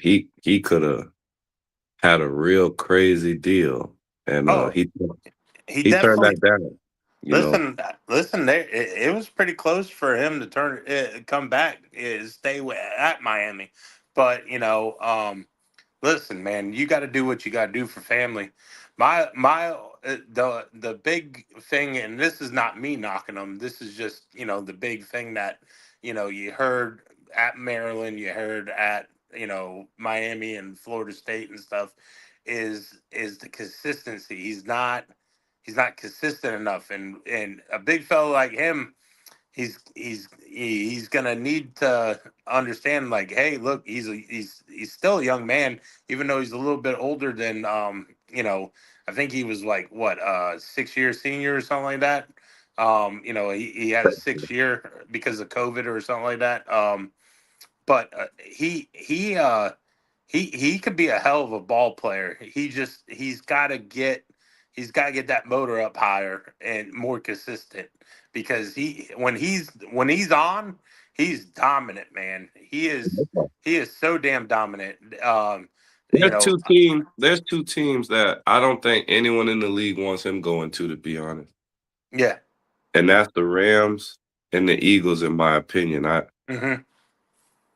he could have had a real crazy deal, and Oh, he he he turned definitely. that down. You know, Listen. There, it was pretty close for him to come back, stay at Miami, but listen, man, you got to do what you got to do for family. The big thing, and this is not me knocking them. This is just the big thing that you heard at Maryland, you heard at Miami and Florida State and stuff, is the consistency. He's not consistent enough, and a big fellow like him, he's gonna need to understand, like, hey, look, he's still a young man, even though he's a little bit older than I think he was like what 6 year senior or something like that. He had a 6 year because of COVID or something like that. But he could be a hell of a ball player. He's got to get that motor up higher and more consistent, because when he's on, he's dominant, man. He is so damn dominant. You there's know, two teams. There's two teams that I don't think anyone in the league wants him going to be honest, yeah. and that's the Rams and the Eagles, in my opinion. Hmm.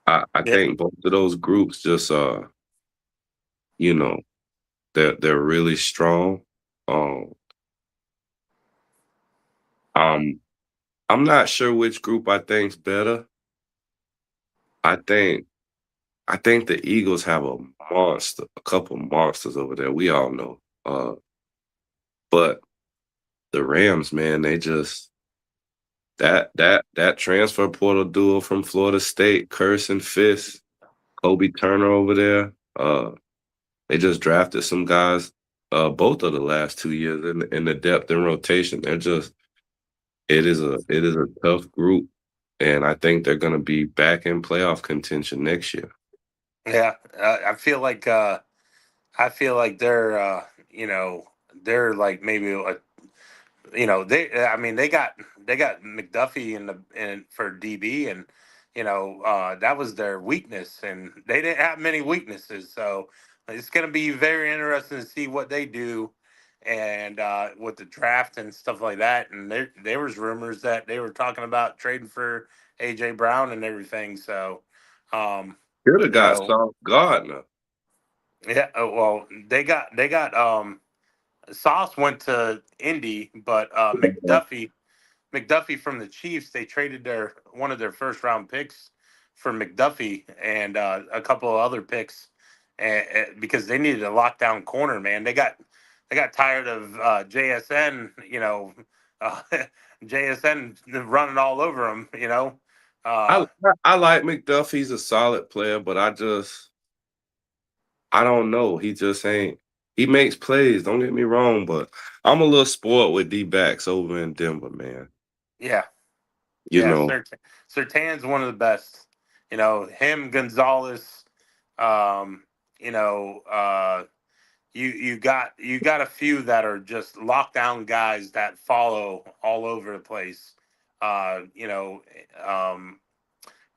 I Yeah. think both of those groups just you know, they're really strong. Um, um, I'm not sure which group I think's better. I think I think the Eagles have a couple monsters over there. We all know. But the Rams, man, they just that transfer portal duo from Florida State, Curse and Fist, Kobe Turner over there. They just drafted some guys, both of the last 2 years in the depth and rotation. It is a tough group, and I think they're gonna be back in playoff contention next year. Yeah. I feel like they're like maybe they got McDuffie in for DB, and that was their weakness, and they didn't have many weaknesses. So it's going to be very interesting to see what they do, and with the draft and stuff like that. And there was rumors that they were talking about trading for AJ Brown and everything. So um, Could have you got know, Sauce Gardner. yeah. Well, they got Sauce went to Indy, but McDuffie from the Chiefs, they traded one of their first round picks for McDuffie, and a couple of other picks, because they needed a lockdown corner. Man, they got tired of JSN, uh, JSN running all over them. I Uh, I like McDuff. He's a solid player, but I don't know. He just ain't. He makes plays. Don't get me wrong, but I'm a little spoiled with D backs over in Denver, man. yeah, You yeah. know, Sertan's one of the best. Him, Gonzalez. Um, you know. You got a few that are just lockdown guys that follow all over the place. Uh, you know, um,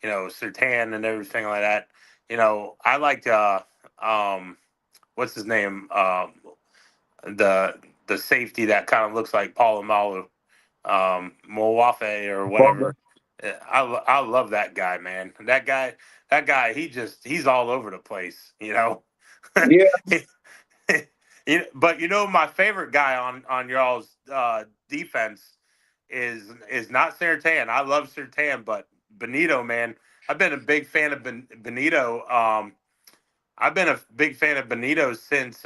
Sertan and everything like that. I like what's his name? The safety that kind of looks like Palomalu, Mowafe or whatever. I love that guy, man. That guy, he's all over the place. yeah, But my favorite guy on y'all's defense is not Sertan. I love Sertan, but Benito, man, I've been a big fan of Benito. I've been a big fan of Benito since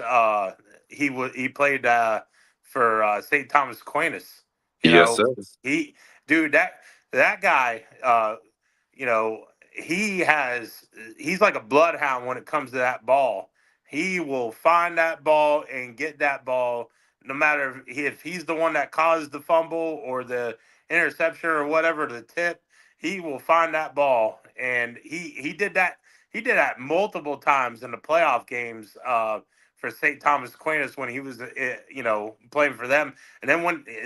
he played for St. Thomas Aquinas. You yes, know, sir. he dude that guy. You know, he's like a bloodhound when it comes to that ball. He will find that ball and get that ball, no matter if he's the one that caused the fumble or the interception or whatever, the tip. He will find that ball, and he did that. He did that multiple times in the playoff games for St. Thomas Aquinas when he was, playing for them. And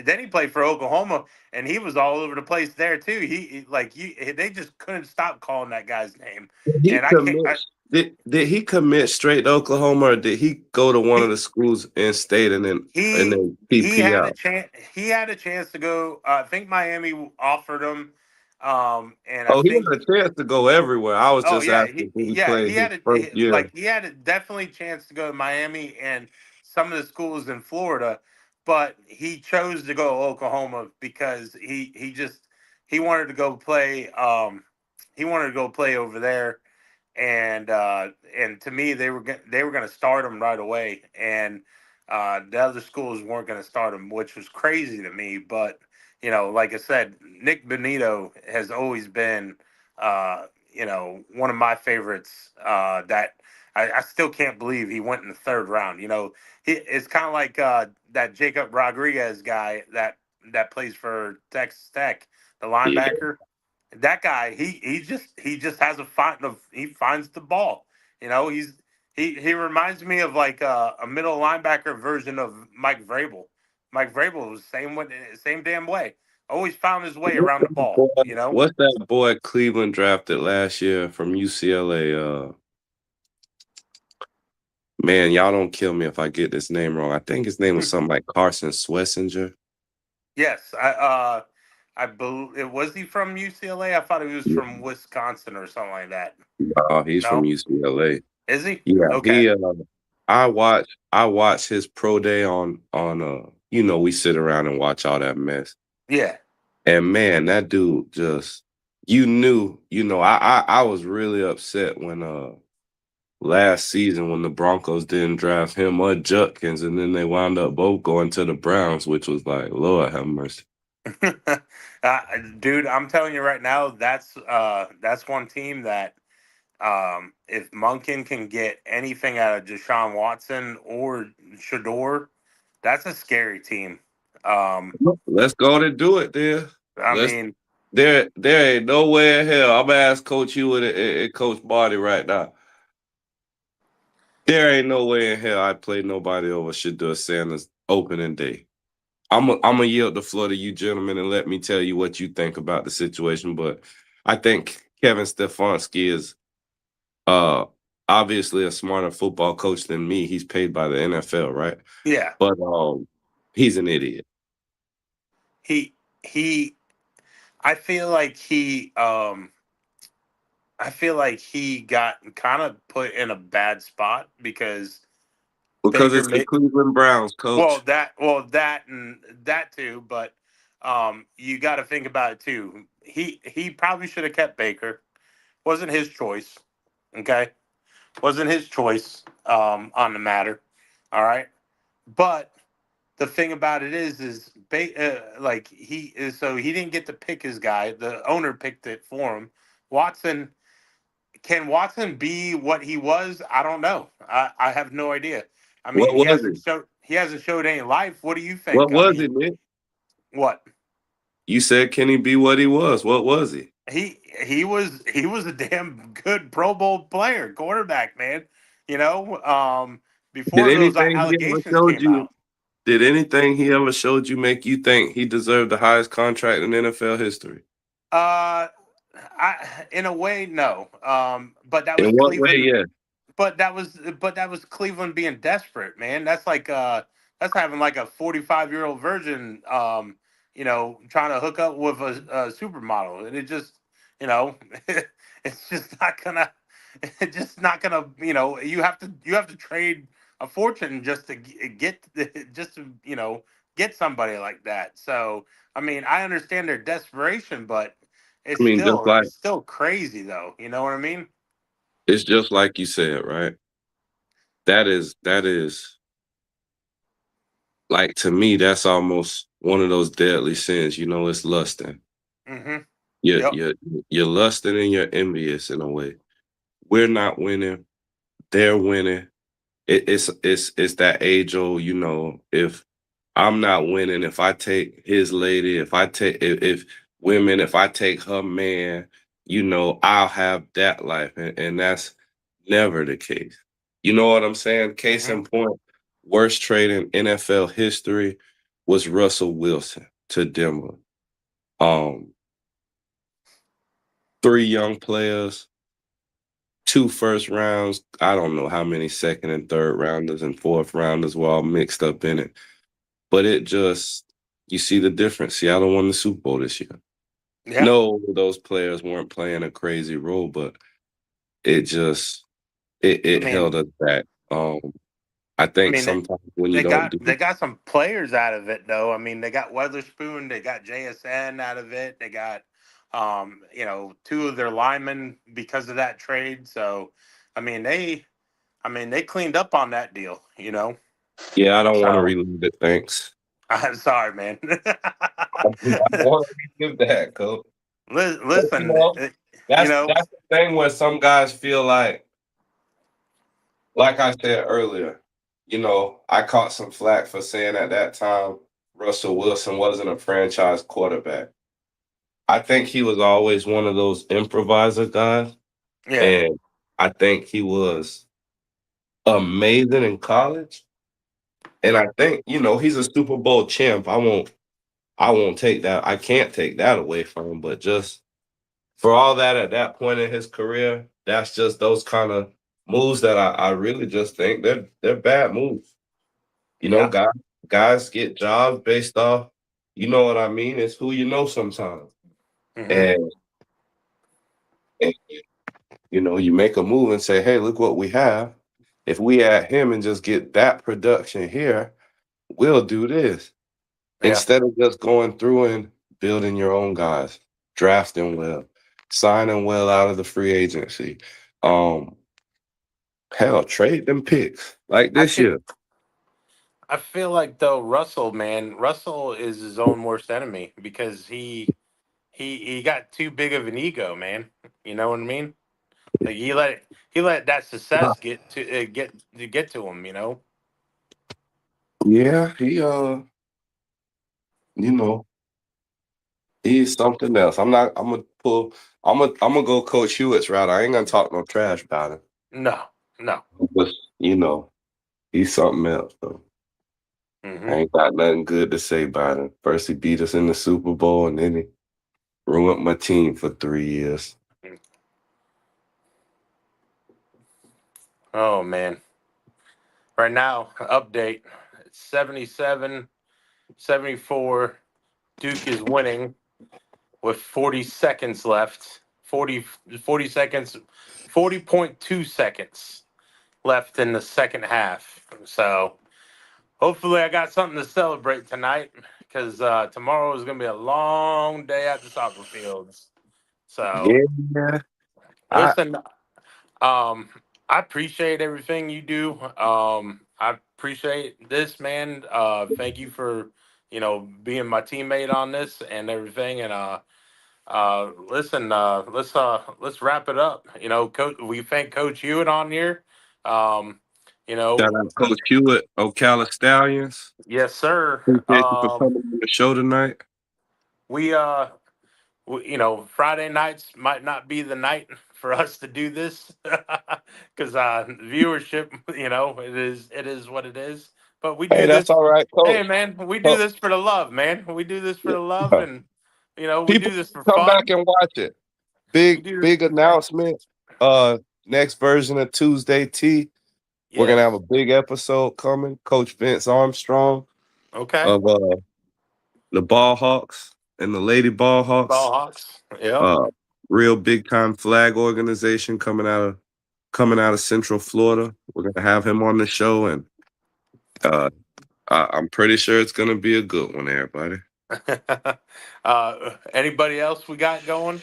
then he played for Oklahoma, and he was all over the place there too. They just couldn't stop calling that guy's name. He And I can't. commit, did he commit straight to Oklahoma, or did he go to one of the schools and stayed and then He PP had a out? chance. He had a chance to go. I think Miami offered him, and I Oh, he think. had a chance to go everywhere. I was Oh just yeah, asking if he played his first year. he had a definitely chance to go to Miami and some of the schools in Florida, but he chose to go to Oklahoma because he wanted to go play. He wanted to go play over there, and to me they were going to start him right away, and the other schools weren't going to start him, which was crazy to me. But like I said, Nick Benito has always been one of my favorites. That I still can't believe he went in the third round. It's kind of like that Jacob Rodriguez guy that plays for Texas Tech, the Yeah. linebacker. That guy, he just has he finds the ball. He reminds me of like a middle linebacker version of Mike Vrabel. Mike Vrabel was same damn way. Always found his way around the ball. What's that boy Cleveland drafted last year from UCLA? Man, y'all don't kill me if I get this name wrong. I think his name was something like Carson Swessinger. Yes, I believe, was he from UCLA? I thought he was from Wisconsin or something like that. Oh, he's from No? UCLA. Is he? Yeah, Okay. I watched his pro day on we sit around and watch all that mess. Yeah. And man, that dude just I was really upset when last season when the Broncos didn't draft him or Judkins, and then they wound up both going to the Browns, which was like, Lord have mercy. Dude, I'm telling you right now, that's one team that if Monken can get anything out of Deshaun Watson or Shador, that's a scary team. Let's go to do it there. There ain't no way in hell. I'm gonna ask Coach Hewitt and Coach Barty right now. There ain't no way in hell I'd play nobody over Shador Sanders opening day. I'm gonna yield the floor to you gentlemen and let me tell you what you think about the situation. But I think Kevin Stefanski is obviously a smarter football coach than me. He's paid by the NFL, right? Yeah. But he's an idiot. I feel like he got kind of put in a bad spot because it's the Cleveland Browns, coach. Well, that too, but you got to think about it too. He probably should have kept Baker. Wasn't his choice. Okay, wasn't his choice on the matter. All right, but the thing about it is he didn't get to pick his guy. The owner picked it for him. Can Watson be what he was? I don't know. I have no idea. I mean, he hasn't showed any life. What do you think? What was it, man? What? You said, can he be what he was? What was he? He was a damn good Pro Bowl player, quarterback, man. Before those allegations came out. Did anything he ever showed you make you think he deserved the highest contract in NFL history? In a way, no. But that was in what Cleveland. Way, yeah. But that was Cleveland being desperate, man. That's like that's having like a 45-year-old virgin, trying to hook up with a supermodel, and it just, it's just not gonna, you have to trade a fortune just to get somebody like that. So I mean, I understand their desperation, but it's still crazy though. You know what I mean? It's just like you said, right? That is like, to me, that's almost one of those deadly sins. It's lusting. Mm-hmm. You're lusting and you're envious in a way. We're not winning. They're winning. it's that age old, if I'm not winning, if I take his lady, if women, if I take her man, I'll have that life. And that's never the case. You know what I'm saying? Case in point, worst trade in NFL history was Russell Wilson to Denver. 3 young players, 2 first rounds. I don't know how many second and third rounders and fourth rounders were all mixed up in it. But you see the difference. Seattle won the Super Bowl this year. Yeah. No, those players weren't playing a crazy role, but it held us back. I think sometimes when you don't do they got some players out of it though. I mean, they got Weatherspoon, they got JSN out of it. They got 2 of their linemen because of that trade. So, they cleaned up on that deal, Yeah, I don't want to relive it. Thanks. I'm sorry, man. I want to relive that, Coach. Listen, that's the thing where some guys feel like I said earlier, I caught some flack for saying at that time Russell Wilson wasn't a franchise quarterback. I think he was always one of those improviser guys. Yeah. And I think he was amazing in college. And I think, he's a Super Bowl champ. I won't take that. I can't take that away from him. But just for all that at that point in his career, that's just those kind of moves that I really just think they're bad moves. Guys get jobs based off, you know what I mean? It's who you know sometimes. And you make a move and say, hey, look what we have. If we add him and just get that production here, we'll do this. Yeah. Instead of just going through and building your own guys, drafting well, signing well out of the free agency. Hell, trade them picks like this year. I feel like though Russell is his own worst enemy because he got too big of an ego, man. You know what I mean? Like he let that success get to him, Yeah, he's something else. I'm gonna go Coach Hewitt's route. I ain't gonna talk no trash about him. No. But, he's something else though. I ain't got nothing good to say about him. First he beat us in the Super Bowl, and then he ruined my team for 3 years. Oh man. Right now, update 77-74. Duke is winning with 40 seconds left. 40 seconds, 40.2 seconds left in the second half. So hopefully I got something to celebrate tonight because tomorrow is going to be a long day at the soccer fields. So yeah. Listen, I appreciate everything you do. I appreciate this, man. Thank you for, being my teammate on this and everything. And listen, let's wrap it up. Coach, we thank Coach Hewitt on here. Shout out Coach Hewitt, Ocala Stallions. Yes, sir. Appreciate you for coming on the show tonight. We Friday nights might not be the night for us to do this because viewership, it is what it is. But we do this. That's all right, Coach. Hey, man, we do this for the love, man. We do this for the love, and we people do this for come fun. back and watch it. Big announcement. Next version of Tuesday Tea. Yes. We're gonna have a big episode coming. Coach Vince Armstrong. Okay. Of the Ball Hawks and the Lady Ball Hawks. Ball Hawks. Yeah. Real big time flag organization coming out of Central Florida. We're gonna have him on the show, and I'm pretty sure it's gonna be a good one, everybody. Anybody else we got going?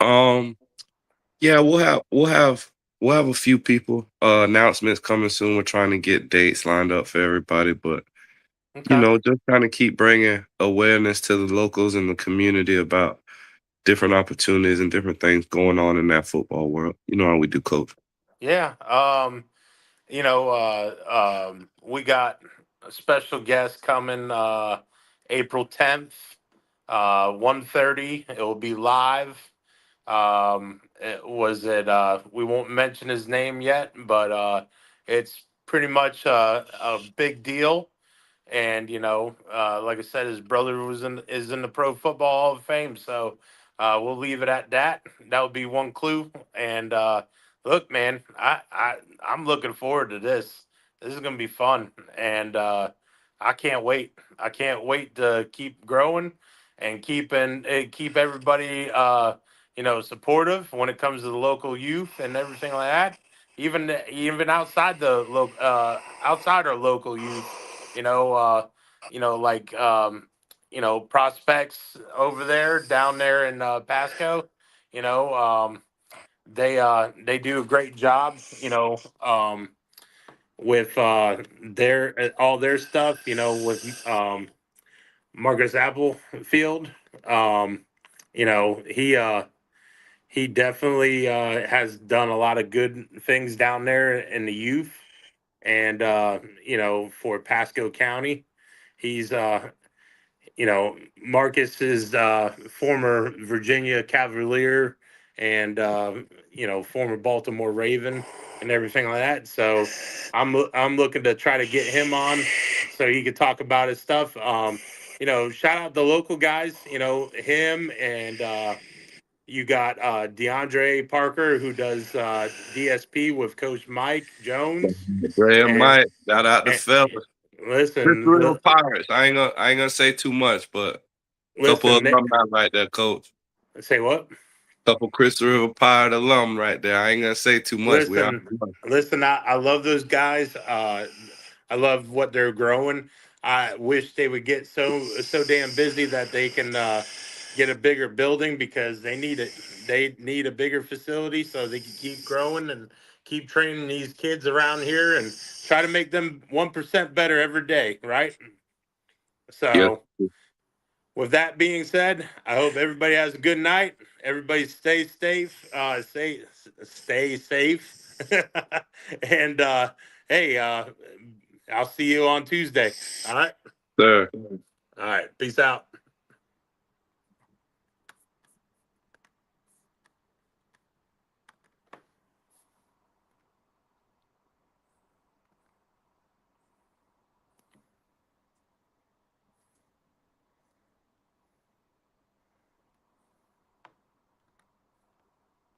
Yeah, we'll have a few people. Announcements coming soon. We're trying to get dates lined up for everybody, but just trying to keep bringing awareness to the locals and the community about different opportunities and different things going on in that football world. You know how we do, Coach. Yeah. We got a special guest coming April 10th, 1:30. It will be live. We won't mention his name yet, but it's pretty much a big deal. And like I said, his brother is in the Pro Football Hall of Fame, so we'll leave it at that. That would be one clue. And look, man, I'm looking forward to this. This is gonna be fun, and I can't wait. I can't wait to keep growing and keep everybody supportive when it comes to the local youth and everything like that. Even outside our local youth, you know, like prospects over there, down there in Pasco. You know, they do a great job. With their all their stuff. With Marcus Applefield. Um, he definitely has done a lot of good things down there in the youth, and for Pasco County, he's Marcus is former Virginia Cavalier and former Baltimore Raven and everything like that. So I'm looking to try to get him on so he could talk about his stuff. Shout out the local guys. Him and you got DeAndre Parker, who does DSP with Coach Mike Jones. Graham And, Mike, shout out the and fellas. Chris listen, River Pirates. I ain't gonna say too much, but a couple of listen, alumni right there, coach. say what? Couple Chris River Pirate alum right there. I ain't gonna say too much. Listen. I love those guys. I love what they're growing. I wish they would get so damn busy that they can get a bigger building because they need it. They need a bigger facility so they can keep growing and keep training these kids around here and try to make them 1% better every day. Right. So. Yeah. With that being said, I hope everybody has a good night. Everybody stay safe. Stay safe. And hey, I'll see you on Tuesday. All right. Sir. All right. Peace out.